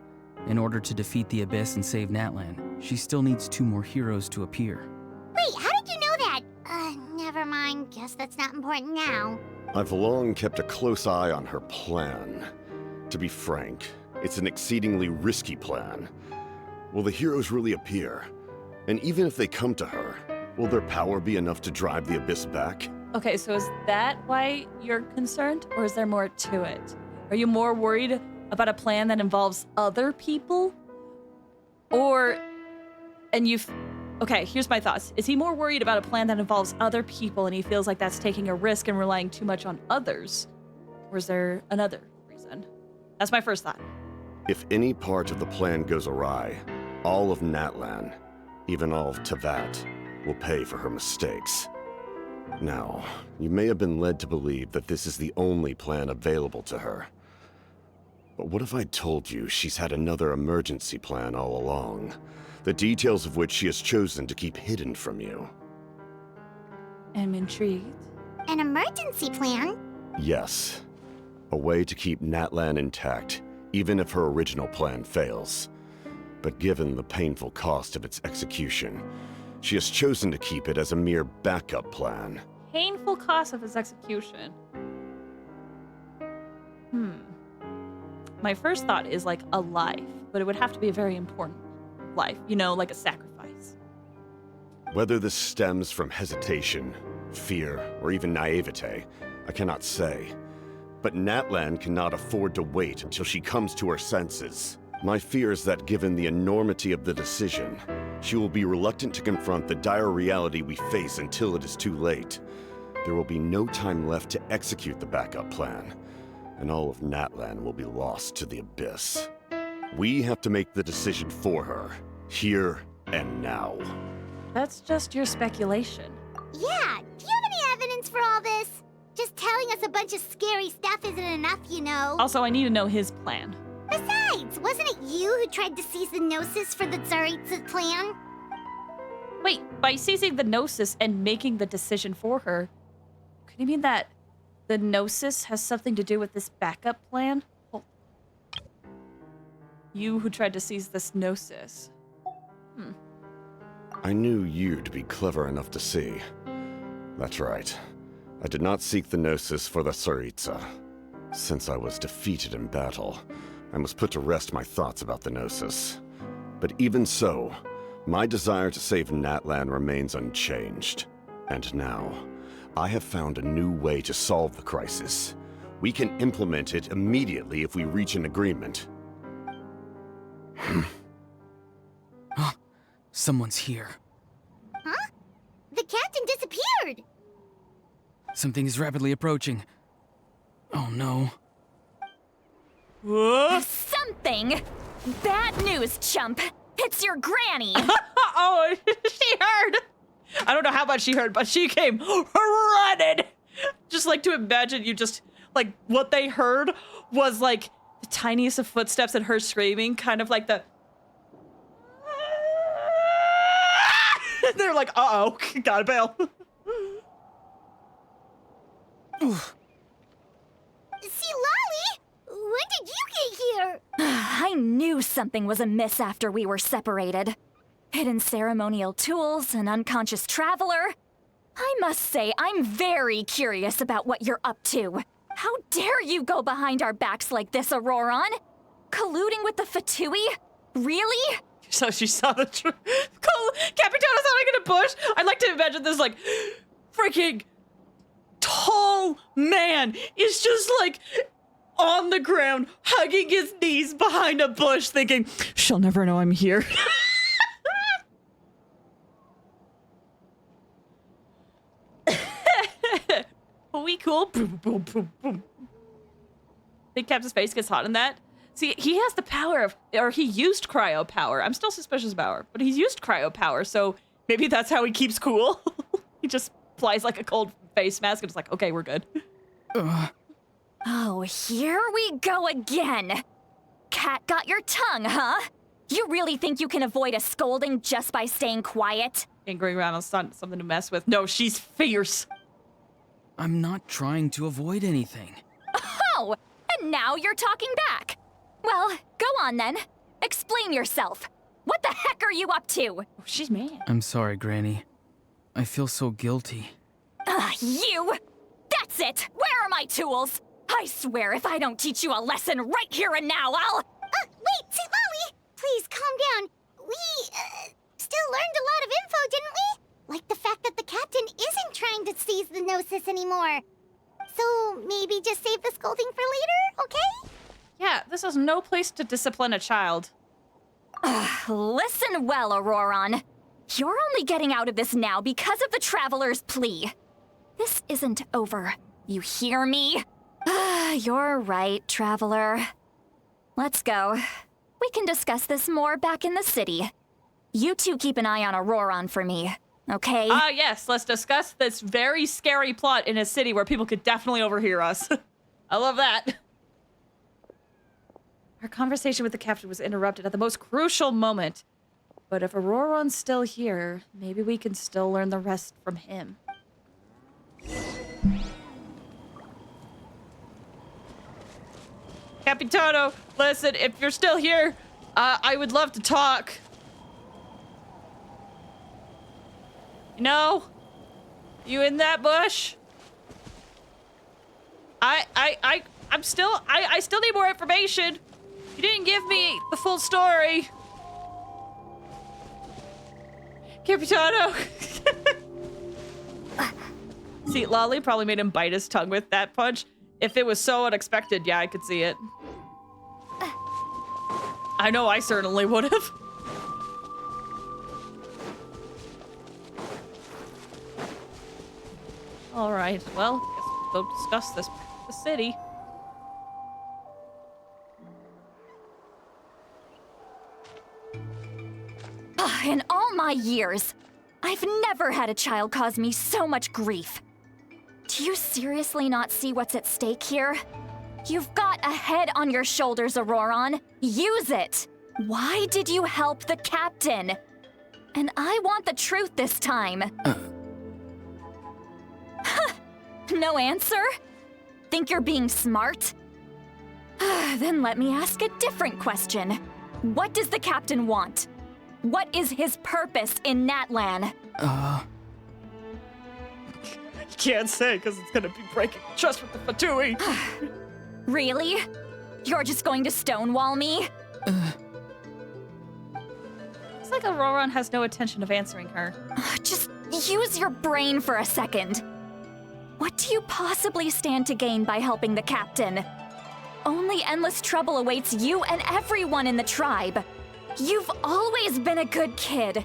In order to defeat the Abyss and save NATLAN, she still needs 2 more heroes to appear. Wait, how did you know that? Never mind. Guess that's not important now. I've long kept a close eye on her plan. To be frank, it's an exceedingly risky plan. Will the heroes really appear? And even if they come to her, will their power be enough to drive the Abyss back? Okay, so is that why you're concerned, or is there more to it? Are you more worried about a plan that involves other people? Okay, here's my thoughts. Is he more worried about a plan that involves other people and he feels like that's taking a risk and relying too much on others? Or is there another reason? That's my first thought. If any part of the plan goes awry, all of NATLAN, even all of Tevat, will pay for her mistakes. Now, you may have been led to believe that this is the only plan available to her. But what if I told you she's had another emergency plan all along, the details of which she has chosen to keep hidden from you? I'm intrigued. An emergency plan? Yes. A way to keep NATLAN intact, even if her original plan fails. But given the painful cost of its execution, she has chosen to keep it as a mere backup plan. Painful cost of his execution. My first thought is like a life, but it would have to be a very important life, you know, like a sacrifice. Whether this stems from hesitation, fear, or even naivete, I cannot say. But NATLAN cannot afford to wait until she comes to her senses. My fear is that given the enormity of the decision, she will be reluctant to confront the dire reality we face until it is too late. There will be no time left to execute the backup plan, and all of NATLAN will be lost to the Abyss. We have to make the decision for her, here and now. That's just your speculation. Yeah, do you have any evidence for all this? Just telling us a bunch of scary stuff isn't enough, you know. Also, I need to know his plan. Besides, wasn't it you who tried to seize the Gnosis for the Tsaritsa's plan? Wait, by seizing the Gnosis and making the decision for her, could you mean that the Gnosis has something to do with this backup plan? Well, you who tried to seize this Gnosis. I knew you to be clever enough to see. That's right. I did not seek the Gnosis for the Tsaritsa. Since I was defeated in battle, I must put to rest my thoughts about the Gnosis. But even so, my desire to save NATLAN remains unchanged. And now, I have found a new way to solve the crisis. We can implement it immediately if we reach an agreement. Someone's here. Huh? The captain disappeared! Something is rapidly approaching. Oh no. Something! Bad news, chump! It's your granny! Oh, she heard! I don't know how much she heard, but she came running! Just like to imagine you just, like, what they heard was like the tiniest of footsteps and her screaming, kind of like the They're like, uh-oh, gotta bail. See, Lolly, when did you get here? I knew something was amiss after we were separated. Hidden ceremonial tools, an unconscious traveler. I must say, I'm very curious about what you're up to. How dare you go behind our backs like this, Auroron? Colluding with the Fatui? Really? So she saw the Capitano's hiding in a bush. I'd like to imagine this, like, freaking tall man is just, like, on the ground, hugging his knees behind a bush, thinking, she'll never know I'm here. We cool? Boom, boom, boom, boom. Think Captain's face gets hot in that? See, he has the power of, or he used cryo power. I'm still suspicious of power, but he's used cryo power, so maybe that's how he keeps cool. He just flies like a cold face mask and it's like, okay, we're good. Oh, here we go again. Cat got your tongue, huh? You really think you can avoid a scolding just by staying quiet? Angry around on something to mess with. No, she's fierce. I'm not trying to avoid anything. Oh, and now you're talking back. Well, go on then. Explain yourself. What the heck are you up to? Oh, she's mad. I'm sorry, Granny. I feel so guilty. You! That's it! Where are my tools? I swear if I don't teach you a lesson right here and now, I'll... Wait, see, Lolly, please calm down. We, still learned a lot of info, didn't we? Like the fact that the captain isn't trying to seize the Gnosis anymore. So maybe just save the scolding for later, okay? Yeah, this is no place to discipline a child. Listen well, Auroron. You're only getting out of this now because of the Traveler's plea. This isn't over. You hear me? You're right, Traveler. Let's go. We can discuss this more back in the city. You two keep an eye on Auroron for me, okay? Yes, let's discuss this very scary plot in a city where people could definitely overhear us. I love that. Our conversation with the captain was interrupted at the most crucial moment. But if Auroron's still here, maybe we can still learn the rest from him. Capitano, listen, if you're still here, I would love to talk. You know? You in that bush? I still need more information. You didn't give me the full story. Capitano. See, Lolly probably made him bite his tongue with that punch. If it was so unexpected, yeah, I could see it. I know I certainly would have. All right, well, guess we'll go discuss this with the city. In all my years, I've never had a child cause me so much grief. Do you seriously not see what's at stake here? You've got a head on your shoulders, Auroron. Use it! Why did you help the captain? And I want the truth this time. No answer? Think you're being smart? Then let me ask a different question. What does the captain want? What is his purpose in NATLAN? Can't say, because it's gonna be breaking trust with the Fatui. Really? You're just going to stonewall me? It's like Auroron has no intention of answering her. Just use your brain for a second. What do you possibly stand to gain by helping the captain? Only endless trouble awaits you and everyone in the tribe. You've always been a good kid.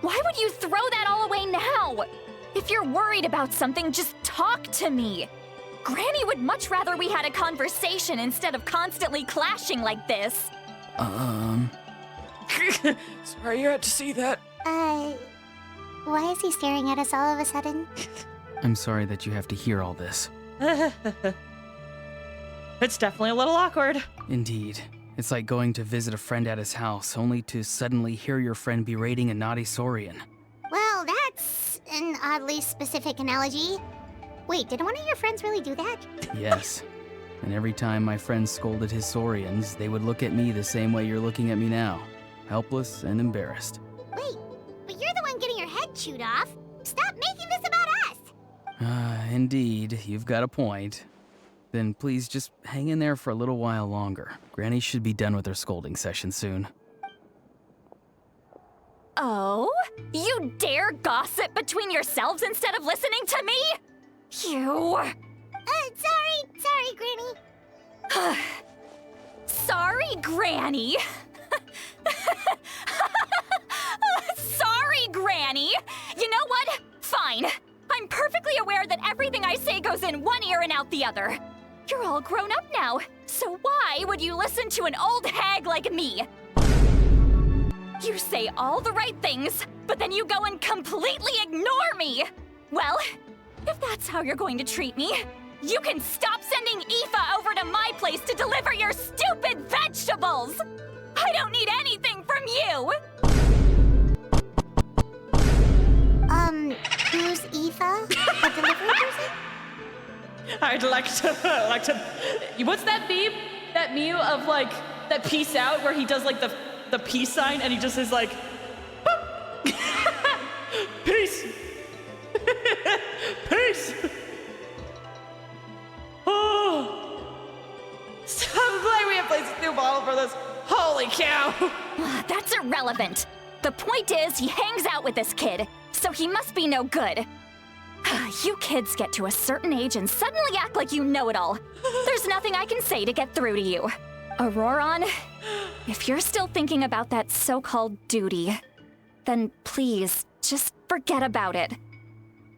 Why would you throw that all away now? If you're worried about something, just talk to me. Granny would much rather we had a conversation instead of constantly clashing like this. Sorry you had to see that. Why is he staring at us all of a sudden? I'm sorry that you have to hear all this. It's definitely a little awkward. Indeed. It's like going to visit a friend at his house, only to suddenly hear your friend berating a naughty Saurian. Well, oddly specific analogy. Wait, did one of your friends really do that? Yes. And every time my friends scolded his Saurians, they would look at me the same way you're looking at me now. Helpless and embarrassed. Wait, but you're the one getting your head chewed off. Stop making this about us! Indeed, you've got a point. Then please just hang in there for a little while longer. Granny should be done with her scolding session soon. Oh? You dare gossip between yourselves instead of listening to me? You... Sorry, Granny. Sorry, Granny. Sorry, Granny. You know what? Fine. I'm perfectly aware that everything I say goes in one ear and out the other. You're all grown up now, so why would you listen to an old hag like me? You say all the right things, but then you go and completely ignore me! Well, if that's how you're going to treat me, you can stop sending Aoife over to my place to deliver your stupid vegetables! I don't need anything from you! Who's Aoife? The delivery person? I'd like to. What's that meme? That meme of like that peace out where he does like the peace sign and he just is like, peace, peace. Oh, I'm glad we have placed a new bottle for this. Holy cow! That's irrelevant. The point is, he hangs out with this kid, so he must be no good. You kids get to a certain age and suddenly act like you know it all. There's nothing I can say to get through to you. Auroron, if you're still thinking about that so-called duty, then please, just forget about it.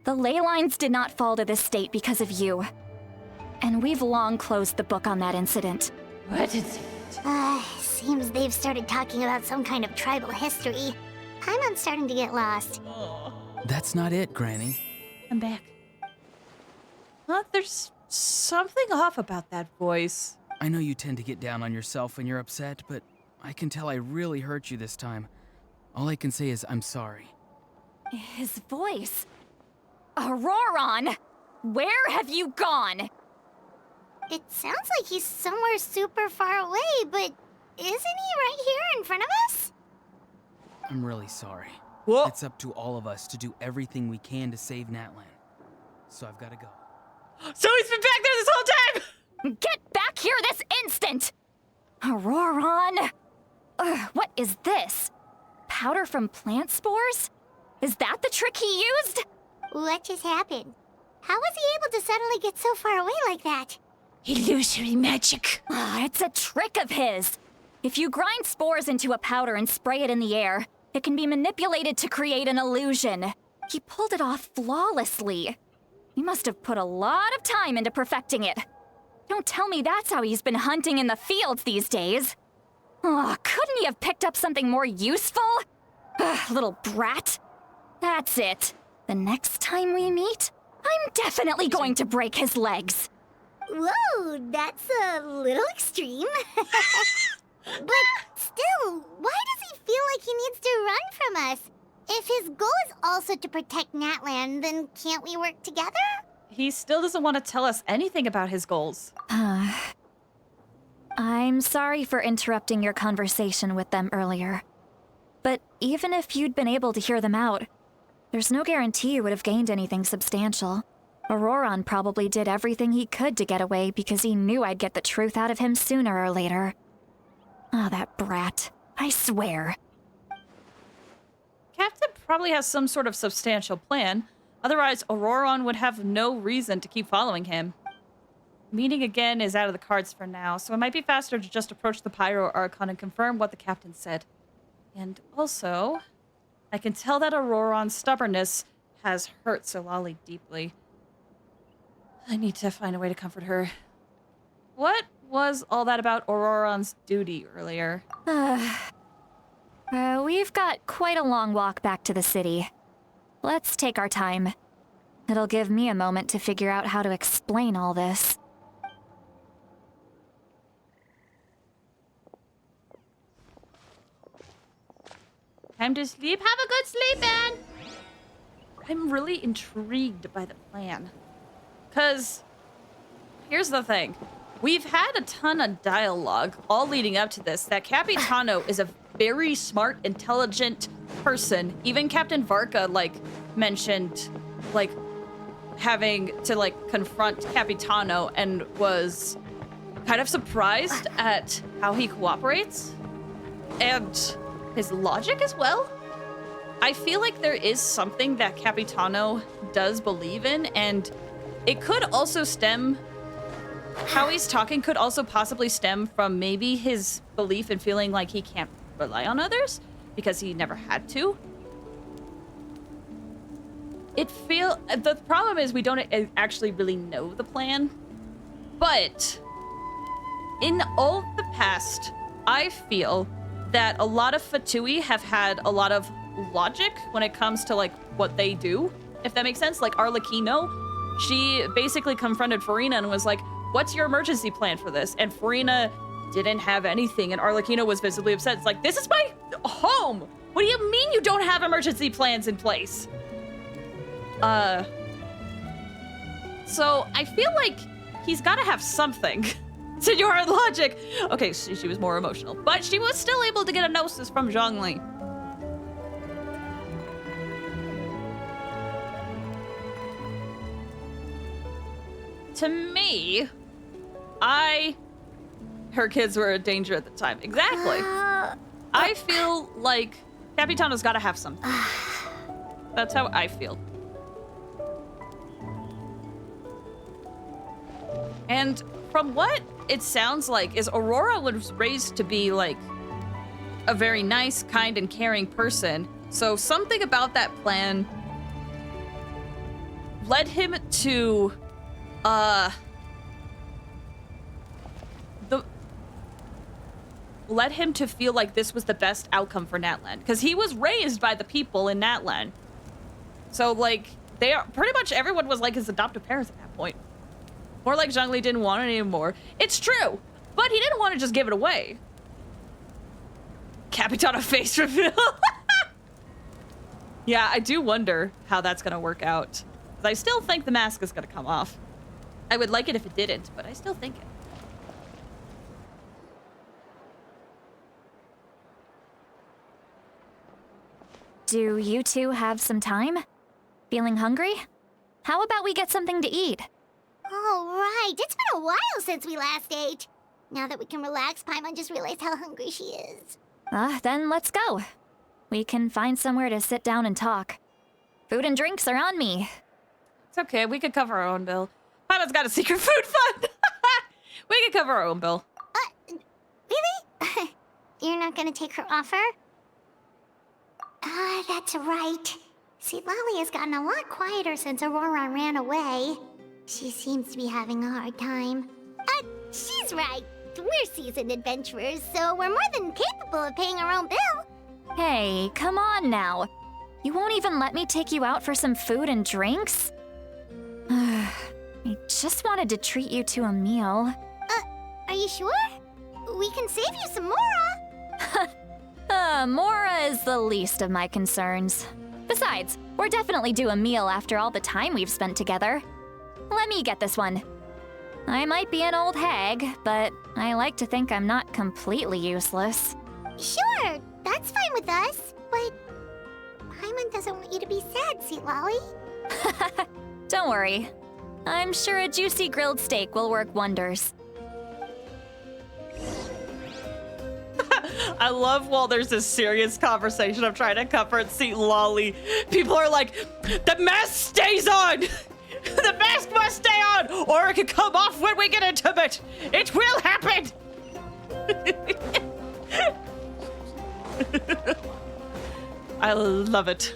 The ley lines did not fall to this state because of you. And we've long closed the book on that incident. What is it? Seems they've started talking about some kind of tribal history. I'm starting to get lost. That's not it, Granny. I'm back. Huh? There's something off about that voice. I know you tend to get down on yourself when you're upset, but I can tell I really hurt you this time. All I can say is I'm sorry. His voice? Auroron! Where have you gone? It sounds like he's somewhere super far away, but isn't he right here in front of us? I'm really sorry. Whoa. It's up to all of us to do everything we can to save NATLAN. So I've got to go. So he's been back there this whole time! Get back here this instant! Auroron! What is this? Powder from plant spores? Is that the trick he used? What just happened? How was he able to suddenly get so far away like that? Illusory magic. It's a trick of his. If you grind spores into a powder and spray it in the air, it can be manipulated to create an illusion. He pulled it off flawlessly. He must have put a lot of time into perfecting it. Don't tell me that's how he's been hunting in the fields these days. Oh, couldn't he have picked up something more useful? Little brat. That's it. The next time we meet, I'm definitely going to break his legs. Whoa, that's a little extreme. But still, why does he feel like he needs to run from us? If his goal is also to protect NATLAN, then can't we work together? He still doesn't want to tell us anything about his goals. I'm sorry for interrupting your conversation with them earlier. But even if you'd been able to hear them out, there's no guarantee you would have gained anything substantial. Auroron probably did everything he could to get away because he knew I'd get the truth out of him sooner or later. Oh, that brat. I swear. Captain probably has some sort of substantial plan. Otherwise, Auroron would have no reason to keep following him. Meeting again is out of the cards for now, so it might be faster to just approach the Pyro Archon and confirm what the captain said. And also, I can tell that Auroron's stubbornness has hurt Solali deeply. I need to find a way to comfort her. What was all that about Auroron's duty earlier? We've got quite a long walk back to the city. Let's take our time. It'll give me a moment to figure out how to explain all this. Time to sleep. Have a good sleep, man. I'm really intrigued by the plan. Because here's the thing. We've had a ton of dialogue all leading up to this that Capitano is a very smart, intelligent person. Even Captain Varka, like, mentioned, like, having to, like, confront Capitano and was kind of surprised at how he cooperates and his logic as well. I feel like there is something that Capitano does believe in, and it could also stem, how he's talking could also possibly stem from maybe his belief and feeling like he can't rely on others because he never had to. The problem is we don't actually really know the plan, but in all the past, I feel that a lot of Fatui have had a lot of logic when it comes to like what they do, if that makes sense. Like Arlecchino, she basically confronted Farina and was like, what's your emergency plan for this? And Farina didn't have anything, and Arlecchino was visibly upset. It's like, this is my home! What do you mean you don't have emergency plans in place? So I feel like he's gotta have something. Senora logic. Okay, she was more emotional, but she was still able to get a gnosis from Zhongli. To me, her kids were a danger at the time. Exactly. I feel like Capitano's gotta have something. That's how I feel. And from what it sounds like is Aurora was raised to be like a very nice, kind, and caring person. So something about that plan led him to led him to feel like this was the best outcome for NATLAN, because he was raised by the people in NATLAN. So like pretty much everyone was like his adoptive parents at that point. More like Zhongli didn't want it anymore. It's true, but he didn't want to just give it away. Capitano face reveal. Yeah, I do wonder how that's gonna work out. I still think the mask is gonna come off. I would like it if it didn't, but I still think it. Do you two have some time? Feeling hungry? How about we get something to eat? Oh, right. It's been a while since we last ate. Now that we can relax, Paimon just realized how hungry she is. Then let's go. We can find somewhere to sit down and talk. Food and drinks are on me. It's okay, we could cover our own bill. Paimon's got a secret food fund. We could cover our own bill. Really? You're not gonna take her offer? That's right. See, Lolly has gotten a lot quieter since Aurora ran away. She seems to be having a hard time. She's right. We're seasoned adventurers, so we're more than capable of paying our own bill. Hey, come on now. You won't even let me take you out for some food and drinks? I just wanted to treat you to a meal. Are you sure? We can save you some Mora. Mora is the least of my concerns. Besides, we're definitely due a meal after all the time we've spent together. Let me get this one. I might be an old hag, but I like to think I'm not completely useless. Sure, that's fine with us, but Paimon doesn't want you to be sad, sweet Lolly. Don't worry. I'm sure a juicy grilled steak will work wonders. I love while there's this serious conversation I'm trying to comfort Seat Lolly. People are like, the mask stays on! The mask must stay on, or it can come off when we get intimate. It will happen. I love it.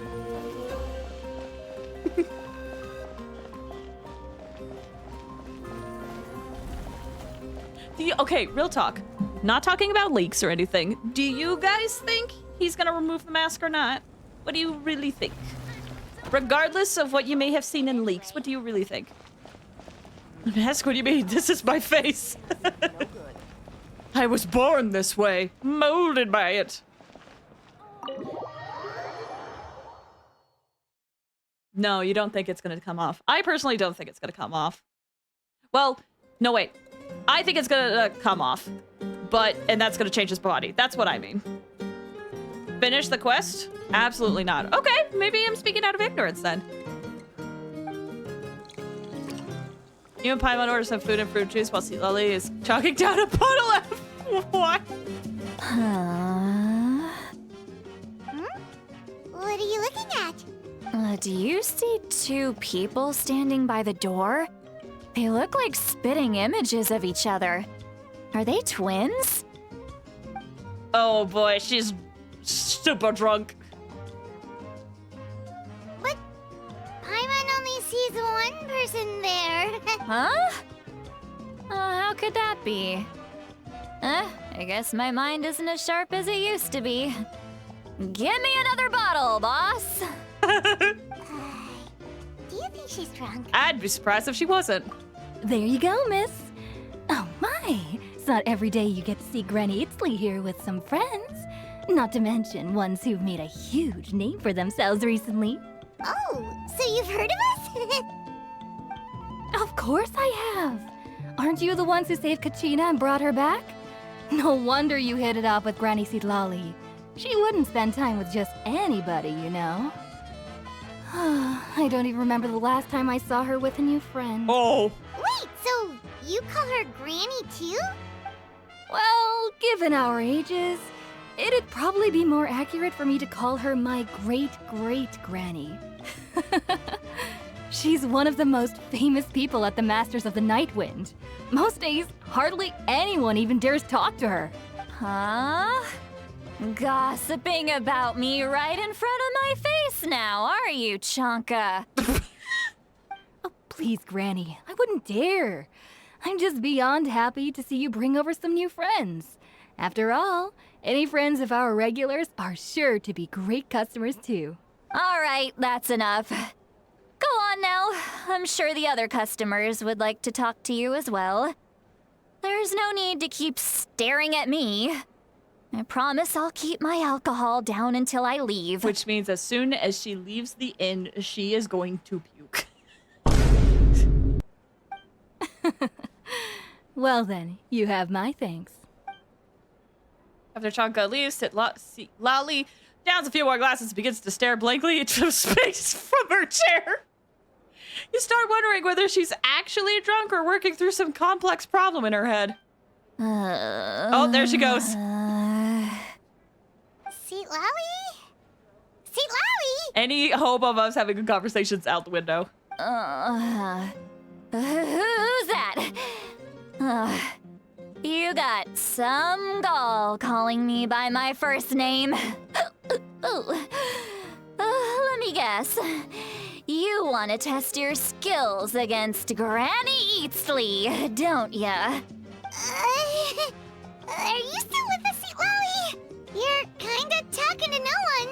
Okay, real talk. Not talking about leaks or anything. Do you guys think he's gonna remove the mask or not? What do you really think? Regardless of what you may have seen in leaks, what do you really think? Mask, what do you mean? This is my face. I was born this way, molded by it. No, you don't think it's gonna come off. I personally don't think it's gonna come off. Well, no, wait. I think it's gonna come off. And that's gonna change his body. That's what I mean. Finish the quest? Absolutely not. Okay, maybe I'm speaking out of ignorance then. You and Paimon order some food and fruit juice while Sea Lolly is chalking down a puddle of what? What are you looking at? Do you see two people standing by the door? They look like spitting images of each other. Are they twins? Oh boy, she's super drunk. But Paimon only sees one person there. Huh? How could that be? I guess my mind isn't as sharp as it used to be. Give me another bottle, boss. Do you think she's drunk? I'd be surprised if she wasn't. There you go, miss. Oh my, it's not every day you get to see Granny Itzley here with some friends. Not to mention ones who've made a huge name for themselves recently. Oh, so you've heard of us? Of course I have. Aren't you the ones who saved Kachina and brought her back? No wonder you hit it off with Granny Sitlali. She wouldn't spend time with just anybody, you know. I don't even remember the last time I saw her with a new friend. Oh. Wait, so you call her Granny too? Well, given our ages, it'd probably be more accurate for me to call her my great-great-granny. She's one of the most famous people at the Masters of the Nightwind. Most days, hardly anyone even dares talk to her. Huh? Gossiping about me right in front of my face now, are you, Chonka? Oh, please, Granny, I wouldn't dare. I'm just beyond happy to see you bring over some new friends. After all, any friends of our regulars are sure to be great customers too. All right, that's enough. Go on now. I'm sure the other customers would like to talk to you as well. There's no need to keep staring at me. I promise I'll keep my alcohol down until I leave. Which means as soon as she leaves the inn, she is going to puke. Well then, you have my thanks. After Chanka leaves, Lolly downs a few more glasses and begins to stare blankly into space from her chair. You start wondering whether she's actually drunk or working through some complex problem in her head. Oh, there she goes. Seat Lolly? Seat Lolly! Any hope of us having good conversations out the window. Who's that? You got some gall calling me by my first name. Let me guess. You want to test your skills against Granny Eatsley, don't ya? Are you still with us, Seat Lolly? You're kinda talking to no one.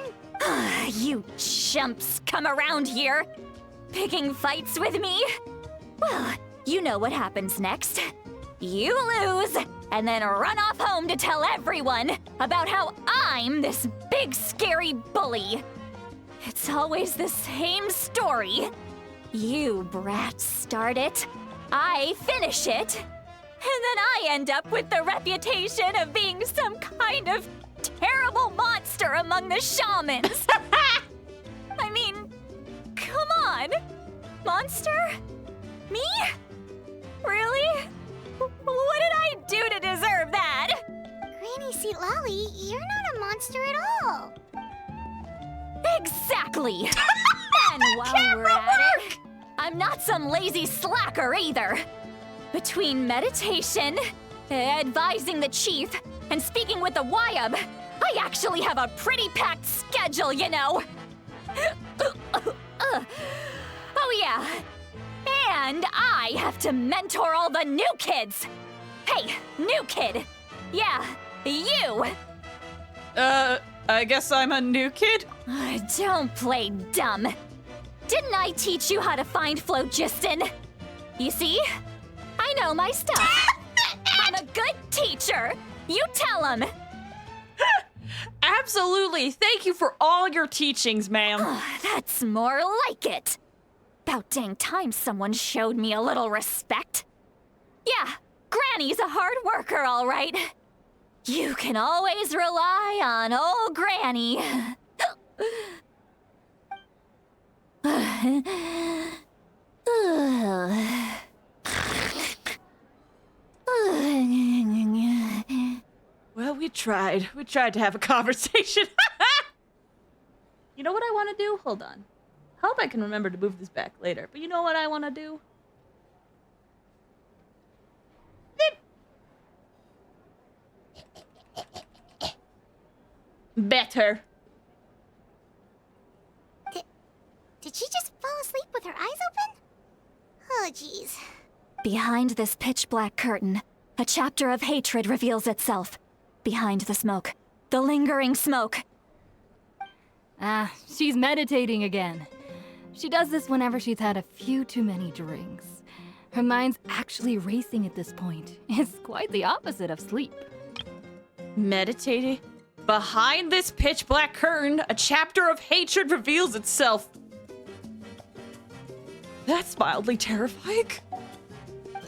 You chumps come around here, picking fights with me? Well, you know what happens next. You lose, and then run off home to tell everyone about how I'm this big scary bully. It's always the same story. You brats start it, I finish it, and then I end up with the reputation of being some kind of terrible monster among the shamans. I mean, come on. Monster? Me? Really? What did I do to deserve that? Granny Seat Lolly, you're not a monster at all. Exactly. And while we're at it, I'm not some lazy slacker either. Between meditation, advising the chief, and speaking with the Wyab, I actually have a pretty packed schedule, you know. Oh yeah. And I have to mentor all the new kids. Hey, new kid. Yeah, you. I guess I'm a new kid? Don't play dumb. Didn't I teach you how to find phlogiston? You see? I know my stuff. I'm a good teacher. You tell him. Absolutely. Thank you for all your teachings, ma'am. That's more like it. About dang time someone showed me a little respect. Yeah, Granny's a hard worker, all right. You can always rely on old Granny. Well, we tried. We tried to have a conversation. You know what I want to do? Hold on. I hope I can remember to move this back later. But you know what I want to do? Better. Did she just fall asleep with her eyes open? Oh, jeez. Behind this pitch-black curtain, a chapter of hatred reveals itself. Behind the smoke. The lingering smoke. Ah, she's meditating again. She does this whenever she's had a few too many drinks. Her mind's actually racing at this point. It's quite the opposite of sleep. Meditating? Behind this pitch black curtain, a chapter of hatred reveals itself. That's mildly terrifying.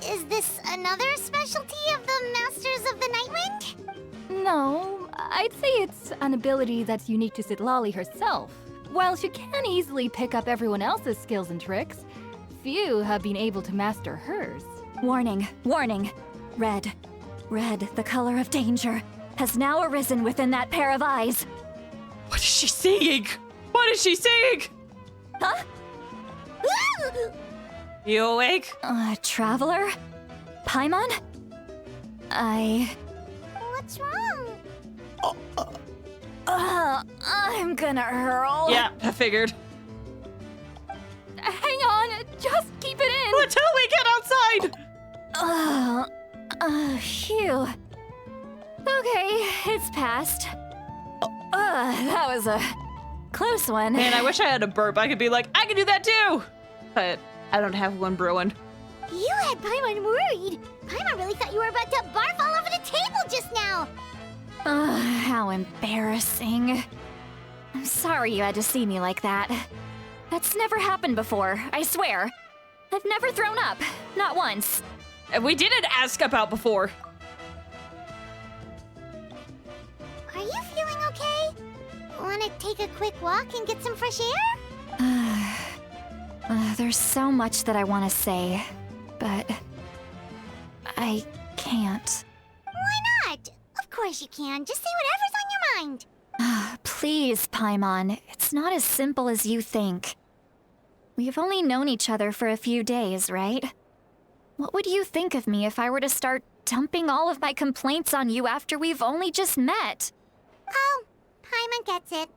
Is this another specialty of the Masters of the Nightwind? No, I'd say it's an ability that's unique to Citlali herself. While she can easily pick up everyone else's skills and tricks, few have been able to master hers. Warning, warning. Red, the color of danger, has now arisen within that pair of eyes. What is she seeing? What is she seeing? Huh? You awake? Traveler? Paimon? What's wrong? I'm gonna hurl. Yeah, I figured. Hang on, just keep it in. Until we get outside. Phew. Okay, it's passed. That was a close one. Man, I wish I had a burp. I could be like, I can do that too. But I don't have one brewing. You had Paimon worried. Paimon really thought you were about to barf all over the table just now. How embarrassing. I'm sorry you had to see me like that. That's never happened before, I swear. I've never thrown up, not once. We didn't ask about before. Are you feeling okay? Want to take a quick walk and get some fresh air? There's so much that I want to say, but I can't. Why not? Of course you can. Just say whatever's on your mind. Please, Paimon, it's not as simple as you think. We've only known each other for a few days, right? What would you think of me if I were to start dumping all of my complaints on you after we've only just met? Oh, Paimon gets it.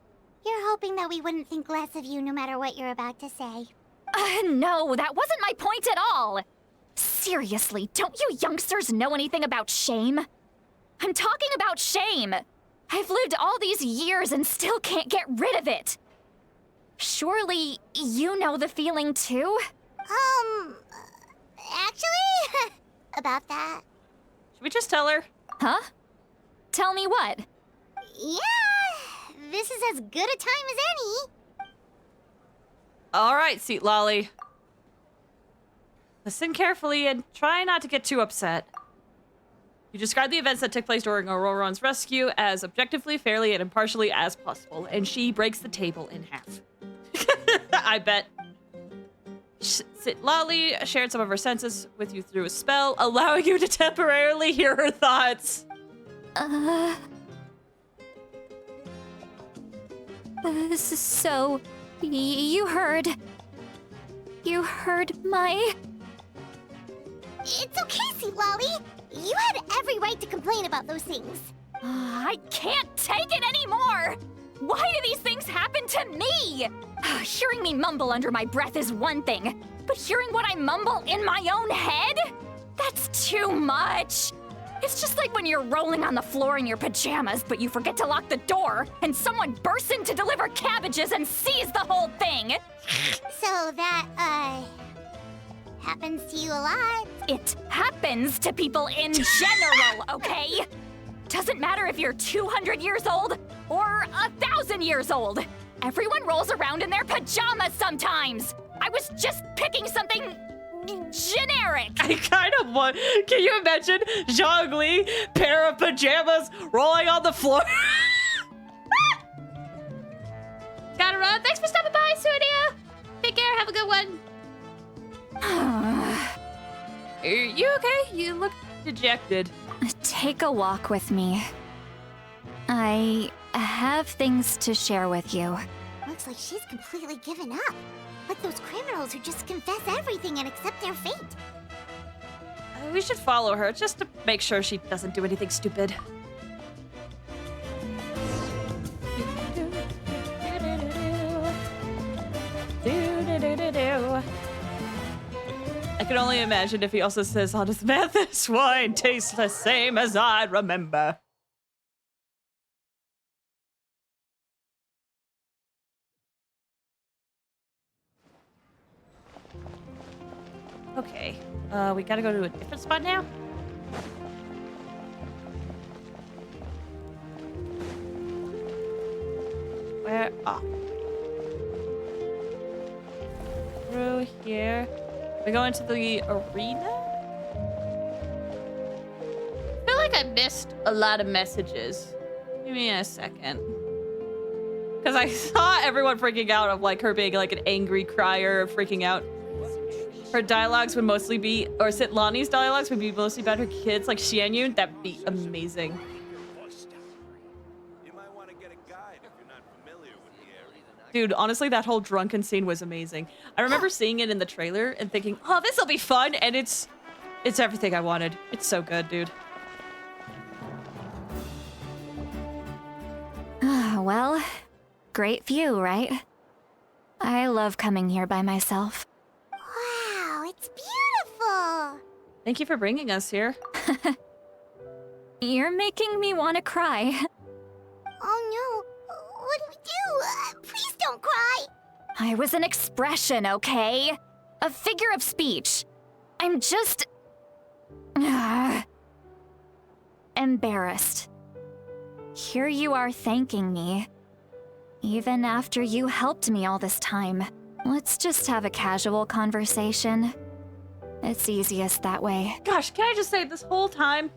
You're hoping that we wouldn't think less of you no matter what you're about to say. No, that wasn't my point at all. Seriously, don't you youngsters know anything about shame? I'm talking about shame. I've lived all these years and still can't get rid of it. Surely, you know the feeling too? Actually, about that. Should we just tell her? Huh? Tell me what? Yeah, this is as good a time as any. All right, Seat Lolly. Listen carefully and try not to get too upset. You described the events that took place during Auroron's rescue as objectively, fairly, and impartially as possible, and she breaks the table in half. I bet. Lolly shared some of her senses with you through a spell, allowing you to temporarily hear her thoughts. So, you heard my... It's okay, Citlali. You had every right to complain about those things. I can't take it anymore! Why do these things happen to me? Hearing me mumble under my breath is one thing, but hearing what I mumble in my own head? That's too much. It's just like when you're rolling on the floor in your pajamas, but you forget to lock the door, and someone bursts in to deliver cabbages and sees the whole thing. So that, happens to you a lot. It happens to people in general, okay? Doesn't matter if you're 200 years old Or 1,000 years old. Everyone rolls around in their pajamas sometimes. I was just picking something generic. I kind of want. Can you imagine Zhongli, pair of pajamas, rolling on the floor? Gotta run. Thanks for stopping by, Sudia. Take care. Have a good one. Are you okay? You look dejected. Take a walk with me. I have things to share with you. Looks like she's completely given up. Like those criminals who just confess everything and accept their fate. We should follow her just to make sure she doesn't do anything stupid. I can only imagine if he also says, "On his mouth, this wine tastes the same as I remember." Okay, we gotta go to a different spot now? Where? Oh. Through here. We go into the arena? I feel like I missed a lot of messages. Give me a second. Because I saw everyone freaking out of like her being like an angry crier freaking out. Her dialogues would mostly be, or Sitlani's dialogues would be mostly about her kids, like Xianyun. That'd be amazing. Dude, honestly, that whole drunken scene was amazing. I remember seeing it in the trailer and thinking, oh, this'll be fun, and it's everything I wanted. It's so good, dude. Well, great view, right? I love coming here by myself. Wow, it's beautiful! Thank you for bringing us here. You're making me want to cry. Oh no, what do we do? Please don't cry! I was an expression, okay? A figure of speech. I'm just... embarrassed. Here you are thanking me. Even after you helped me all this time. Let's just have a casual conversation. It's easiest that way. Gosh, can I just say this whole time,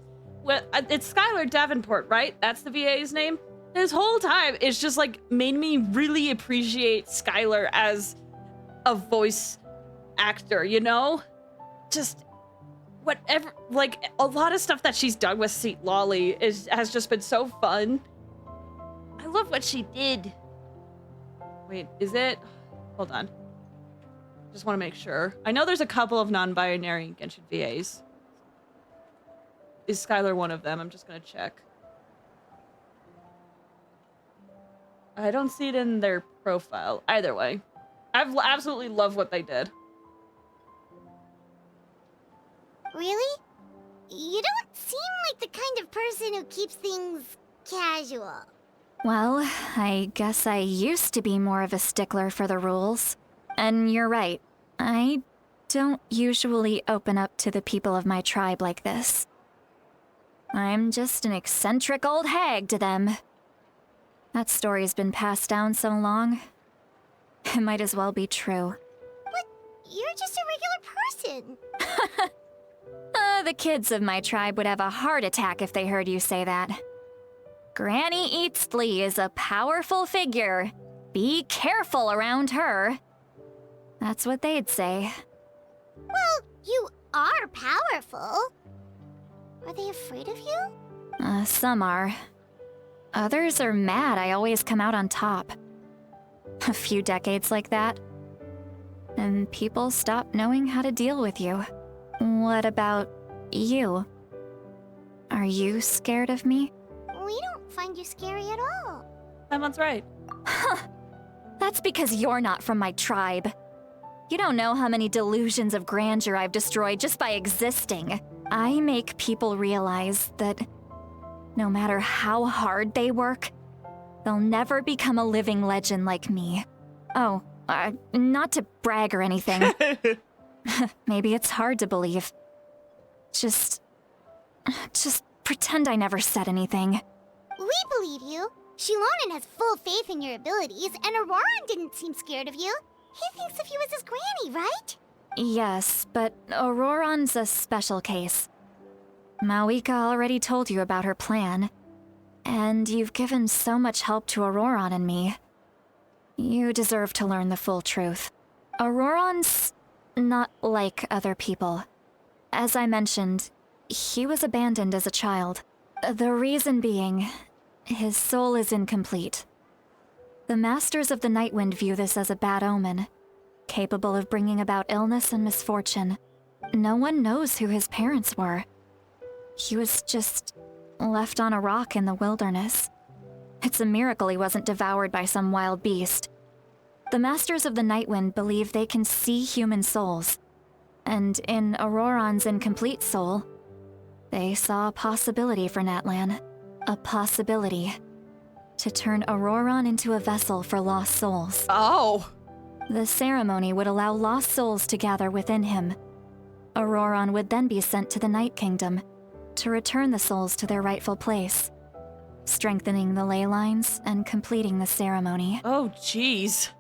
it's Skylar Davenport, right? That's the VA's name? This whole time, it's just like made me really appreciate Skylar as a voice actor, you know? Just whatever, like a lot of stuff that she's done with Seat Lolly has just been so fun. I love what she did. Wait, is it? Hold on. Just want to make sure. I know there's a couple of non-binary Genshin VAs. Is Skylar one of them? I'm just gonna check. I don't see it in their profile. Either way, I've absolutely loved what they did. Really? You don't seem like the kind of person who keeps things casual. Well, I guess I used to be more of a stickler for the rules. And you're right. I don't usually open up to the people of my tribe like this. I'm just an eccentric old hag to them. That story's been passed down so long. It might as well be true. But you're just a regular person. The kids of my tribe would have a heart attack if they heard you say that. Granny Eastley is a powerful figure. Be careful around her. That's what they'd say. Well, you are powerful. Are they afraid of you? Some are. Others are mad I always come out on top. A few decades like that, and people stop knowing how to deal with you. What about you? Are you scared of me? We don't find you scary at all. Someone's right. That's because you're not from my tribe. You don't know how many delusions of grandeur I've destroyed just by existing. I make people realize that no matter how hard they work, they'll never become a living legend like me. Oh, not to brag or anything. Maybe it's hard to believe. Just pretend I never said anything. We believe you. Shilonen has full faith in your abilities, and Auroran didn't seem scared of you. He thinks of you as his granny, right? Yes, but Auroran's a special case. Mawika already told you about her plan, and you've given so much help to Auroran and me. You deserve to learn the full truth. Auroran's not like other people. As I mentioned, he was abandoned as a child. The reason being, his soul is incomplete. The Masters of the Nightwind view this as a bad omen, capable of bringing about illness and misfortune. No one knows who his parents were. He was just left on a rock in the wilderness. It's a miracle he wasn't devoured by some wild beast. The Masters of the Nightwind believe they can see human souls, and in Auroran's incomplete soul, they saw a possibility for NATLAN. A possibility to turn Auroran into a vessel for lost souls. Oh! The ceremony would allow lost souls to gather within him. Auroran would then be sent to the Night Kingdom to return the souls to their rightful place, strengthening the ley lines and completing the ceremony. Oh, jeez.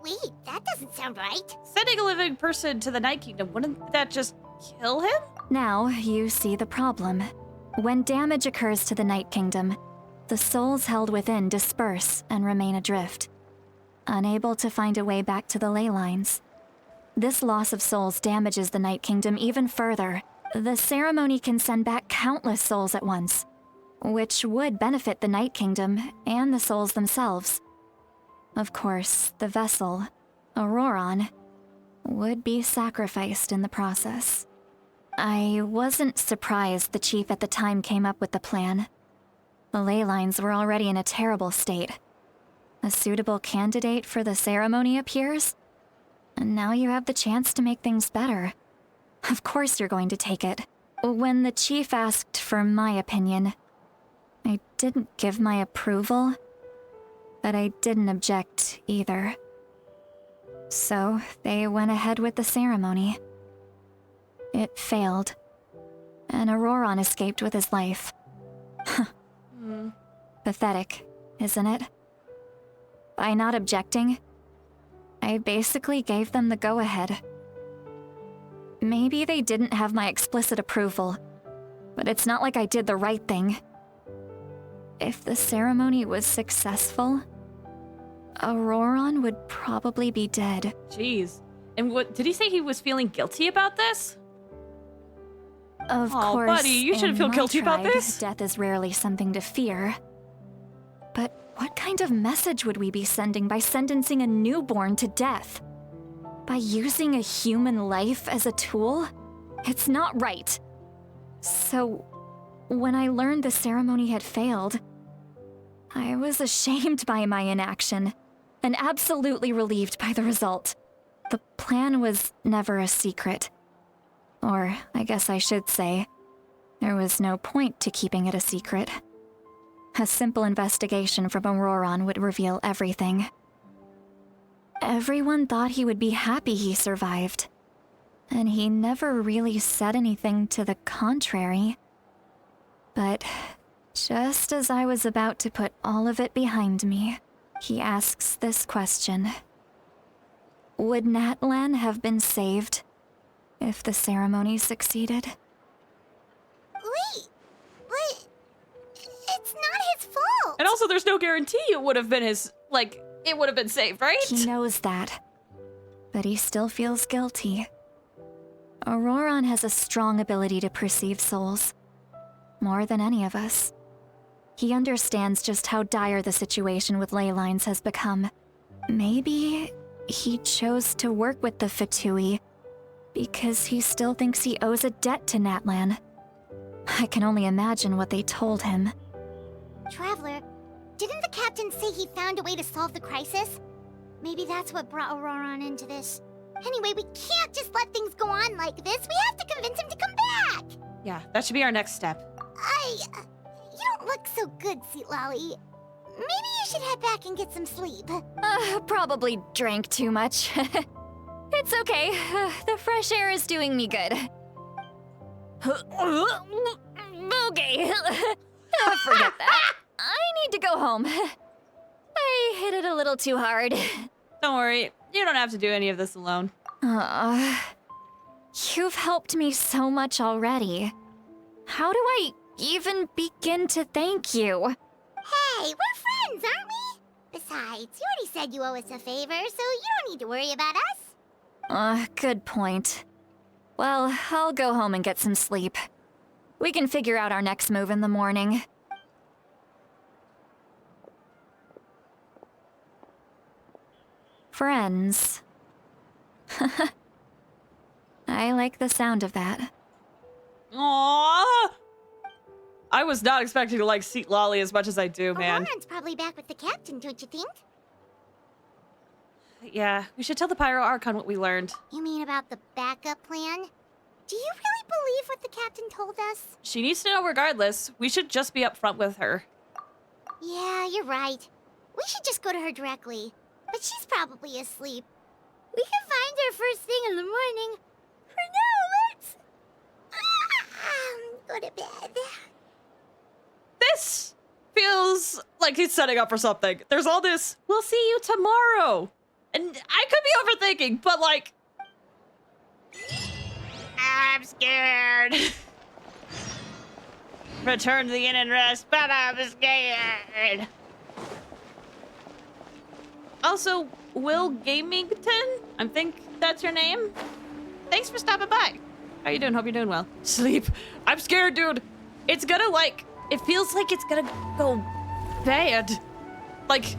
Wait, that doesn't sound right. Sending a living person to the Night Kingdom, wouldn't that just kill him? Now you see the problem. When damage occurs to the Night Kingdom, the souls held within disperse and remain adrift, unable to find a way back to the ley lines. This loss of souls damages the Night Kingdom even further. The ceremony can send back countless souls at once, which would benefit the Night Kingdom and the souls themselves. Of course, the vessel, Auroran, would be sacrificed in the process. I wasn't surprised the chief at the time came up with the plan. The ley lines were already in a terrible state. A suitable candidate for the ceremony appears, and now you have the chance to make things better. Of course you're going to take it. When the chief asked for my opinion, I didn't give my approval, but I didn't object either. So they went ahead with the ceremony. It failed, and Auroran escaped with his life. Pathetic, isn't it? By not objecting, I basically gave them the go-ahead. Maybe they didn't have my explicit approval, but it's not like I did the right thing. If the ceremony was successful, Auroran would probably be dead. Jeez. And what did he say he was feeling guilty about this? Of oh, course, buddy, you shouldn't in feel my guilty about tribe, this. Death is rarely something to fear. But what kind of message would we be sending by sentencing a newborn to death? By using a human life as a tool? It's not right. So, when I learned the ceremony had failed, I was ashamed by my inaction, and absolutely relieved by the result. The plan was never a secret. Or, I guess I should say, there was no point to keeping it a secret. A simple investigation from Auroran would reveal everything. Everyone thought he would be happy he survived, and he never really said anything to the contrary. But just as I was about to put all of it behind me, he asks this question. Would NATLAN have been saved if the ceremony succeeded? Wait, but it's not his fault. And also, there's no guarantee it would have been his, like, it would have been saved, right? He knows that, but he still feels guilty. Auroran has a strong ability to perceive souls, more than any of us. He understands just how dire the situation with ley lines has become. Maybe he chose to work with the Fatui because he still thinks he owes a debt to NATLAN. I can only imagine what they told him. Traveler, didn't the captain say he found a way to solve the crisis? Maybe that's what brought Auroran into this. Anyway, we can't just let things go on like this. We have to convince him to come back. Yeah, that should be our next step. You don't look so good, Sweet Lolly. Maybe you should head back and get some sleep. Probably drank too much. It's okay. The fresh air is doing me good. Okay. Forget that. I need to go home. hit it a little too hard. Don't worry, you don't have to do any of this alone. You've helped me so much already. How do I even begin to thank you? Hey, we're friends, aren't we? Besides, you already said you owe us a favor, so you don't need to worry about us. Good point. Well, I'll go home and get some sleep. We can figure out our next move in the morning. Friends. I like the sound of that. Aww! I was not expecting to like Seat Lolly as much as I do, man. Lauren's probably back with the captain, don't you think? Yeah, we should tell the Pyro Archon what we learned. You mean about the backup plan? Do you really believe what the captain told us? She needs to know regardless. We should just be upfront with her. Yeah, you're right. We should just go to her directly. But she's probably asleep. We can find her first thing in the morning. For now, let's... go to bed. This feels like he's setting up for something. There's all this, we'll see you tomorrow. And I could be overthinking, but like... I'm scared. Return to the inn and rest, but I'm scared. Also, Will Gamington? I think that's your name. Thanks for stopping by. How you doing? Hope you're doing well. Sleep. I'm scared, dude. It's gonna it feels like it's gonna go bad. Like,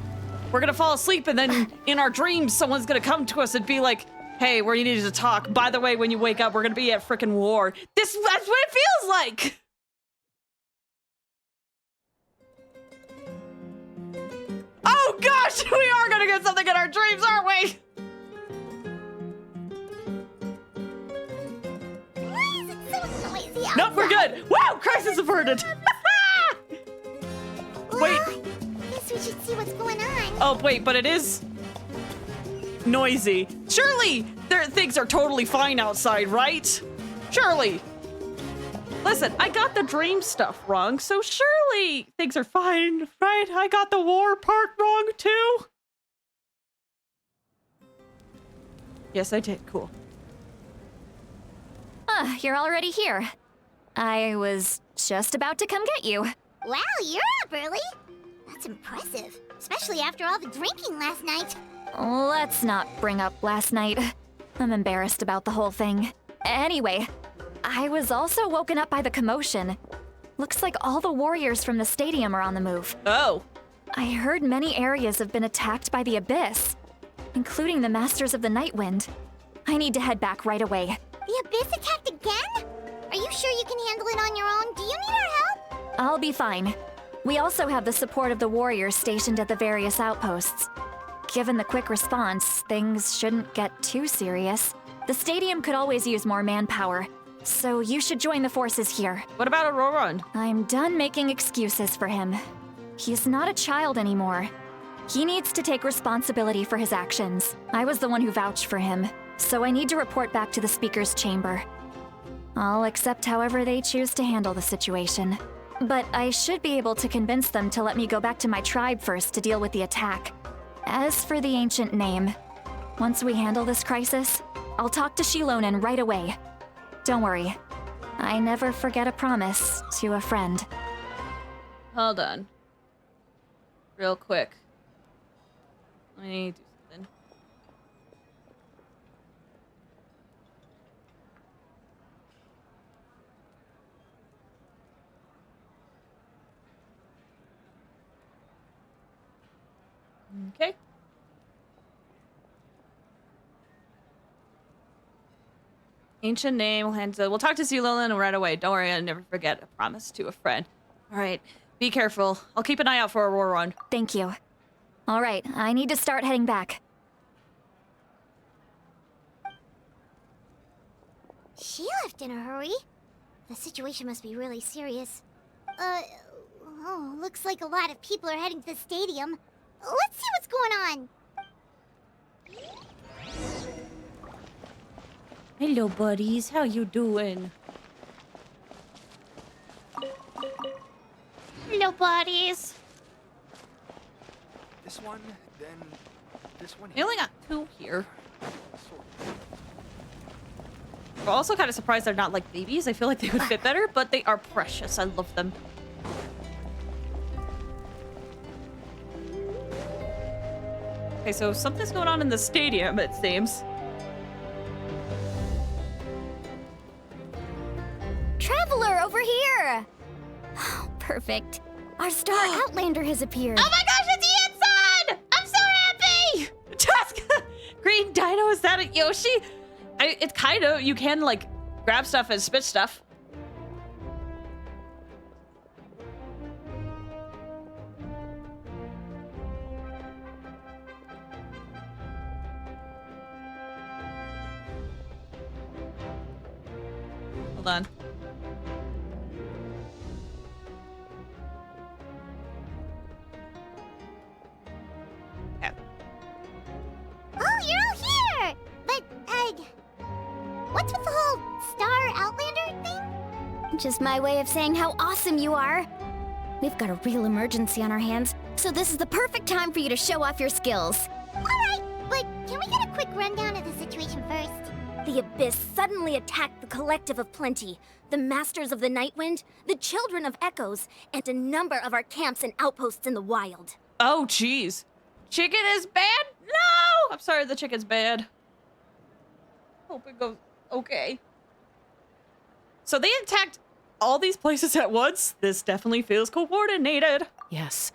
we're gonna fall asleep and then in our dreams, someone's gonna come to us and be like, hey, we needed to talk. By the way, when you wake up, we're gonna be at frickin' war. That's what it feels like. Oh gosh, we are gonna get something in our dreams, aren't we? Why is it so noisy outside? Nope, we're good. Wow, crisis averted. Wait. Guess we should see what's going on. Oh, wait, but it is noisy. Surely things are totally fine outside, right? Surely. Listen, I got the dream stuff wrong, so surely things are fine, right? I got the war part wrong, too. Yes, I did. Cool. You're already here. I was just about to come get you. Wow, you're up early. That's impressive, especially after all the drinking last night. Let's not bring up last night. I'm embarrassed about the whole thing. Anyway, I was also woken up by the commotion. Looks like all the warriors from the stadium are on the move. Oh. I heard many areas have been attacked by the Abyss, including the Masters of the Nightwind. I need to head back right away. The Abyss attacked again? Are you sure you can handle it on your own? Do you need our help? I'll be fine. We also have the support of the warriors stationed at the various outposts. Given the quick response, things shouldn't get too serious. The stadium could always use more manpower, so you should join the forces here. What about Auroran? I'm done making excuses for him. He's not a child anymore. He needs to take responsibility for his actions. I was the one who vouched for him, so I need to report back to the Speaker's chamber. I'll accept however they choose to handle the situation. But I should be able to convince them to let me go back to my tribe first to deal with the attack. As for the ancient name, once we handle this crisis, I'll talk to Shilonen right away. Don't worry, I never forget a promise to a friend. Hold on. Real quick. Let me do something. Okay. Ancient name, we'll talk to Zilolan right away. Don't worry, I'll never forget a promise to a friend. All right, be careful. I'll keep an eye out for Auroran. Thank you. All right, I need to start heading back. She left in a hurry. The situation must be really serious. Oh, looks like a lot of people are heading to the stadium. Let's see what's going on. Hello, buddies. How you doing? Hello, buddies. This this one, then this one. We only got 2 here. I'm also kind of surprised they're not like babies. I feel like they would fit better, but they are precious. I love them. Okay, so something's going on in the stadium, it seems. Traveler, over here! Oh, perfect. Our star Outlander has appeared. Oh my gosh, it's Ian-san! I'm so happy! Tusk! Green Dino, is that a Yoshi? It's kind of, you can like grab stuff and spit stuff. Hold on. Okay. Oh, you're all here! But, what's with the whole Star Outlander thing? Just my way of saying how awesome you are. We've got a real emergency on our hands, so this is the perfect time for you to show off your skills. Alright, but can we get a quick rundown of the situation first? The Abyss suddenly attacked the Collective of Plenty, the Masters of the Nightwind, the Children of Echoes, and a number of our camps and outposts in the wild. Oh, jeez. Chicken is bad? No! I'm sorry, the chicken's bad. Hope it goes okay. So they attacked all these places at once? This definitely feels coordinated. Yes,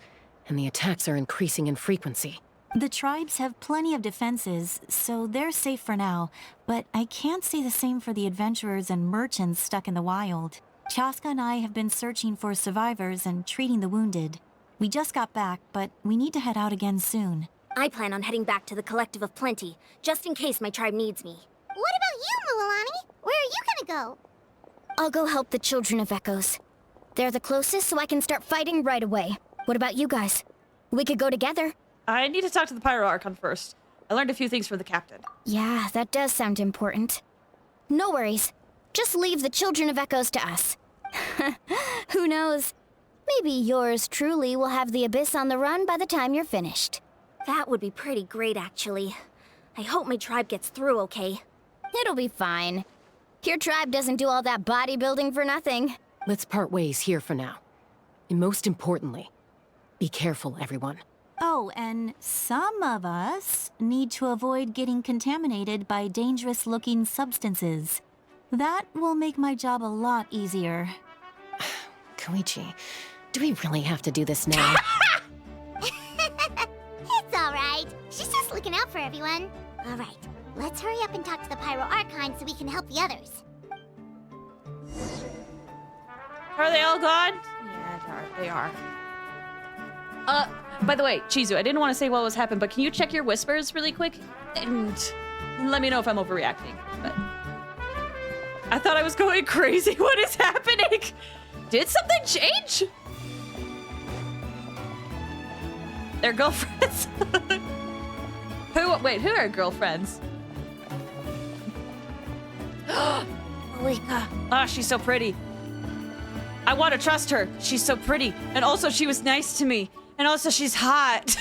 and the attacks are increasing in frequency. The tribes have plenty of defenses, so they're safe for now, but I can't say the same for the adventurers and merchants stuck in the wild. Chaska and I have been searching for survivors and treating the wounded. We just got back, but we need to head out again soon. I plan on heading back to the Collective of Plenty, just in case my tribe needs me. What about you, Mualani? Where are you gonna go? I'll go help the Children of Echoes. They're the closest, so I can start fighting right away. What about you guys? We could go together. I need to talk to the Pyro Archon first. I learned a few things from the captain. Yeah, that does sound important. No worries. Just leave the Children of Echoes to us. Who knows? Maybe yours truly will have the Abyss on the run by the time you're finished. That would be pretty great, actually. I hope my tribe gets through okay. It'll be fine. Your tribe doesn't do all that bodybuilding for nothing. Let's part ways here for now. And most importantly, be careful, everyone. Oh, and some of us need to avoid getting contaminated by dangerous-looking substances. That will make my job a lot easier. Koichi, do we really have to do this now? It's alright. She's just looking out for everyone. Alright, let's hurry up and talk to the Pyro Archon so we can help the others. Are they all gone? Yeah, they are. By the way, Chizu, I didn't want to say what was happening, but can you check your whispers really quick? And let me know if I'm overreacting. But I thought I was going crazy. What is happening? Did something change? They're girlfriends? Wait, who are girlfriends? Malika. Oh, she's so pretty. I want to trust her. She's so pretty. And also, she was nice to me. And also, she's hot.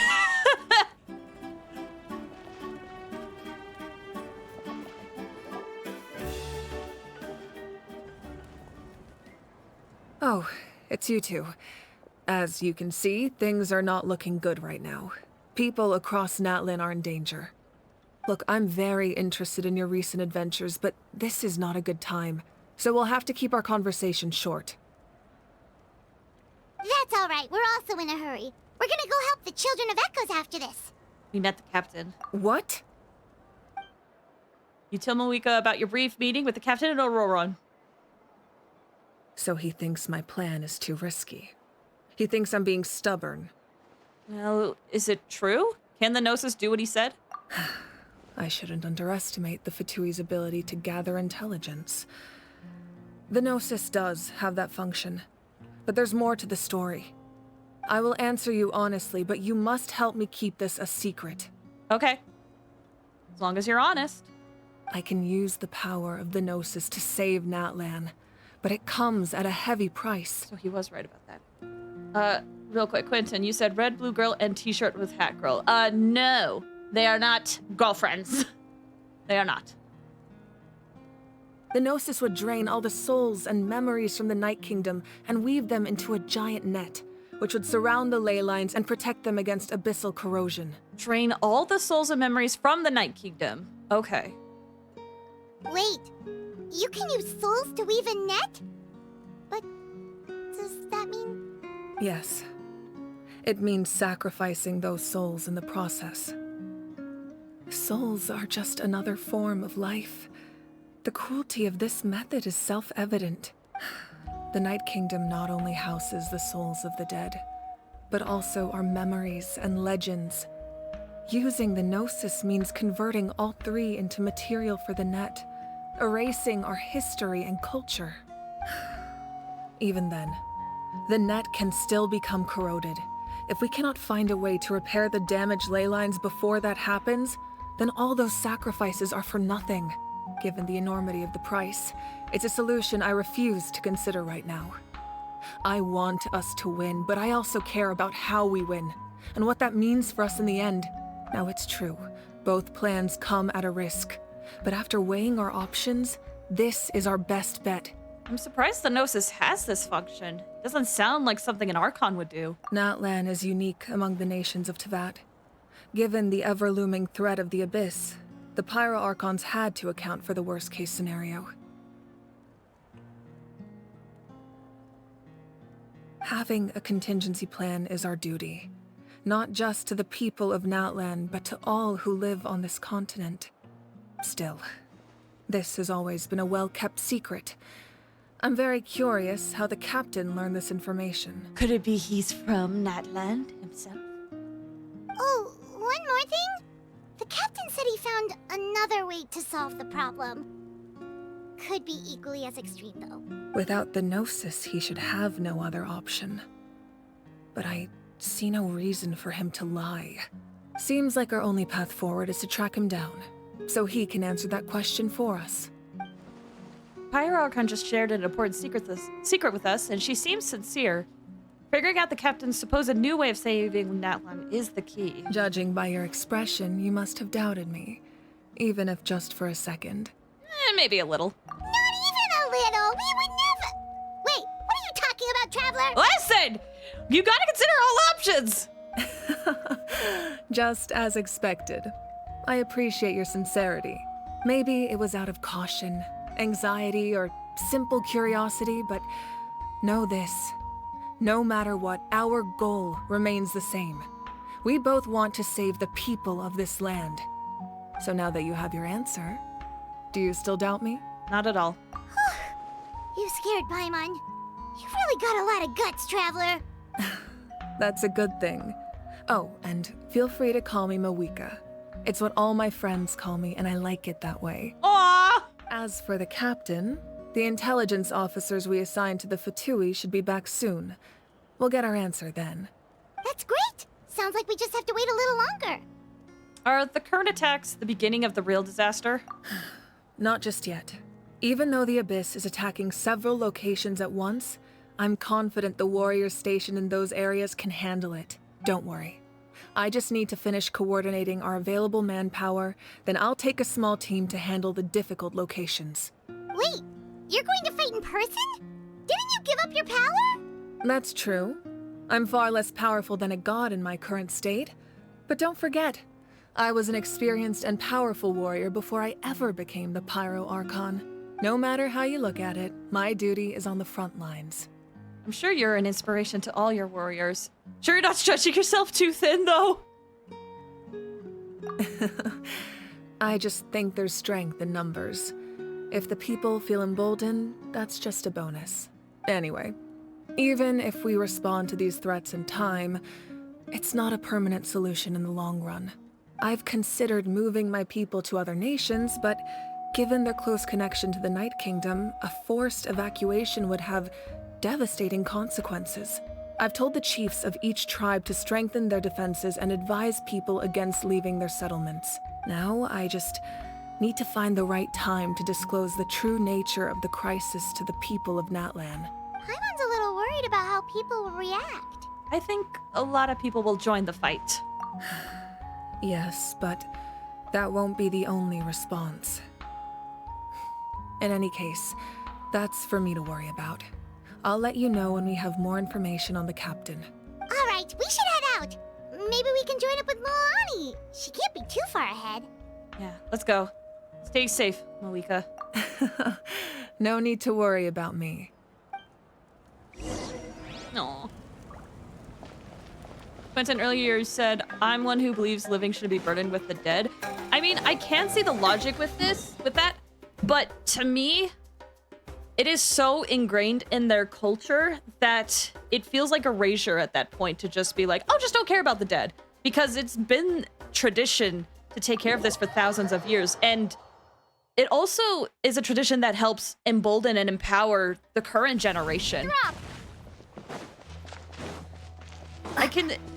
Oh, it's you two. As you can see, things are not looking good right now. People across NATLAN are in danger. Look, I'm very interested in your recent adventures, but this is not a good time. So we'll have to keep our conversation short. That's alright, we're also in a hurry. We're gonna go help the Children of Echoes after this. We met the captain. What? You tell Malika about your brief meeting with the captain at Auroron. So he thinks my plan is too risky. He thinks I'm being stubborn. Well, is it true? Can the Gnosis do what he said? I shouldn't underestimate the Fatui's ability to gather intelligence. The Gnosis does have that function, but there's more to the story. I will answer you honestly, but you must help me keep this a secret. Okay. As long as you're honest. I can use the power of the Gnosis to save NATLAN, but it comes at a heavy price. So he was right about that. real quick, Quentin, you said red, blue girl, and t-shirt with hat girl. No. They are not girlfriends. They are not. The Gnosis would drain all the souls and memories from the Night Kingdom and weave them into a giant net, which would surround the ley lines and protect them against abyssal corrosion. Drain all the souls and memories from the Night Kingdom. Okay. Wait, you can use souls to weave a net? But does that mean... Yes. It means sacrificing those souls in the process. Souls are just another form of life. The cruelty of this method is self-evident. The Night Kingdom not only houses the souls of the dead, but also our memories and legends. Using the Gnosis means converting all three into material for the net, erasing our history and culture. Even then, the net can still become corroded. If we cannot find a way to repair the damaged ley lines before that happens, then all those sacrifices are for nothing. Given the enormity of the price, it's a solution I refuse to consider right now. I want us to win, but I also care about how we win, and what that means for us in the end. Now, it's true, both plans come at a risk, but after weighing our options, this is our best bet. I'm surprised the Gnosis has this function. Doesn't sound like something an Archon would do. NATLAN is unique among the nations of Teyvat. Given the ever-looming threat of the Abyss, the Pyro Archons had to account for the worst-case scenario. Having a contingency plan is our duty, not just to the people of NATLAN, but to all who live on this continent. Still, this has always been a well-kept secret. I'm very curious how the captain learned this information. Could it be he's from NATLAN himself? Oh, one more thing? The captain said he found another way to solve the problem. Could be equally as extreme, though. Without the Gnosis, he should have no other option. But I see no reason for him to lie. Seems like our only path forward is to track him down, so he can answer that question for us. Pyro Archon just shared an important secret with us, and she seems sincere. Figuring out the captain's supposed new way of saving NATLAN is the key. Judging by your expression, you must have doubted me. Even if just for a second. Maybe a little. Not even a little! We would never... Wait, what are you talking about, Traveler? Listen! You gotta consider all options! Just as expected. I appreciate your sincerity. Maybe it was out of caution, anxiety, or simple curiosity, but know this. No matter what, our goal remains the same. We both want to save the people of this land. So now that you have your answer, do you still doubt me? Not at all. You scared Paimon. You've really got a lot of guts, Traveler. That's a good thing. Oh, and feel free to call me Mawika. It's what all my friends call me, and I like it that way. Aww! As for the captain, the intelligence officers we assigned to the Fatui should be back soon. We'll get our answer then. That's great! Sounds like we just have to wait a little longer. Are the current attacks the beginning of the real disaster? Not just yet. Even though the Abyss is attacking several locations at once, I'm confident the warriors stationed in those areas can handle it. Don't worry. I just need to finish coordinating our available manpower, then I'll take a small team to handle the difficult locations. Wait, you're going to fight in person? Didn't you give up your power? That's true. I'm far less powerful than a god in my current state. But don't forget, I was an experienced and powerful warrior before I ever became the Pyro Archon. No matter how you look at it, my duty is on the front lines. I'm sure you're an inspiration to all your warriors. Sure you're not stretching yourself too thin, though? I just think there's strength in numbers. If the people feel emboldened, that's just a bonus. Anyway, even if we respond to these threats in time, it's not a permanent solution in the long run. I've considered moving my people to other nations, but given their close connection to the Night Kingdom, a forced evacuation would have devastating consequences. I've told the chiefs of each tribe to strengthen their defenses and advise people against leaving their settlements. Now, I just need to find the right time to disclose the true nature of the crisis to the people of NATLAN. Paimon's a little worried about how people will react. I think a lot of people will join the fight. Yes, but that won't be the only response. In any case, that's for me to worry about. I'll let you know when we have more information on the captain. All right, we should head out. Maybe we can join up with Milani. She can't be too far ahead. Yeah, let's go. Stay safe, Malika. No need to worry about me. No. Quentin earlier said, I'm one who believes living should be burdened with the dead. I mean, I can see the logic with that, but to me, it is so ingrained in their culture that it feels like erasure at that point to just be like, oh, just don't care about the dead. Because it's been tradition to take care of this for thousands of years. And it also is a tradition that helps embolden and empower the current generation.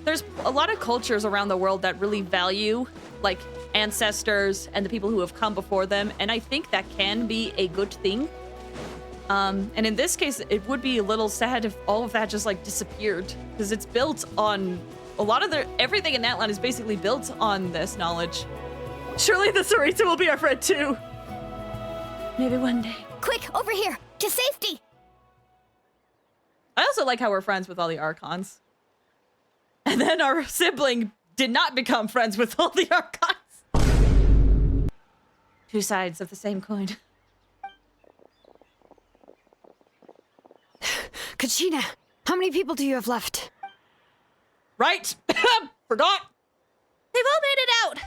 There's a lot of cultures around the world that really value, like, ancestors and the people who have come before them, and I think that can be a good thing. And in this case, it would be a little sad if all of that just, like, disappeared, because it's built on a lot of everything in NATLAN is basically built on this knowledge. Surely the Sarita will be our friend too. Maybe one day. Quick, over here, to safety! I also like how we're friends with all the Archons. And then our sibling did not become friends with all the Archons. Two sides of the same coin. Kachina, how many people do you have left? Right! Forgot! They've all made it out!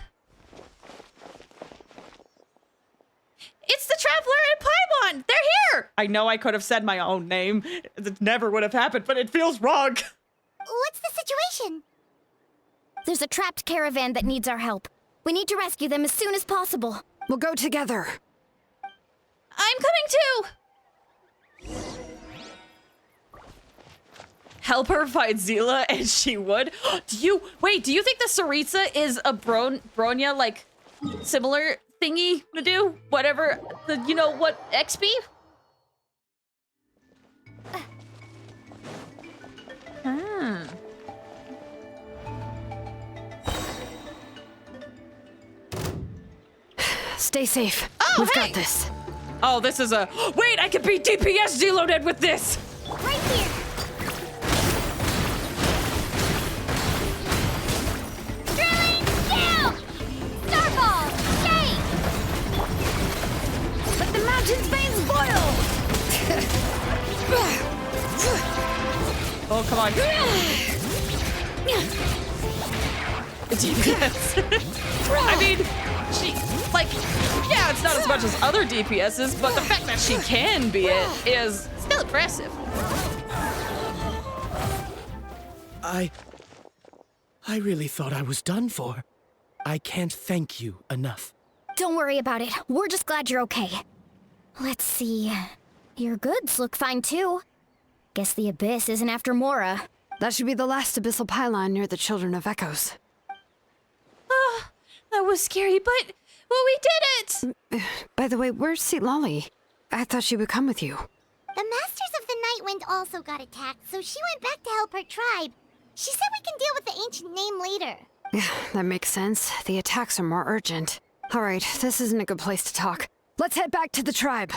It's the Traveler and Paimon! They're here! I know I could have said my own name. It never would have happened, but it feels wrong. What's the situation? There's a trapped caravan that needs our help. We need to rescue them as soon as possible. We'll go together. I'm coming too! Help her fight Zila, and she would. Do you think the Sarita is a Bronya, like, similar thingy to do? Whatever, you know what, XP? Stay safe. Oh, We've hey! got this. Oh, this is a... Wait, I can beat DPS Deloaded with this! Right here! Drilling down! Starball! Shake! Let the mountain's veins boil! Oh, come on. DPS. I mean, she, like, yeah, it's not as much as other DPSs, but the fact that she can be it is still impressive. I really thought I was done for. I can't thank you enough. Don't worry about it. We're just glad you're okay. Let's see. Your goods look fine too. Guess the Abyss isn't after Mora. That should be the last abyssal pylon near the Children of Echoes. That was scary, but well, we did it! By the way, where's Lolly? I thought she would come with you. The Masters of the Night Wind also got attacked, so she went back to help her tribe. She said we can deal with the ancient name later. Yeah, that makes sense. The attacks are more urgent. All right, this isn't a good place to talk. Let's head back to the tribe.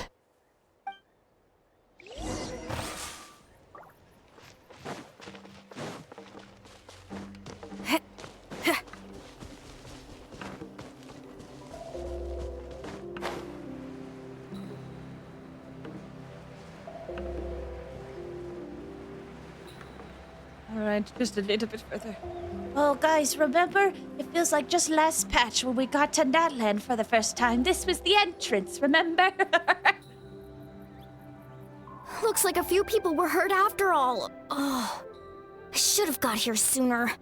Alright, just a little bit further. Oh, guys, remember? It feels like just last patch when we got to NATLAN for the first time. This was the entrance, remember? Looks like a few people were hurt after all. Oh, I should have got here sooner.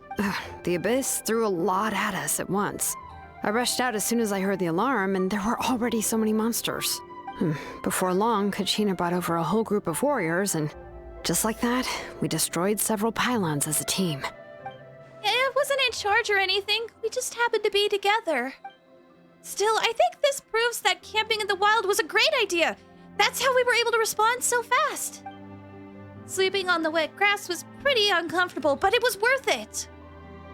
The Abyss threw a lot at us at once. I rushed out as soon as I heard the alarm, and there were already so many monsters. Before long, Kachina brought over a whole group of warriors, and just like that, we destroyed several pylons as a team. I wasn't in charge or anything. We just happened to be together. Still, I think this proves that camping in the wild was a great idea. That's how we were able to respond so fast. Sleeping on the wet grass was pretty uncomfortable, but it was worth it.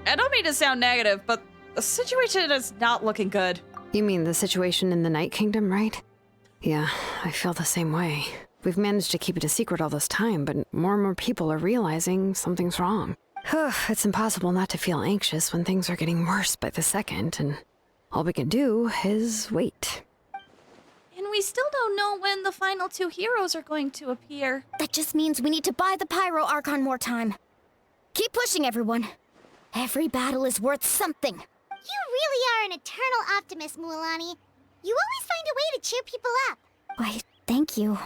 I don't mean to sound negative, but the situation is not looking good. You mean the situation in the Night Kingdom, right? Yeah, I feel the same way. We've managed to keep it a secret all this time, but more and more people are realizing something's wrong. It's impossible not to feel anxious when things are getting worse by the second, and all we can do is wait. And we still don't know when the final 2 heroes are going to appear. That just means we need to buy the Pyro Archon more time. Keep pushing, everyone. Every battle is worth something. You really are an eternal optimist, Mualani. You always find a way to cheer people up. Why, thank you.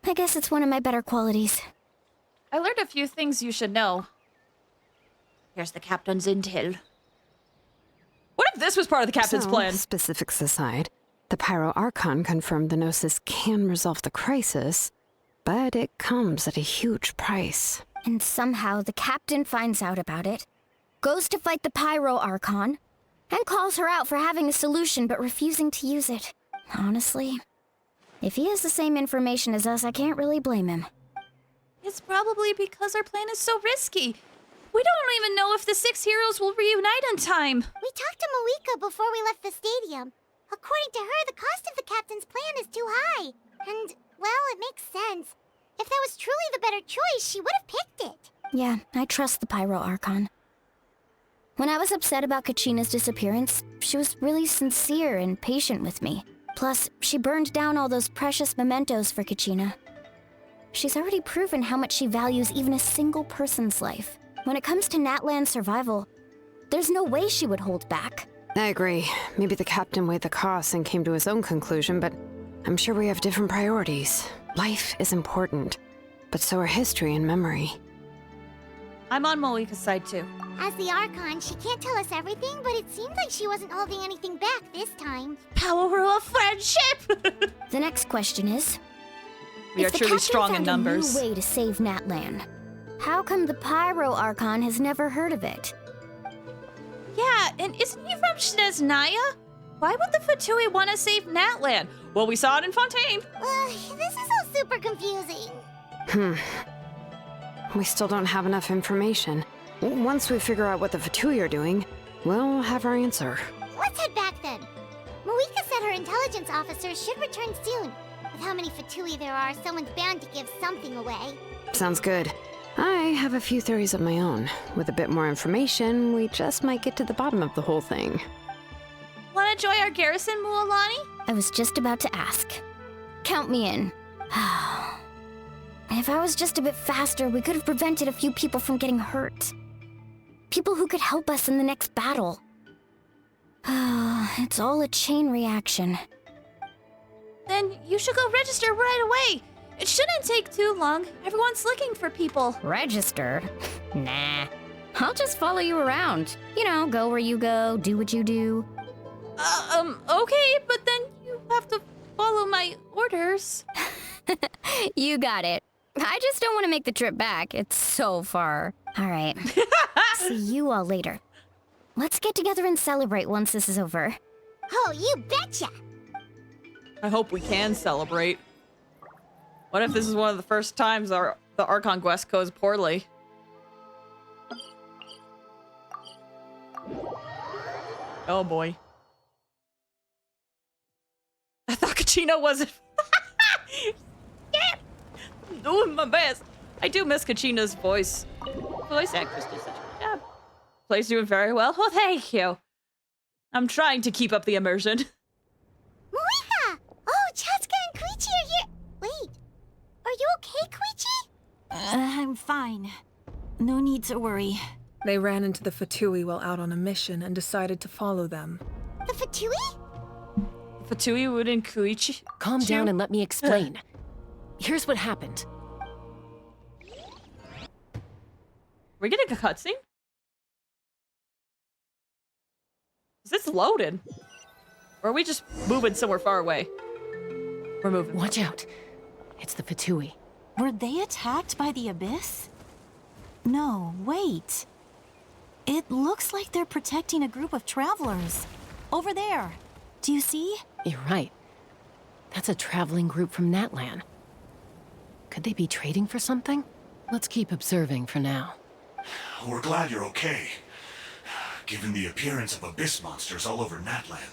I guess it's one of my better qualities. I learned a few things you should know. Here's the captain's intel. What if this was part of the captain's plan? Specifics aside, the Pyro Archon confirmed the Gnosis can resolve the crisis, but it comes at a huge price. And somehow the captain finds out about it, goes to fight the Pyro Archon, and calls her out for having a solution but refusing to use it. Honestly, if he has the same information as us, I can't really blame him. It's probably because our plan is so risky. We don't even know if the 6 heroes will reunite in time. We talked to Moika before we left the stadium. According to her, the cost of the captain's plan is too high. And, well, it makes sense. If that was truly the better choice, she would have picked it. Yeah, I trust the Pyro Archon. When I was upset about Kachina's disappearance, she was really sincere and patient with me. Plus, she burned down all those precious mementos for Kachina. She's already proven how much she values even a single person's life. When it comes to NATLAN's survival, there's no way she would hold back. I agree. Maybe the captain weighed the costs and came to his own conclusion, but I'm sure we have different priorities. Life is important, but so are history and memory. I'm on Moika's side too. As the Archon, she can't tell us everything, but it seems like she wasn't holding anything back this time. Power of friendship! The next question is... We are truly strong in numbers. If the captain found a new way to save NATLAN, how come the Pyro Archon has never heard of it? Yeah, and isn't he from Snezhnaya? Why would the Fatui want to save NATLAN? Well, we saw it in Fontaine. This is all super confusing. We still don't have enough information. Once we figure out what the Fatui are doing, we'll have our answer. Let's head back then. Moika said her intelligence officers should return soon. With how many Fatui there are, someone's bound to give something away. Sounds good. I have a few theories of my own. With a bit more information, we just might get to the bottom of the whole thing. Want to join our garrison, Mualani? I was just about to ask. Count me in. If I was just a bit faster, we could have prevented a few people from getting hurt. People who could help us in the next battle. It's all a chain reaction. Then you should go register right away. It shouldn't take too long. Everyone's looking for people. Register? Nah. I'll just follow you around. You know, go where you go, do what you do. Okay, but then you have to follow my orders. You got it. I just don't want to make the trip back. It's so far. All right. See you all later. Let's get together and celebrate once this is over. Oh, you betcha! I hope we can celebrate. What if this is one of the first times the Archon quest goes poorly? Oh boy. I thought Kachina wasn't... Yeah! I'm doing my best. I do miss Kachina's voice. Voice actress did such a good job. Play's doing very well. Well, thank you. I'm trying to keep up the immersion. Moika! Oh, Chatsuka and Koichi are here. Wait, are you okay, Koichi? I'm fine. No need to worry. They ran into the Fatui while out on a mission and decided to follow them. The Fatui? Fatui wouldn't Koichi. Calm down and let me explain. Here's what happened. We're getting a cutscene? Is this loaded? Or are we just moving somewhere far away? We're moving. Watch out. It's the Fatui. Were they attacked by the Abyss? No, wait. It looks like they're protecting a group of travelers. Over there. Do you see? You're right. That's a traveling group from NATLAN. Could they be trading for something? Let's keep observing for now. We're glad you're okay. Given the appearance of abyss monsters all over NATLAN,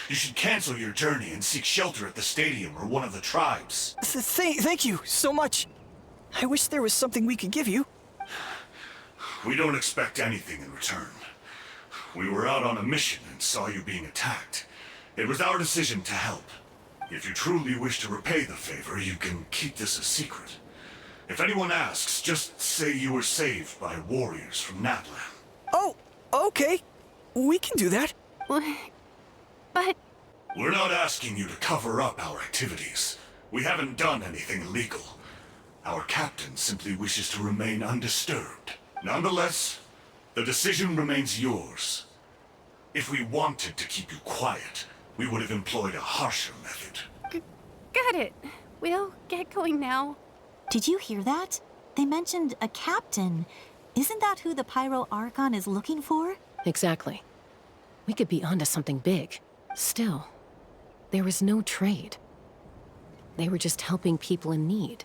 you should cancel your journey and seek shelter at the stadium or one of the tribes. Thank you so much. I wish there was something we could give you. We don't expect anything in return. We were out on a mission and saw you being attacked. It was our decision to help. If you truly wish to repay the favor, you can keep this a secret. If anyone asks, just say you were saved by warriors from NATLAN. Oh, okay. We can do that. But... We're not asking you to cover up our activities. We haven't done anything illegal. Our captain simply wishes to remain undisturbed. Nonetheless, the decision remains yours. If we wanted to keep you quiet, we would have employed a harsher method. Got it. We'll get going now. Did you hear that? They mentioned a captain. Isn't that who the Pyro Archon is looking for? Exactly. We could be onto something big. Still, there was no trade. They were just helping people in need.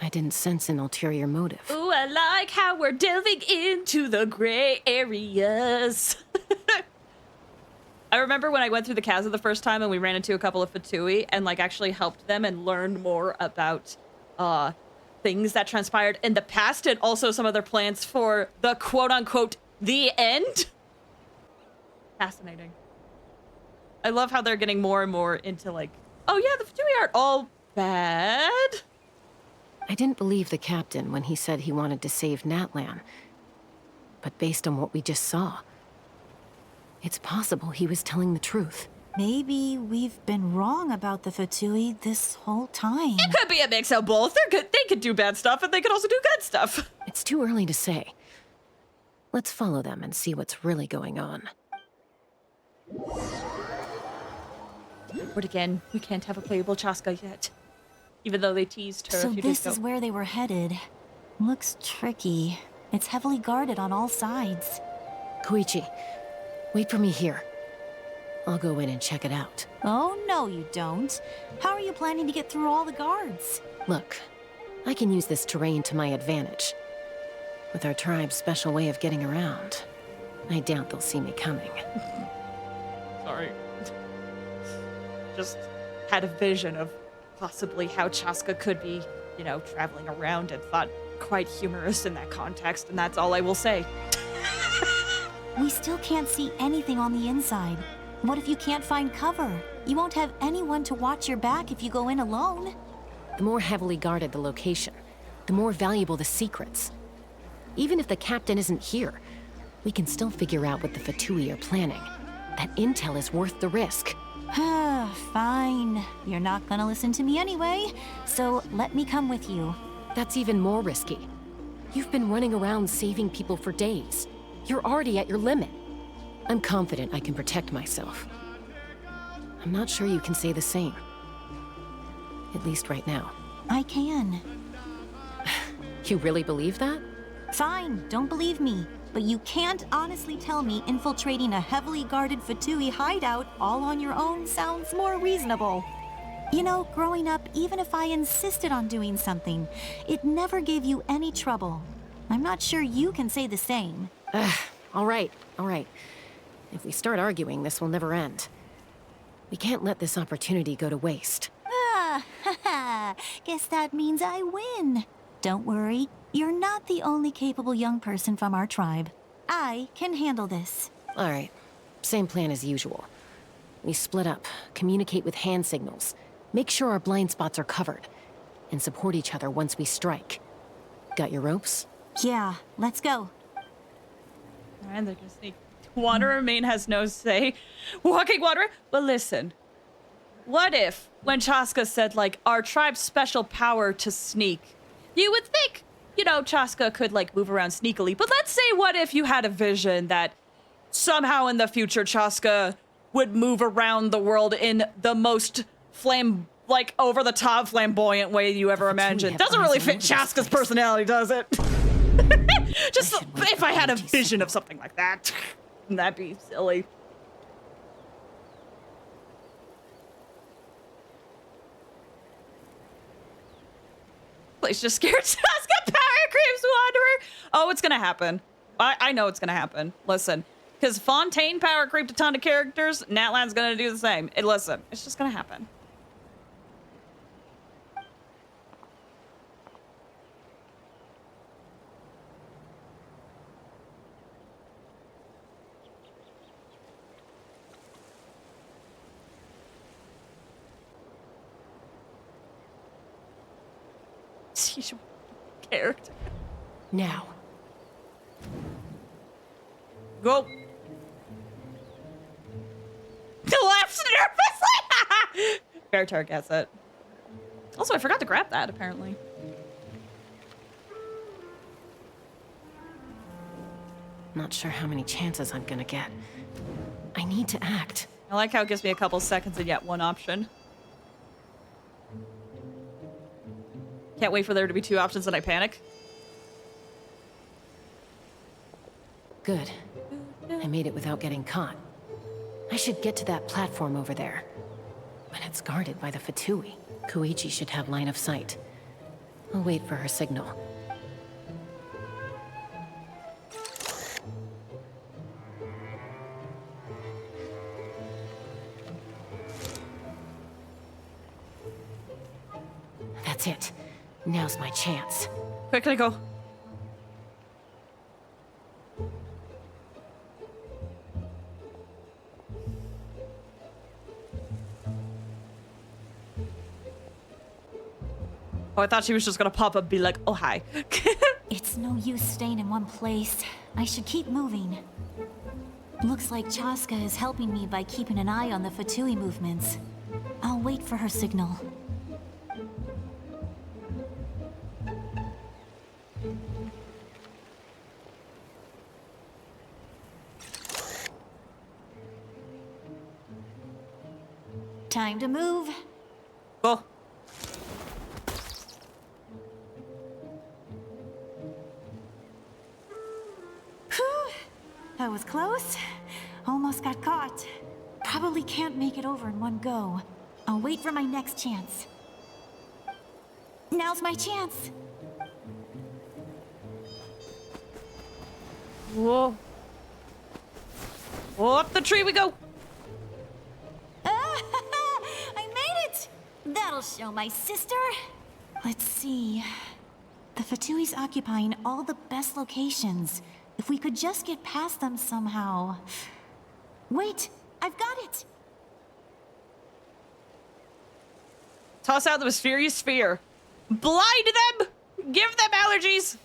I didn't sense an ulterior motive. Ooh, I like how we're delving into the gray areas. I remember when I went through the chasm the first time and we ran into a couple of Fatui and like actually helped them and learned more about things that transpired in the past and also some of their plans for the quote-unquote the end. Fascinating. I love how they're getting more and more into like, oh yeah, the Fatui aren't all bad. I didn't believe the captain when he said he wanted to save NATLAN. But based on what we just saw, it's possible he was telling the truth. Maybe we've been wrong about the Fatui this whole time. It could be a mix of both. They're good. They could do bad stuff and they could also do good stuff. It's too early to say. Let's follow them and see what's really going on. But again, we can't have a playable Chaska yet. Even though they teased her So a few days ago. this is where they were headed. Looks tricky. It's heavily guarded on all sides. Koichi, wait for me here. I'll go in and check it out. Oh, no you don't. How are you planning to get through all the guards? Look, I can use this terrain to my advantage. With our tribe's special way of getting around, I doubt they'll see me coming. Sorry. Just had a vision of possibly how Chaska could be, you know, traveling around and thought quite humorous in that context, and that's all I will say. We still can't see anything on the inside. What if you can't find cover? You won't have anyone to watch your back if you go in alone. The more heavily guarded the location, the more valuable the secrets. Even if the captain isn't here, we can still figure out what the Fatui are planning. That intel is worth the risk. Fine. You're not gonna listen to me anyway, so let me come with you. That's even more risky. You've been running around saving people for days. You're already at your limit. I'm confident I can protect myself. I'm not sure you can say the same. At least right now. I can. You really believe that? Fine, don't believe me. But you can't honestly tell me infiltrating a heavily guarded Fatui hideout all on your own sounds more reasonable. You know, growing up, even if I insisted on doing something, it never gave you any trouble. I'm not sure you can say the same. All right. If we start arguing, this will never end. We can't let this opportunity go to waste. Guess that means I win. Don't worry, you're not the only capable young person from our tribe. I can handle this. All right, same plan as usual. We split up, communicate with hand signals, make sure our blind spots are covered, and support each other once we strike. Got your ropes? Yeah, let's go. And they're gonna sneak. Wanderer main has no say. Walking Wanderer? But listen. What if, when Chaska said, like, our tribe's special power to sneak, you would think, you know, Chaska could, like, move around sneakily. But let's say, what if you had a vision that somehow in the future Chaska would move around the world in the most over-the-top flamboyant way you ever imagined. Doesn't really fit Chaska's personality, does it? Just if I had a vision of something like that, wouldn't that be silly? Place just scared Chaska creeps wanderer. Oh, it's gonna happen. I know it's gonna happen. Listen, because Fontaine power creeped a ton of characters. NATLAN's gonna do the same. Listen, it's just gonna happen. Character. Now. Go. Laughs nervously. Beartar gets it. Also, I forgot to grab that, apparently. Not sure how many chances I'm gonna get. I need to act. I like how it gives me a couple seconds and yet one option. Can't wait for there to be two options and I panic. Good. I made it without getting caught. I should get to that platform over there. But it's guarded by the Fatui. Koichi should have line of sight. I'll wait for her signal. That's it. Now's my chance. Quickly go. Oh, I thought she was just gonna pop up and be like, oh, hi. It's no use staying in one place. I should keep moving. Looks like Chaska is helping me by keeping an eye on the Fatui movements. I'll wait for her signal. Time to move. Go. Whew. That was close. Almost got caught. Probably can't make it over in one go. I'll wait for my next chance. Now's my chance. Whoa. Oh, up the tree we go. I made it! That'll show my sister. Let's see. The Fatui's occupying all the best locations. If we could just get past them somehow. Wait, I've got it! Toss out the mysterious sphere. Blind them! Give them allergies!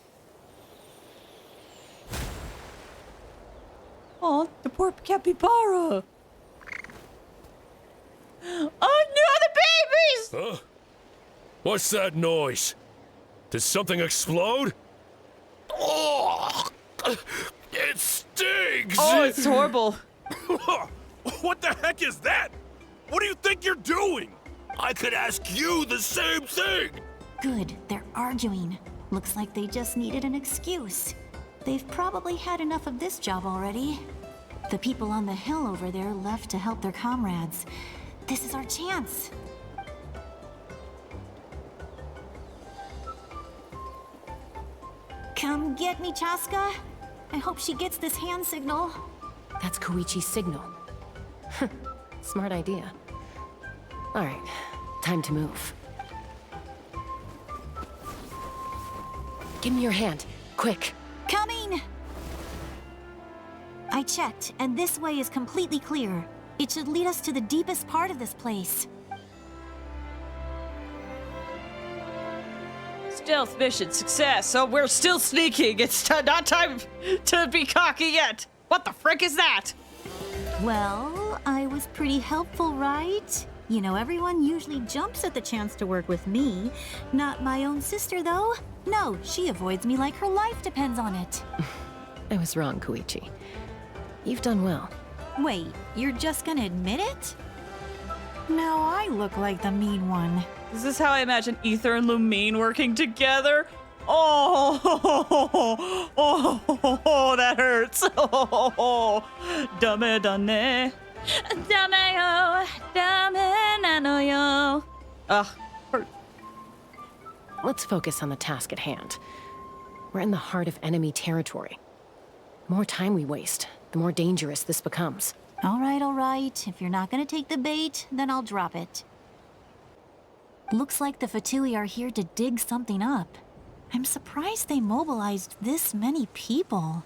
Oh, the poor capybara. Oh no, the babies! Huh? What's that noise? Did something explode? Oh, it stings! Oh, it's horrible. What the heck is that? What do you think you're doing? I could ask you the same thing! Good, they're arguing. Looks like they just needed an excuse. They've probably had enough of this job already. The people on the hill over there left to help their comrades. This is our chance. Come get me, Chaska. I hope she gets this hand signal. That's Koichi's signal. Smart idea. All right, time to move. Give me your hand, quick. Coming! I checked, and this way is completely clear. It should lead us to the deepest part of this place. Stealth mission success. So we're still sneaking. It's not time to be cocky yet. What the frick is that? Well, I was pretty helpful, right? You know, everyone usually jumps at the chance to work with me. Not my own sister, though. No, she avoids me like her life depends on it. I was wrong, Koichi. You've done well. Wait, you're just gonna admit it? Now I look like the mean one. Is this how I imagine Ether and Lumine working together? Oh, that hurts. Oh, dame dane. Dame yo, dame nano yo. Ugh, hurt. Let's focus on the task at hand. We're in the heart of enemy territory. The more time we waste, the more dangerous this becomes. All right. If you're not gonna take the bait, then I'll drop it. Looks like the Fatui are here to dig something up. I'm surprised they mobilized this many people.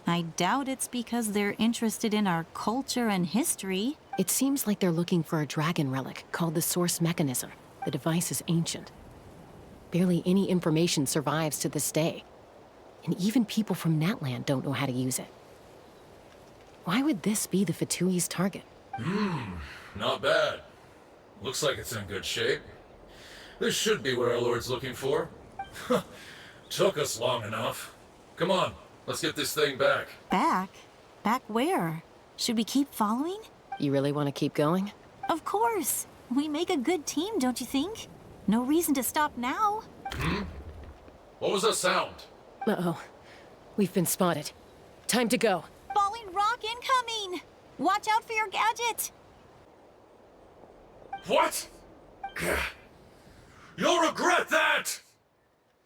I doubt it's because they're interested in our culture and history. It seems like they're looking for a dragon relic called the Source Mechanism. The device is ancient. Barely any information survives to this day. And even people from NATLAN don't know how to use it. Why would this be the Fatui's target? Not bad. Looks like it's in good shape. This should be what our Lord's looking for. Took us long enough. Come on, let's get this thing back. Back? Back where? Should we keep following? You really want to keep going? Of course. We make a good team, don't you think? No reason to stop now. What was that sound? Uh-oh. We've been spotted. Time to go. Falling rock incoming! Watch out for your gadget! What? You'll regret that!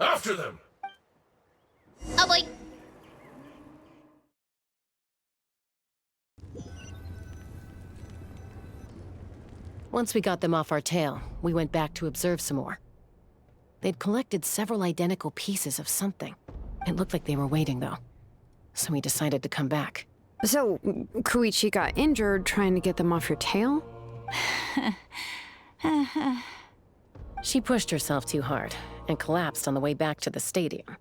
After them! Oh boy. Once we got them off our tail, we went back to observe some more. They'd collected several identical pieces of something. It looked like they were waiting, though. So we decided to come back. So, Koichi got injured trying to get them off your tail? She pushed herself too hard and collapsed on the way back to the stadium.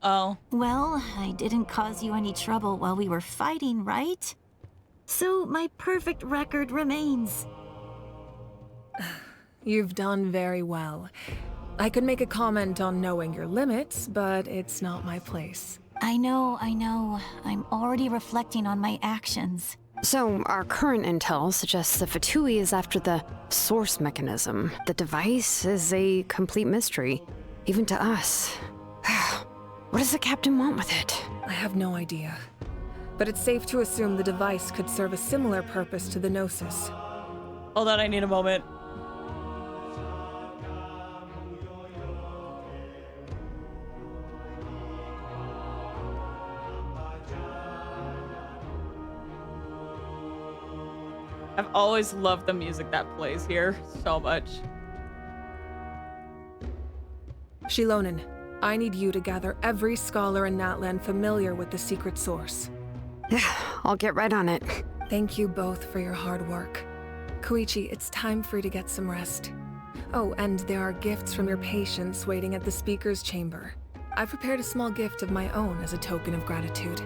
Oh. Well, I didn't cause you any trouble while we were fighting, right? So my perfect record remains. You've done very well. I could make a comment on knowing your limits, but it's not my place. I know. I'm already reflecting on my actions. So, our current intel suggests the Fatui is after the source mechanism. The device is a complete mystery, even to us. What does the captain want with it? I have no idea. But it's safe to assume the device could serve a similar purpose to the Gnosis. Hold on, I need a moment. I've always loved the music that plays here so much. Shilonen, I need you to gather every scholar in NATLAN familiar with the secret source. I'll get right on it. Thank you both for your hard work. Koichi, it's time for you to get some rest. Oh, and there are gifts from your patients waiting at the speaker's chamber. I've prepared a small gift of my own as a token of gratitude.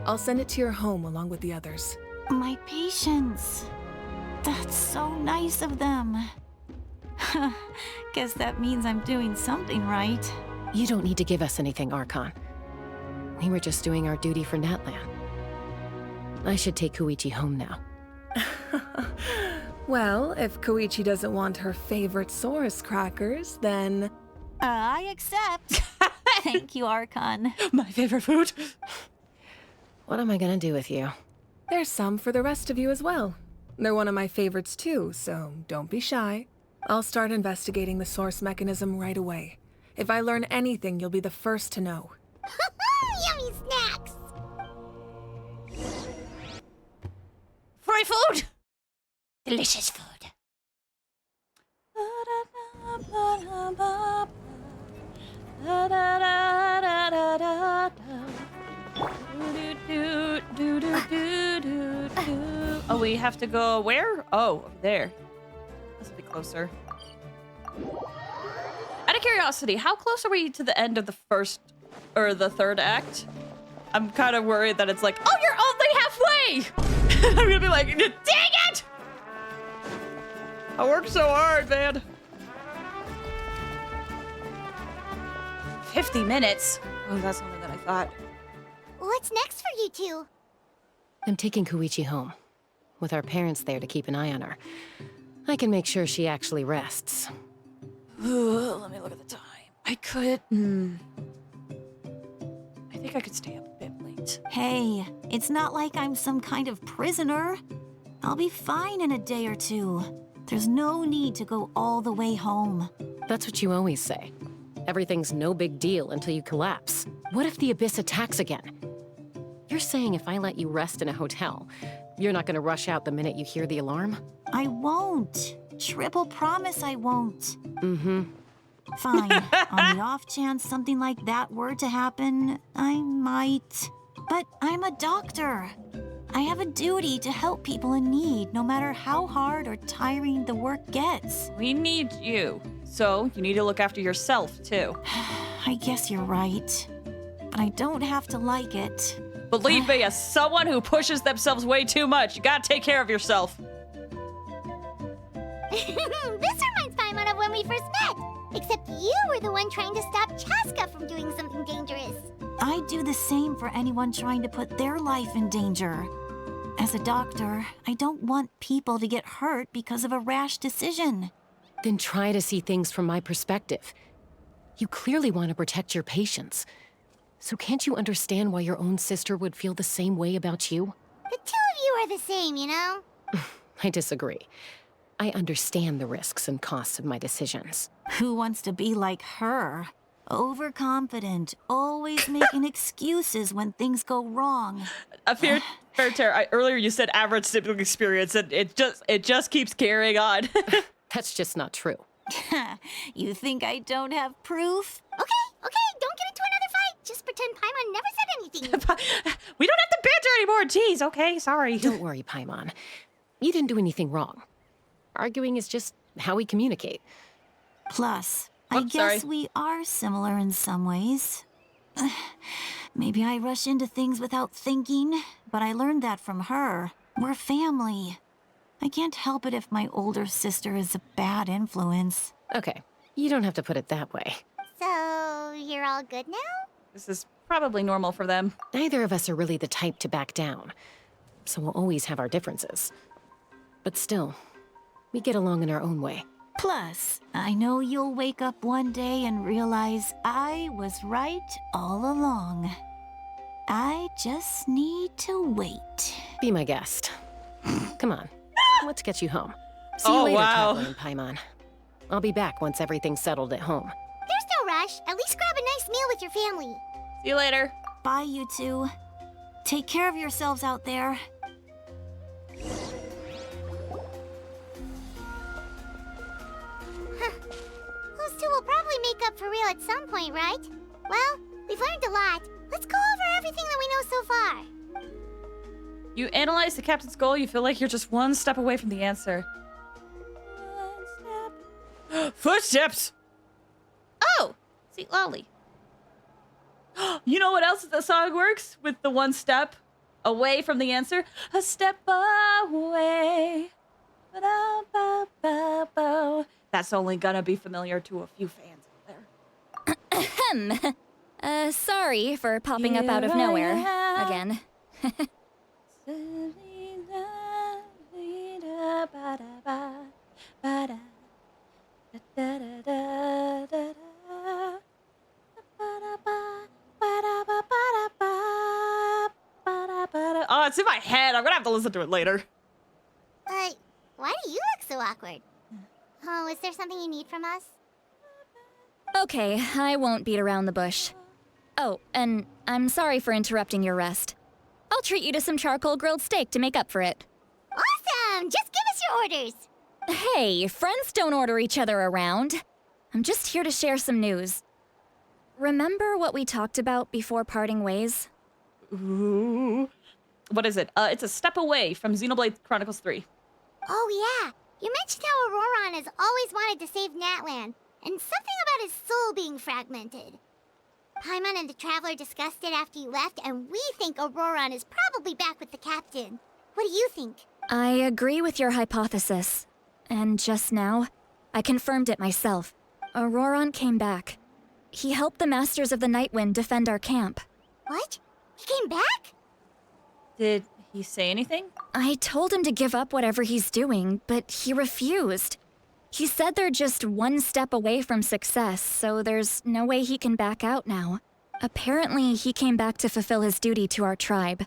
I'll send it to your home along with the others. My patients. That's so nice of them. Guess that means I'm doing something right. You don't need to give us anything, Archon. We were just doing our duty for NATLAN. I should take Koichi home now. Well, if Koichi doesn't want her favorite Saurus crackers, then... I accept. Thank you, Archon. My favorite food. What am I gonna do with you? There's some for the rest of you as well. They're one of my favorites too, so don't be shy. I'll start investigating the source mechanism right away. If I learn anything, you'll be the first to know. Yummy snacks! Free food! Delicious food. Oh, we have to go where? Oh, over there. This will be closer. Out of curiosity, how close are we to the end of the first or the third act? I'm kind of worried that it's like, oh, you're only halfway! I'm gonna be like, dang it! I worked so hard, man. 50 minutes? Oh, that's longer than I thought. What's next for you two? I'm taking Koichi home. With our parents there to keep an eye on her, I can make sure she actually rests. Let me look at the time. I could... I think I could stay up a bit late. Hey, it's not like I'm some kind of prisoner. I'll be fine in a day or two. There's no need to go all the way home. That's what you always say. everything's no big deal until you collapse. What if the Abyss attacks again? You're saying if I let you rest in a hotel, you're not gonna rush out the minute you hear the alarm? I won't. Triple promise I won't. Mm-hmm. Fine. On the off chance something like that were to happen, I might. But I'm a doctor. I have a duty to help people in need, no matter how hard or tiring the work gets. We need you. So, you need to look after yourself, too. I guess you're right. But I don't have to like it. Believe me, as someone who pushes themselves way too much, you gotta take care of yourself. This reminds Paimon of when we first met. Except you were the one trying to stop Chaska from doing something dangerous. I do the same for anyone trying to put their life in danger. As a doctor, I don't want people to get hurt because of a rash decision. Then try to see things from my perspective. You clearly want to protect your patients. So can't you understand why your own sister would feel the same way about you? The two of you are the same, you know? I disagree. I understand the risks and costs of my decisions. Who wants to be like her? Overconfident, always making excuses when things go wrong. Fair tear. Earlier you said average sibling experience, and it just keeps carrying on. That's just not true. You think I don't have proof? Okay, don't get into another fight. Just pretend Paimon never said anything. We don't have to banter anymore. Jeez, okay, sorry. Don't worry, Paimon. You didn't do anything wrong. Arguing is just how we communicate. Plus, I guess we are similar in some ways. Maybe I rush into things without thinking, but I learned that from her. We're family. I can't help it if my older sister is a bad influence. Okay, you don't have to put it that way. So, you're all good now? This is probably normal for them. Neither of us are really the type to back down, so we'll always have our differences. But still, we get along in our own way. Plus, I know you'll wake up one day and realize I was right all along. I just need to wait. Be my guest. Come on, let's get you home. See you later, Traveler and Paimon. I'll be back once everything's settled at home. There's no rush. At least grab a nice meal with your family. See you later. Bye, you two. Take care of yourselves out there. Those two will probably make up for real at some point, right? Well, we've learned a lot. Let's go over everything that we know so far. You analyze the captain's goal, you feel like you're just one step away from the answer. Footsteps! Oh! See, Lolly. You know what else the song works? With the one step away from the answer? A step away. Ba-da-ba-ba-bo. That's only gonna be familiar to a few fans out there. Ahem. Sorry for popping up out of nowhere. Again. Oh, it's in my head. I'm gonna have to listen to it later. Why do you look so awkward? Oh, is there something you need from us? Okay, I won't beat around the bush. Oh, and I'm sorry for interrupting your rest. I'll treat you to some charcoal grilled steak to make up for it. Awesome! Just give us your orders. Hey, friends don't order each other around. I'm just here to share some news. Remember what we talked about before parting ways? Ooh. What is it? It's a step away from Xenoblade Chronicles 3. Oh yeah, you mentioned how Auroron has always wanted to save Natlan, and something about his soul being fragmented. Paimon and the Traveler discussed it after you left, and we think Auroron is probably back with the captain. What do you think? I agree with your hypothesis. And just now, I confirmed it myself. Auroron came back. He helped the Masters of the Nightwind defend our camp. What? He came back? Did he say anything? I told him to give up whatever he's doing, but he refused. He said they're just one step away from success, so there's no way he can back out now. Apparently, he came back to fulfill his duty to our tribe.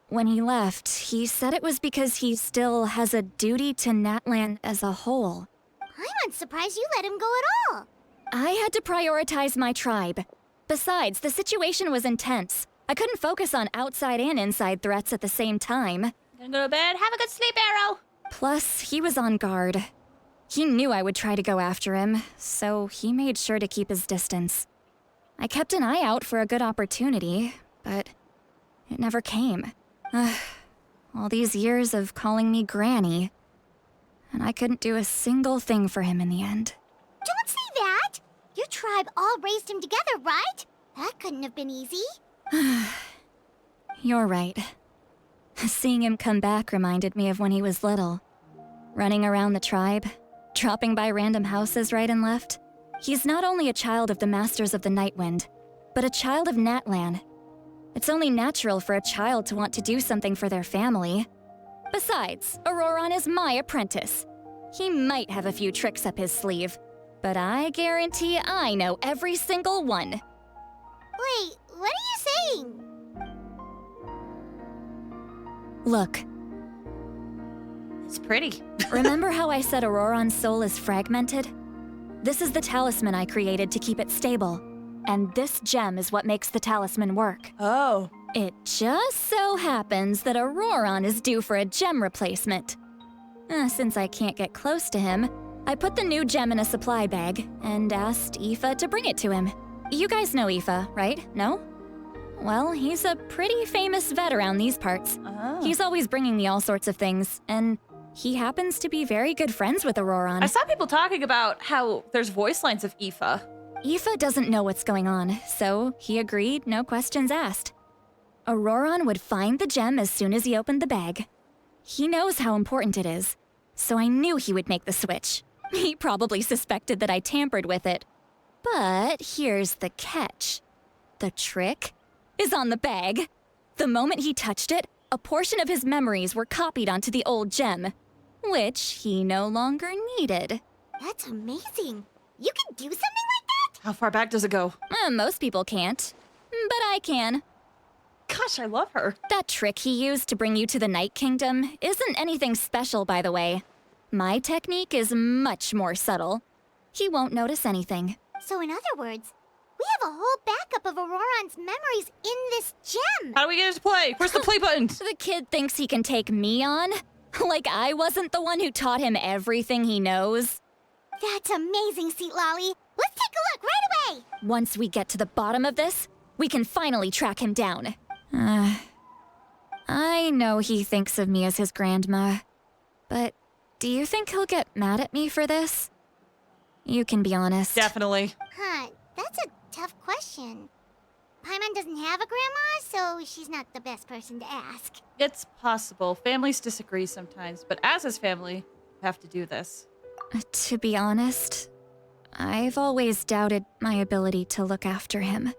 When he left, he said it was because he still has a duty to Natlan as a whole. I'm surprised you let him go at all. I had to prioritize my tribe. Besides, the situation was intense. I couldn't focus on outside and inside threats at the same time. Gonna go to bed. Have a good sleep, Arrow. Plus, he was on guard. He knew I would try to go after him, so he made sure to keep his distance. I kept an eye out for a good opportunity, but it never came. All these years of calling me Granny, and I couldn't do a single thing for him in the end. Don't say that! Your tribe all raised him together, right? That couldn't have been easy. You're right. Seeing him come back reminded me of when he was little. Running around the tribe, dropping by random houses right and left. He's not only a child of the Masters of the Nightwind, but a child of NATLAN. It's only natural for a child to want to do something for their family. Besides, Auroron is my apprentice. He might have a few tricks up his sleeve, but I guarantee I know every single one. Wait, what are you saying? Look. It's pretty. Remember how I said Auroron's soul is fragmented? This is the talisman I created to keep it stable. And this gem is what makes the talisman work. Oh. It just so happens that Auroron is due for a gem replacement. Since I can't get close to him, I put the new gem in a supply bag and asked Aoife to bring it to him. You guys know Aoife, right? No? Well, he's a pretty famous vet around these parts. Oh. He's always bringing me all sorts of things, and he happens to be very good friends with Auroron. I saw people talking about how there's voice lines of Aoife. Aoife doesn't know what's going on, so he agreed, no questions asked. Auroron would find the gem as soon as he opened the bag. He knows how important it is, so I knew he would make the switch. He probably suspected that I tampered with it. But here's the catch. The trick is on the bag. The moment he touched it, a portion of his memories were copied onto the old gem, which he no longer needed. That's amazing. You can do something like that? How far back does it go? Most people can't, but I can. Gosh, I love her. That trick he used to bring you to the Night Kingdom isn't anything special, by the way. My technique is much more subtle. He won't notice anything. So in other words, we have a whole backup of Auroron's memories in this gem. How do we get it to play? Where's the play button? The kid thinks he can take me on? Like I wasn't the one who taught him everything he knows? That's amazing, Seat Lolly. Let's take a look right away. Once we get to the bottom of this, we can finally track him down. I know he thinks of me as his grandma, but do you think he'll get mad at me for this? You can be honest. Definitely. Huh, that's a tough question. Paimon doesn't have a grandma, so she's not the best person to ask. It's possible. Families disagree sometimes, but as his family, we have to do this. To be honest, I've always doubted my ability to look after him.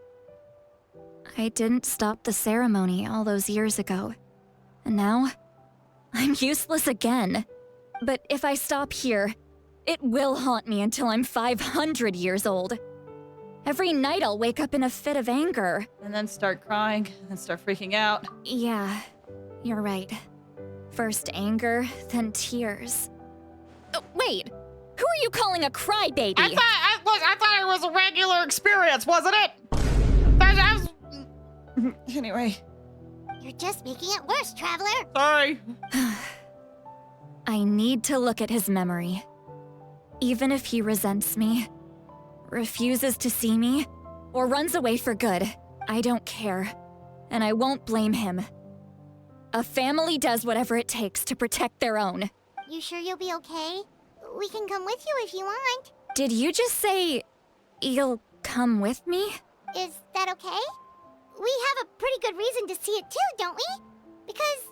I didn't stop the ceremony all those years ago, and now I'm useless again. But if I stop here, it will haunt me until I'm 500 years old. Every night I'll wake up in a fit of anger. And then start crying, and then start freaking out. Yeah, you're right. First anger, then tears. Wait, who are you calling a crybaby? I thought it was a regular experience, wasn't it? Anyway. You're just making it worse, Traveler. Sorry. I need to look at his memory. Even if he resents me, refuses to see me, or runs away for good, I don't care. And I won't blame him. A family does whatever it takes to protect their own. You sure you'll be okay? We can come with you if you want. Did you just say you'll come with me? Is that okay? We have a pretty good reason to see it too, don't we? Because,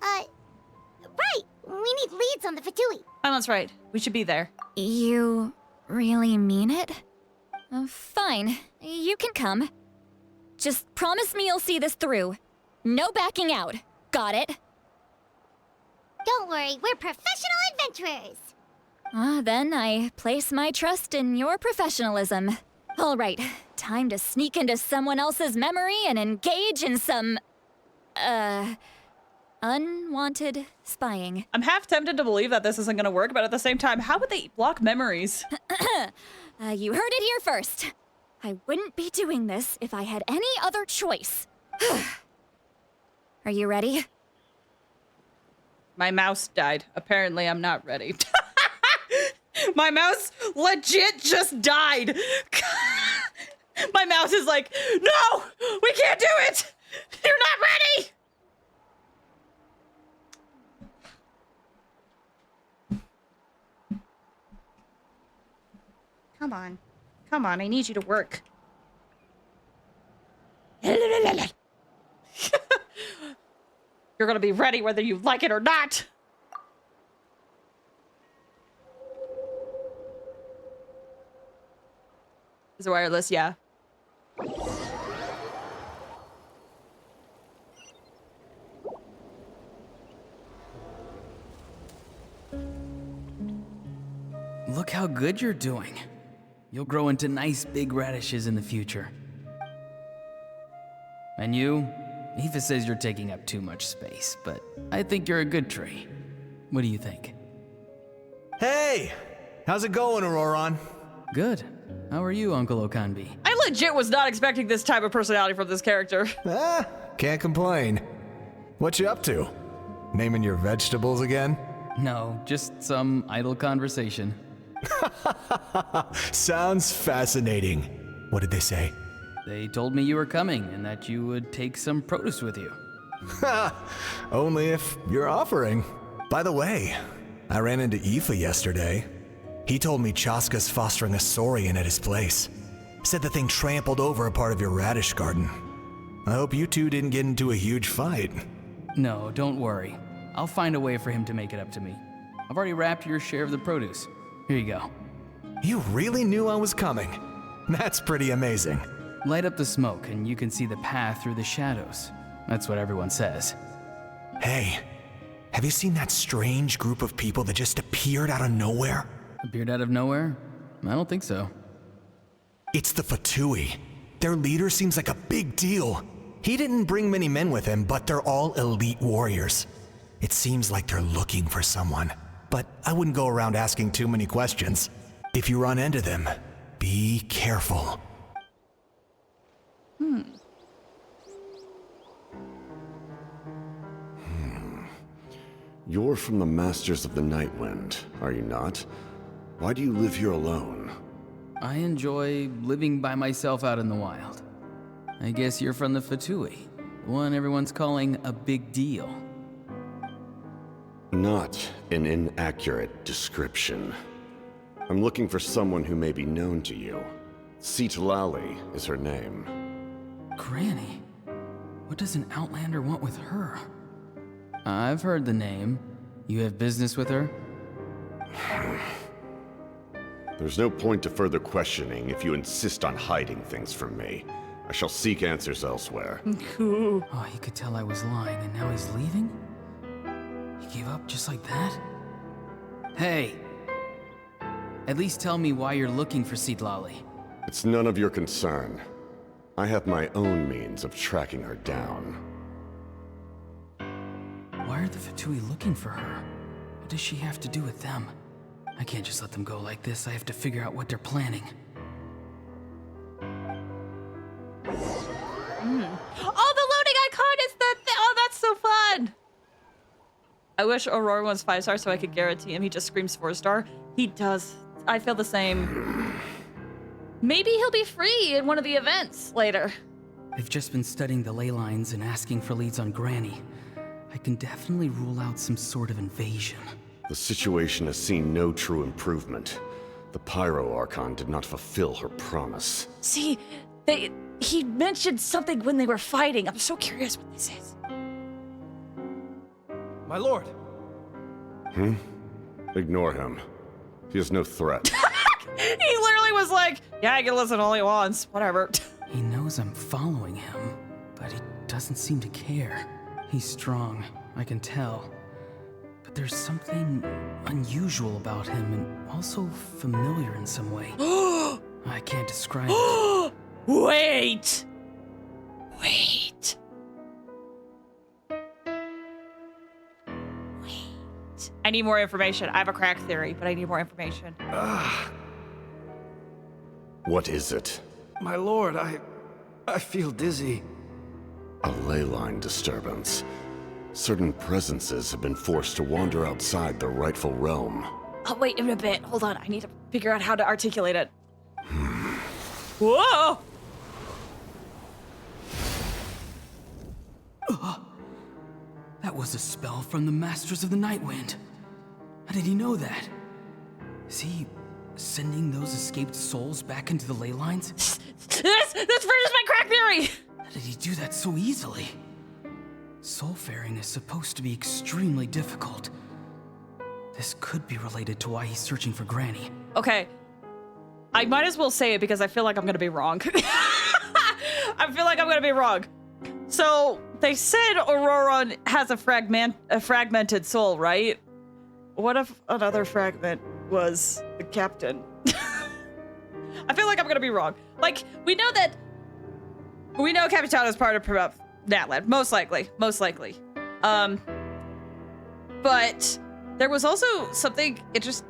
right, we need leads on the Fatui. Paimon's right. We should be there. You really mean it? Fine, you can come. Just promise me you'll see this through. No backing out. Got it? Don't worry, we're professional adventurers. Then I place my trust in your professionalism. All right, time to sneak into someone else's memory and engage in some, unwanted spying. I'm half tempted to believe that this isn't gonna work, but at the same time, how would they block memories? You heard it here first. I wouldn't be doing this if I had any other choice. Are you ready? My mouse died. Apparently, I'm not ready. My mouse legit just died. My mouse is like, no, we can't do it. You're not ready. Come on. Come on, I need you to work. You're gonna be ready whether you like it or not. Is it wireless? Yeah. Look how good you're doing. You'll grow into nice big radishes in the future. And you? Aoife says you're taking up too much space, but I think you're a good tree. What do you think? Hey! How's it going, Auroron? Good. How are you, Uncle Okanbi? I legit was not expecting this type of personality from this character. Can't complain. What you up to? Naming your vegetables again? No, just some idle conversation. Sounds fascinating. What did they say? They told me you were coming and that you would take some produce with you. Only if you're offering. By the way, I ran into Aoife yesterday. He told me Chaska's fostering a saurian at his place. Said the thing trampled over a part of your radish garden. I hope you two didn't get into a huge fight. No, don't worry. I'll find a way for him to make it up to me. I've already wrapped your share of the produce. Here you go. You really knew I was coming. That's pretty amazing. Light up the smoke and you can see the path through the shadows. That's what everyone says. Hey, have you seen that strange group of people that just appeared out of nowhere? Appeared out of nowhere? I don't think so. It's the Fatui. Their leader seems like a big deal. He didn't bring many men with him, but they're all elite warriors. It seems like they're looking for someone, but I wouldn't go around asking too many questions. If you run into them, be careful. You're from the Masters of the Nightwind, are you not? Why do you live here alone? I enjoy living by myself out in the wild. I guess you're from the Fatui, the one everyone's calling a big deal. Not an inaccurate description. I'm looking for someone who may be known to you. Citlali is her name. Granny? What does an Outlander want with her? I've heard the name. You have business with her? There's no point to further questioning if you insist on hiding things from me. I shall seek answers elsewhere. Oh, he could tell I was lying and now he's leaving? He gave up just like that? Hey! At least tell me why you're looking for Citlali. It's none of your concern. I have my own means of tracking her down. Why are the Fatui looking for her? What does she have to do with them? I can't just let them go like this. I have to figure out what they're planning. Oh, the loading icon is the oh, that's so fun. I wish Aurora was 5-star so I could guarantee him he just screams 4-star. He does. I feel the same. Maybe he'll be free in one of the events later. They've just been studying the ley lines and asking for leads on Granny. I can definitely rule out some sort of invasion. The situation has seen no true improvement. The Pyro Archon did not fulfill her promise. See, he mentioned something when they were fighting. I'm so curious what this is. My lord. Ignore him. He is no threat. He literally was like, yeah, I can listen all he wants. Whatever. He knows I'm following him, but he doesn't seem to care. He's strong, I can tell. But there's something unusual about him and also familiar in some way. I can't describe it. Wait! I need more information. I have a crack theory, but I need more information. What is it? My lord, I feel dizzy. A ley line disturbance. Certain presences have been forced to wander outside their rightful realm. Oh, wait a bit. Hold on. I need to figure out how to articulate it. Whoa! That was a spell from the Masters of the Nightwind. How did he know that? Is he sending those escaped souls back into the ley lines? This furthers my crack theory! How did he do that so easily? Soulfaring is supposed to be extremely difficult. This could be related to why he's searching for Granny. Okay. I might as well say it because I feel like I'm gonna be wrong. I feel like I'm gonna be wrong. So, they said Auroron has a fragmented soul, right? What if another fragment was the captain? I feel like I'm gonna be wrong. Like, we know Capitano is part of NATLAN, most likely. But there was also something interesting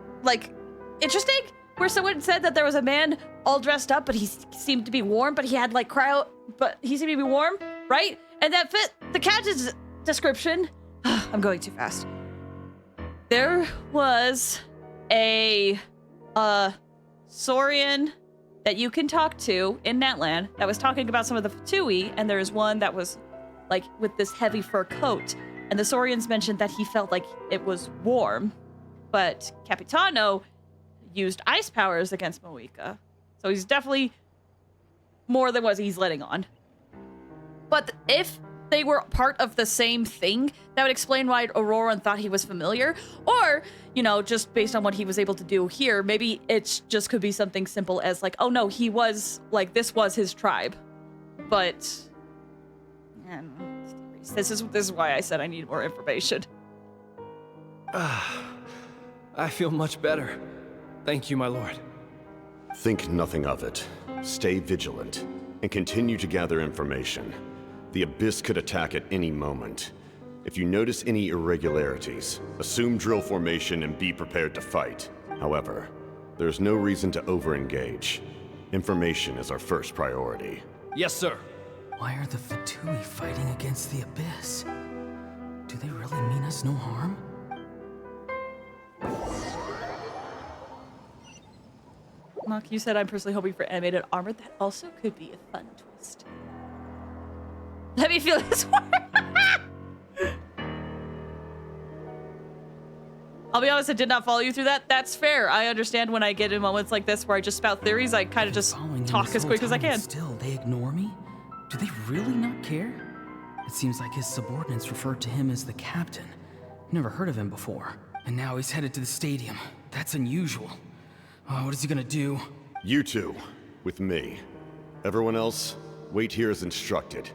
where someone said that there was a man all dressed up, but he seemed to be warm, but he had like but he seemed to be warm, right? And that fit the captain's description. I'm going too fast. There was a Saurian that you can talk to in NATLAN that was talking about some of the Fatui, and there's one that was like with this heavy fur coat, and the Saurians mentioned that he felt like it was warm, but Capitano used ice powers against Moika, so he's definitely more than what he's letting on. But if they were part of the same thing, that would explain why Auroron thought he was familiar. Or, you know, just based on what he was able to do here, maybe it just could be something simple as like, oh no, he was, like, this was his tribe. But, this is why I said I need more information. I feel much better. Thank you, my lord. Think nothing of it. Stay vigilant, and continue to gather information. The Abyss could attack at any moment. If you notice any irregularities, assume drill formation and be prepared to fight. However, there's no reason to over-engage. Information is our first priority. Yes, sir. Why are the Fatui fighting against the Abyss? Do they really mean us no harm? Mark, you said I'm personally hoping for animated armor. That also could be a fun twist. Let me feel this one. I'll be honest, I did not follow you through that. That's fair. I understand when I get in moments like this where I just spout theories, I kind of just talk as quick as I can. Still, they ignore me? Do they really not care? It seems like his subordinates referred to him as the captain. Never heard of him before. And now he's headed to the stadium. That's unusual. Oh, what is he gonna do? You two, with me. Everyone else, wait here as instructed.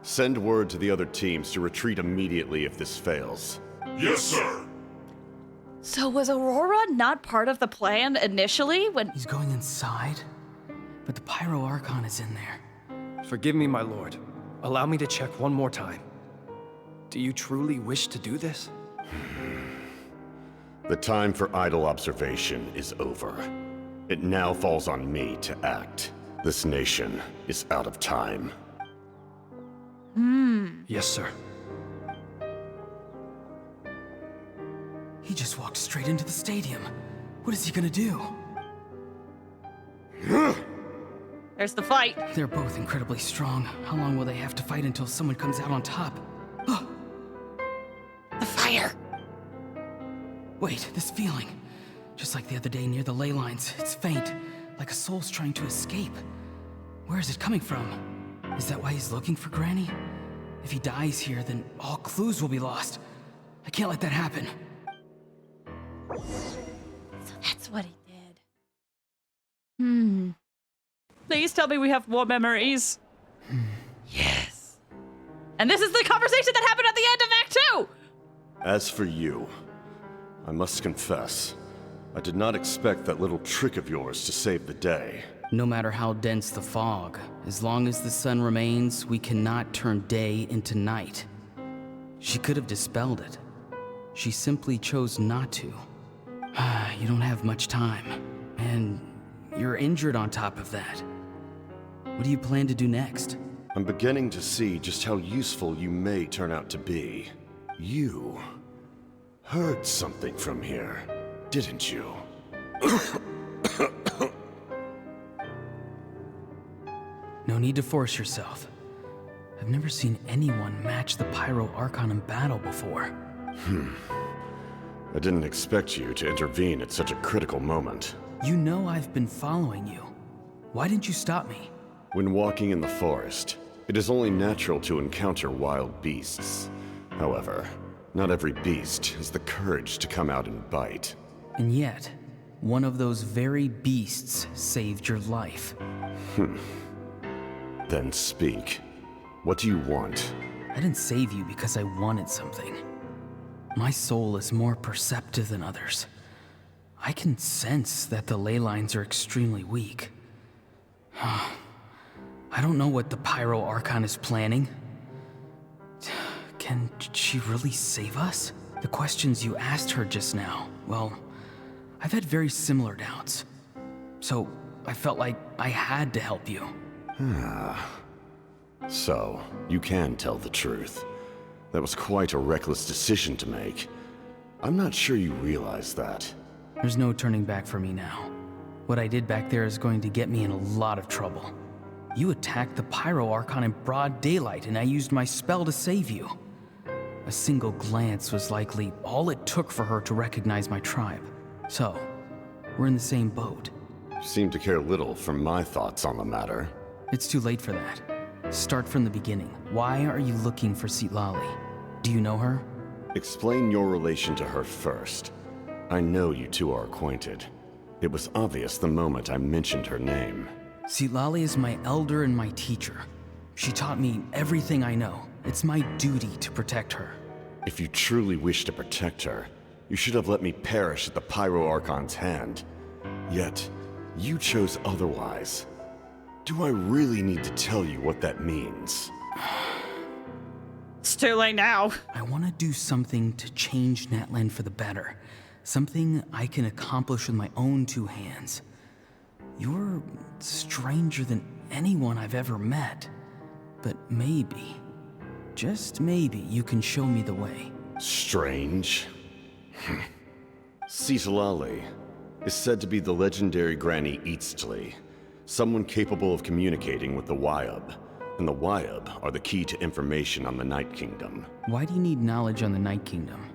Send word to the other teams to retreat immediately if this fails. Yes, sir. So was Aurora not part of the plan initially when— He's going inside? But the Pyro Archon is in there. Forgive me, my lord. Allow me to check one more time. Do you truly wish to do this? The time for idle observation is over. It now falls on me to act. This nation is out of time. Yes, sir. He just walked straight into the stadium. What is he gonna do? There's the fight. They're both incredibly strong. How long will they have to fight until someone comes out on top? The fire! Wait, this feeling. Just like the other day near the ley lines, it's faint, like a soul's trying to escape. Where is it coming from? Is that why he's looking for Granny? If he dies here, then all clues will be lost. I can't let that happen. So that's what he did. Please tell me we have more memories. Yes. And this is the conversation that happened at the end of Act 2! As for you, I must confess, I did not expect that little trick of yours to save the day. No matter how dense the fog, as long as the sun remains, we cannot turn day into night. She could have dispelled it. She simply chose not to. You don't have much time, and you're injured on top of that. What do you plan to do next? I'm beginning to see just how useful you may turn out to be. You heard something from here, didn't you? No need to force yourself. I've never seen anyone match the Pyro Archon in battle before. I didn't expect you to intervene at such a critical moment. You know I've been following you. Why didn't you stop me? When walking in the forest, it is only natural to encounter wild beasts. However, not every beast has the courage to come out and bite. And yet, one of those very beasts saved your life. Then speak. What do you want? I didn't save you because I wanted something. My soul is more perceptive than others. I can sense that the ley lines are extremely weak. I don't know what the Pyro Archon is planning. Can she really save us? The questions you asked her just now, well, I've had very similar doubts. So I felt like I had to help you. So, you can tell the truth. That was quite a reckless decision to make. I'm not sure you realize that. There's no turning back for me now. What I did back there is going to get me in a lot of trouble. You attacked the Pyro Archon in broad daylight, and I used my spell to save you. A single glance was likely all it took for her to recognize my tribe. So, we're in the same boat. You seem to care little for my thoughts on the matter. It's too late for that. Start from the beginning. Why are you looking for Citlali? Do you know her? Explain your relation to her first. I know you two are acquainted. It was obvious the moment I mentioned her name. Citlali is my elder and my teacher. She taught me everything I know. It's my duty to protect her. If you truly wish to protect her, you should have let me perish at the Pyro Archon's hand. Yet, you chose otherwise. Do I really need to tell you what that means? It's too late now. I want to do something to change NATLAN for the better. Something I can accomplish with my own two hands. You're stranger than anyone I've ever met. But maybe, just maybe, you can show me the way. Strange? Citlali is said to be the legendary Granny Eastli, someone capable of communicating with the Wyab. And the Wyab are the key to information on the Night Kingdom. Why do you need knowledge on the Night Kingdom?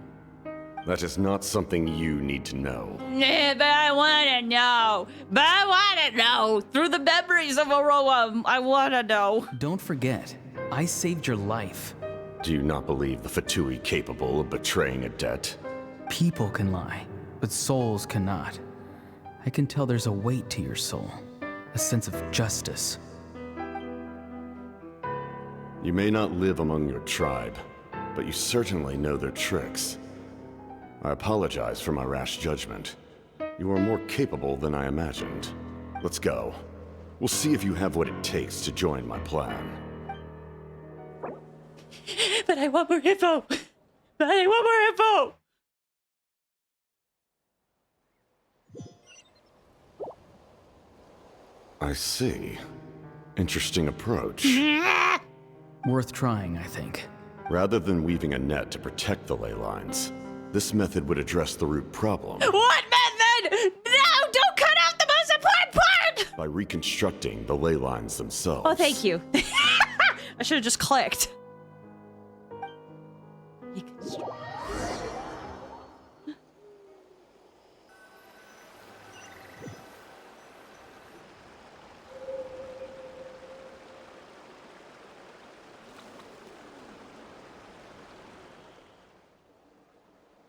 That is not something you need to know. Yeah, but I want to know. But I want to know. Through the memories of Aroa, I want to know. Don't forget, I saved your life. Do you not believe the Fatui capable of betraying a debt? People can lie, but souls cannot. I can tell there's a weight to your soul, a sense of justice. You may not live among your tribe, but you certainly know their tricks. I apologize for my rash judgment. You are more capable than I imagined. Let's go. We'll see if you have what it takes to join my plan. But I want more info. But I want more info. I see. Interesting approach. Worth trying, I think. Rather than weaving a net to protect the ley lines, this method would address the root problem. What method? No, don't cut out the most important part! By reconstructing the ley lines themselves. Oh, thank you. I should have just clicked.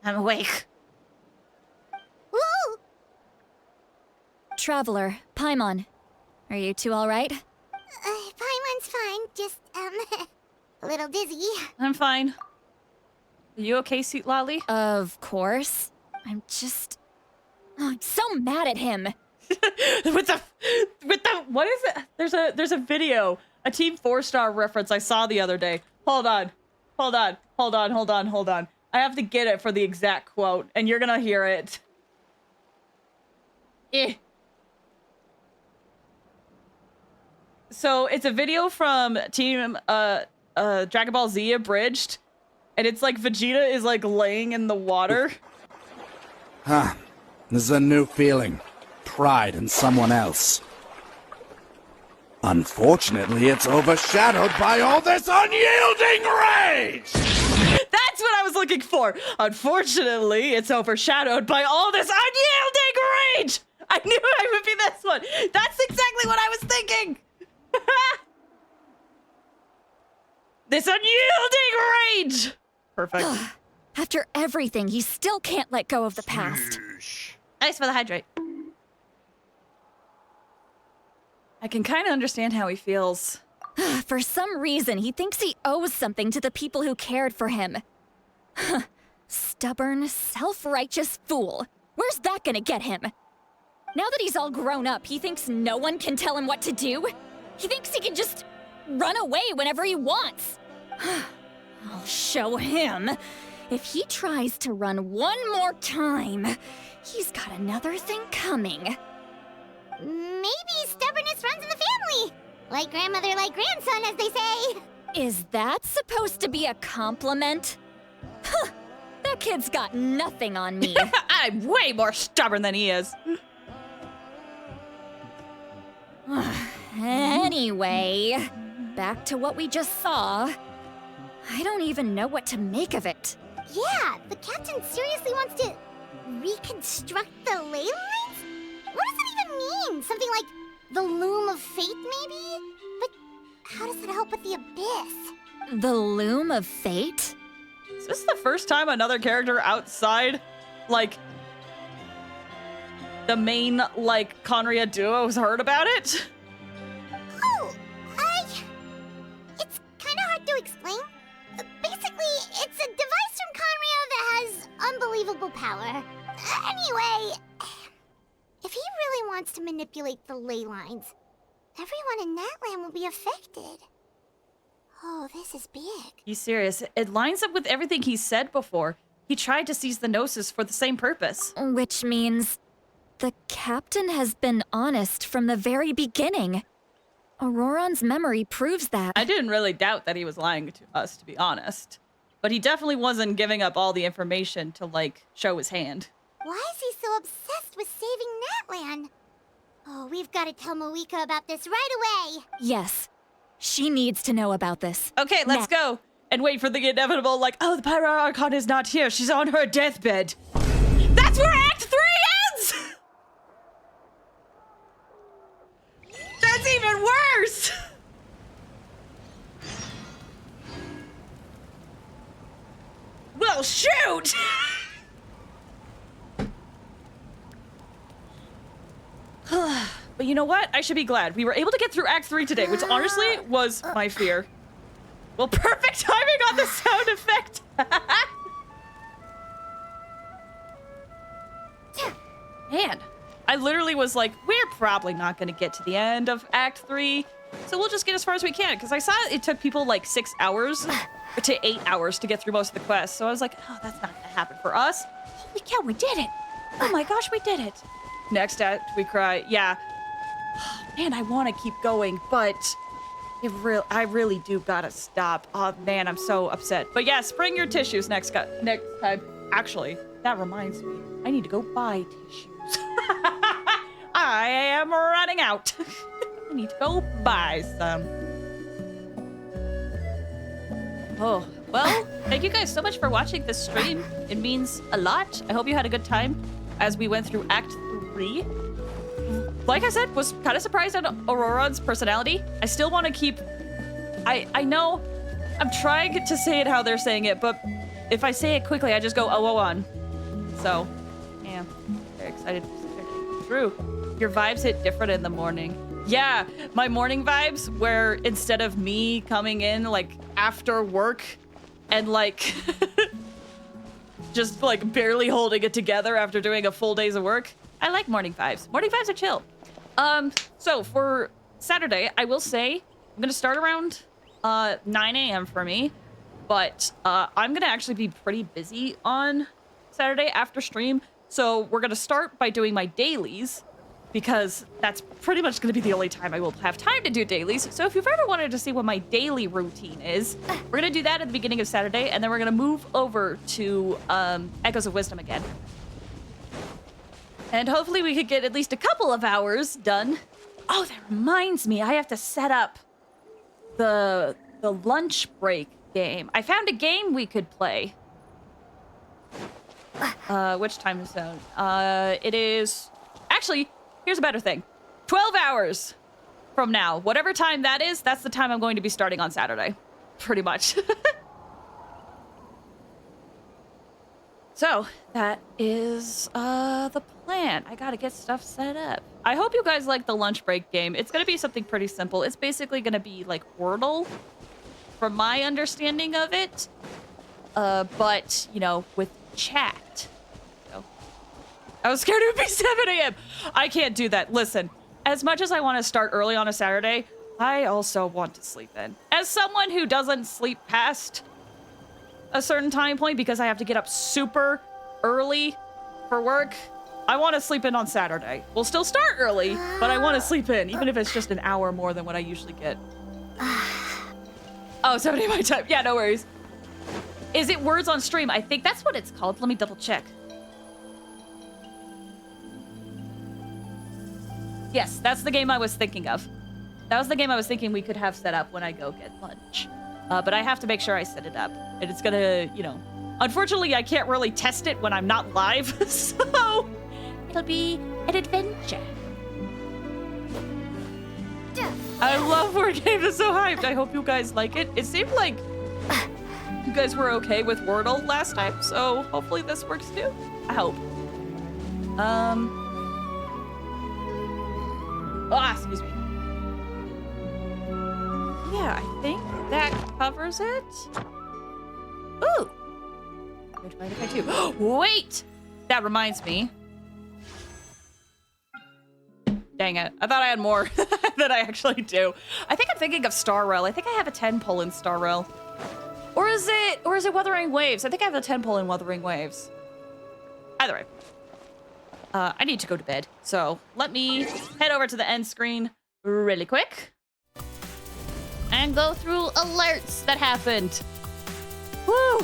I'm awake. Woo! Traveler, Paimon, are you two all right? Paimon's fine, just, a little dizzy. I'm fine. Are you okay, Citlali? Of course. I'm so mad at him. with the, what is it? There's a video, a Team 4-star reference I saw the other day. Hold on. I have to get it for the exact quote, and you're gonna hear it. So it's a video from Team Dragon Ball Z Abridged, and it's like Vegeta is like laying in the water. Huh. This is a new feeling. Pride in someone else. Unfortunately, it's overshadowed by all this unyielding rage! That's what I was looking for. Unfortunately, it's overshadowed by all this unyielding rage! I knew it would be this one. That's exactly what I was thinking. This unyielding rage! Perfect. After everything, you still can't let go of the past. Thanks for the hydrate. I can kind of understand how he feels. For some reason, he thinks he owes something to the people who cared for him. Stubborn, self-righteous fool. Where's that gonna get him? Now that he's all grown up, he thinks no one can tell him what to do? He thinks he can just run away whenever he wants. I'll show him. If he tries to run one more time, he's got another thing coming. Maybe stubbornness runs in the family. Like grandmother, like grandson, as they say. Is that supposed to be a compliment? Huh, that kid's got nothing on me. I'm way more stubborn than he is. Anyway, back to what we just saw. I don't even know what to make of it. Yeah, the captain seriously wants to reconstruct the ley lines? What does that even mean? Something like the loom of fate, maybe? But how does that help with the abyss? The loom of fate? Is this the first time another character outside, like, the main, like, Conria duo has heard about it? Oh, it's kind of hard to explain. Basically, it's a device from Conria that has unbelievable power. Anyway, if he really wants to manipulate the ley lines, everyone in NATLAN will be affected. Oh, this is big. He's serious. It lines up with everything he said before. He tried to seize the Gnosis for the same purpose. Which means the captain has been honest from the very beginning. Auroron's memory proves that. I didn't really doubt that he was lying to us, to be honest. But he definitely wasn't giving up all the information to, like, show his hand. Why is he so obsessed with saving NATLAN? Oh, we've got to tell Moeka about this right away. Yes. She needs to know about this. Okay, let's go. And wait for the inevitable, like, oh, the Pyro Archon is not here. She's on her deathbed. That's where Act 3 ends! That's even worse! Well, shoot! But you know what? I should be glad. We were able to get through Act 3 today, which honestly was my fear. Well, perfect timing on the sound effect! Man, I literally was like, we're probably not going to get to the end of Act 3, so we'll just get as far as we can, because I saw it took people like 6 hours to 8 hours to get through most of the quests, so I was like, oh, that's not going to happen for us. Yeah, we did it! Oh my gosh, we did it! Next act, we cry, yeah. Man, I want to keep going, but I really do gotta stop. Oh man, I'm so upset. But yes, bring your tissues next time. Actually, that reminds me, I need to go buy tissues. I am running out. I need to go buy some. Oh, well, thank you guys so much for watching this stream. It means a lot. I hope you had a good time as we went through Act 3. Like I said, was kind of surprised at Auroron's personality. I still want to keep... I know I'm trying to say it how they're saying it, but if I say it quickly, I just go on. So, yeah, very excited to see it through. Your vibes hit different in the morning. Yeah, my morning vibes, where instead of me coming in, like, after work and, like, just, like, barely holding it together after doing a full days of work, I like morning vibes. Morning vibes are chill. So for Saturday, I will say I'm gonna start around 9 a.m. for me. but I'm gonna actually be pretty busy on Saturday after stream. So we're gonna start by doing my dailies, because that's pretty much gonna be the only time I will have time to do dailies. So if you've ever wanted to see what my daily routine is, we're gonna do that at the beginning of Saturday, and then we're gonna move over to Echoes of Wisdom again. And hopefully we could get at least a couple of hours done. Oh, that reminds me, I have to set up the lunch break game. I found a game we could play. Which time zone? It is... Actually, here's a better thing. 12 hours from now. Whatever time that is, that's the time I'm going to be starting on Saturday. Pretty much. So, that is the plan. I gotta get stuff set up. I hope you guys like the lunch break game. It's gonna be something pretty simple. It's basically gonna be like Wordle, from my understanding of it. But, you know, with chat. So, I was scared it would be 7 a.m. I can't do that. Listen, as much as I want to start early on a Saturday, I also want to sleep in. As someone who doesn't sleep past a certain time point because I have to get up super early for work, I want to sleep in on Saturday. We'll still start early, but I want to sleep in, even if it's just an hour more than what I usually get. Oh, 7 a.m. my time. Yeah, no worries. Is it Words on Stream? I think that's what it's called. Let me double check. Yes, that's the game I was thinking of. That was the game I was thinking we could have set up when I go get lunch. But I have to make sure I set it up. And it's gonna, you know... Unfortunately, I can't really test it when I'm not live, so... It'll be an adventure. I love Word Game. It's so hyped. I hope you guys like it. It seemed like you guys were okay with Wordle last time, so hopefully this works too. I hope. Excuse me. Yeah, I think that covers it. Ooh. Good mind if I do. Wait! That reminds me. Dang it. I thought I had more than I actually do. I think I'm thinking of Star Rail. I think I have a 10 pull in Star Rail. Or is it Wuthering Waves? I think I have a 10 pull in Wuthering Waves. Either way. I need to go to bed. So let me head over to the end screen really quick. And go through alerts that happened. Woo!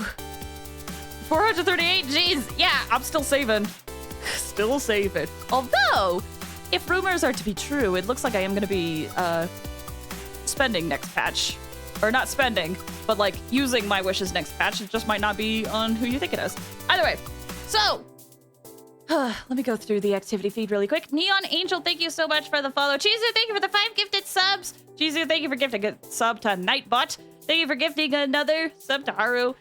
438, jeez. Yeah, I'm still saving. Still saving. Although, if rumors are to be true, it looks like I am going to be spending next patch. Or not spending, but like using my wishes next patch. It just might not be on who you think it is. Either way, so let me go through the activity feed really quick. Neon Angel, thank you so much for the follow. Chizu, thank you for the 5 gifted subs. Chizu, thank you for gifting a sub to Nightbot. Thank you for gifting another sub to Haru.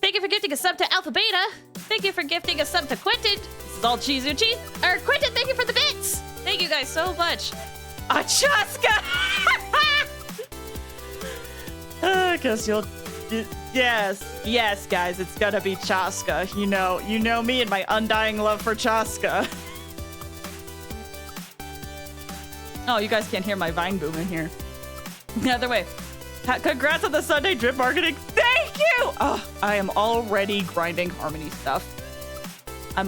Thank you for gifting a sub to Alpha Beta. Thank you for gifting a sub to Quentin. This is all Chizu. Quentin, thank you for the bits. Thank you guys so much. Chaska! I guess you'll... Yes, guys, it's gonna be Chaska. You know me and my undying love for Chaska. Oh, you guys can't hear my Vine boom in here. Either way, congrats on the Sunday drip marketing. Thank you! Oh, I am already grinding Harmony stuff. I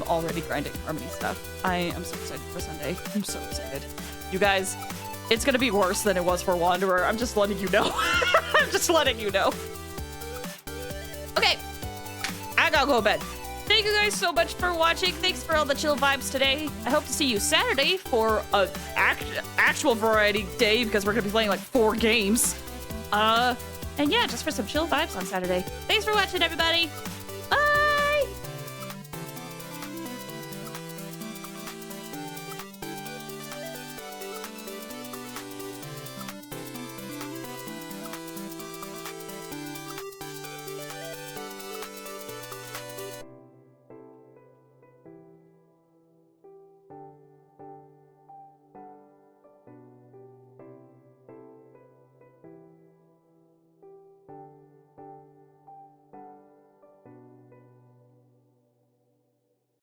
am so excited for Sunday. I'm so excited. You guys, it's gonna be worse than it was for Wanderer. I'm just letting you know. I'm just letting you know. Okay, I gotta go to bed. Thank you guys so much for watching. Thanks for all the chill vibes today. I hope to see you Saturday for an actual variety day because we're gonna be playing like 4 games. And yeah, just for some chill vibes on Saturday. Thanks for watching, everybody.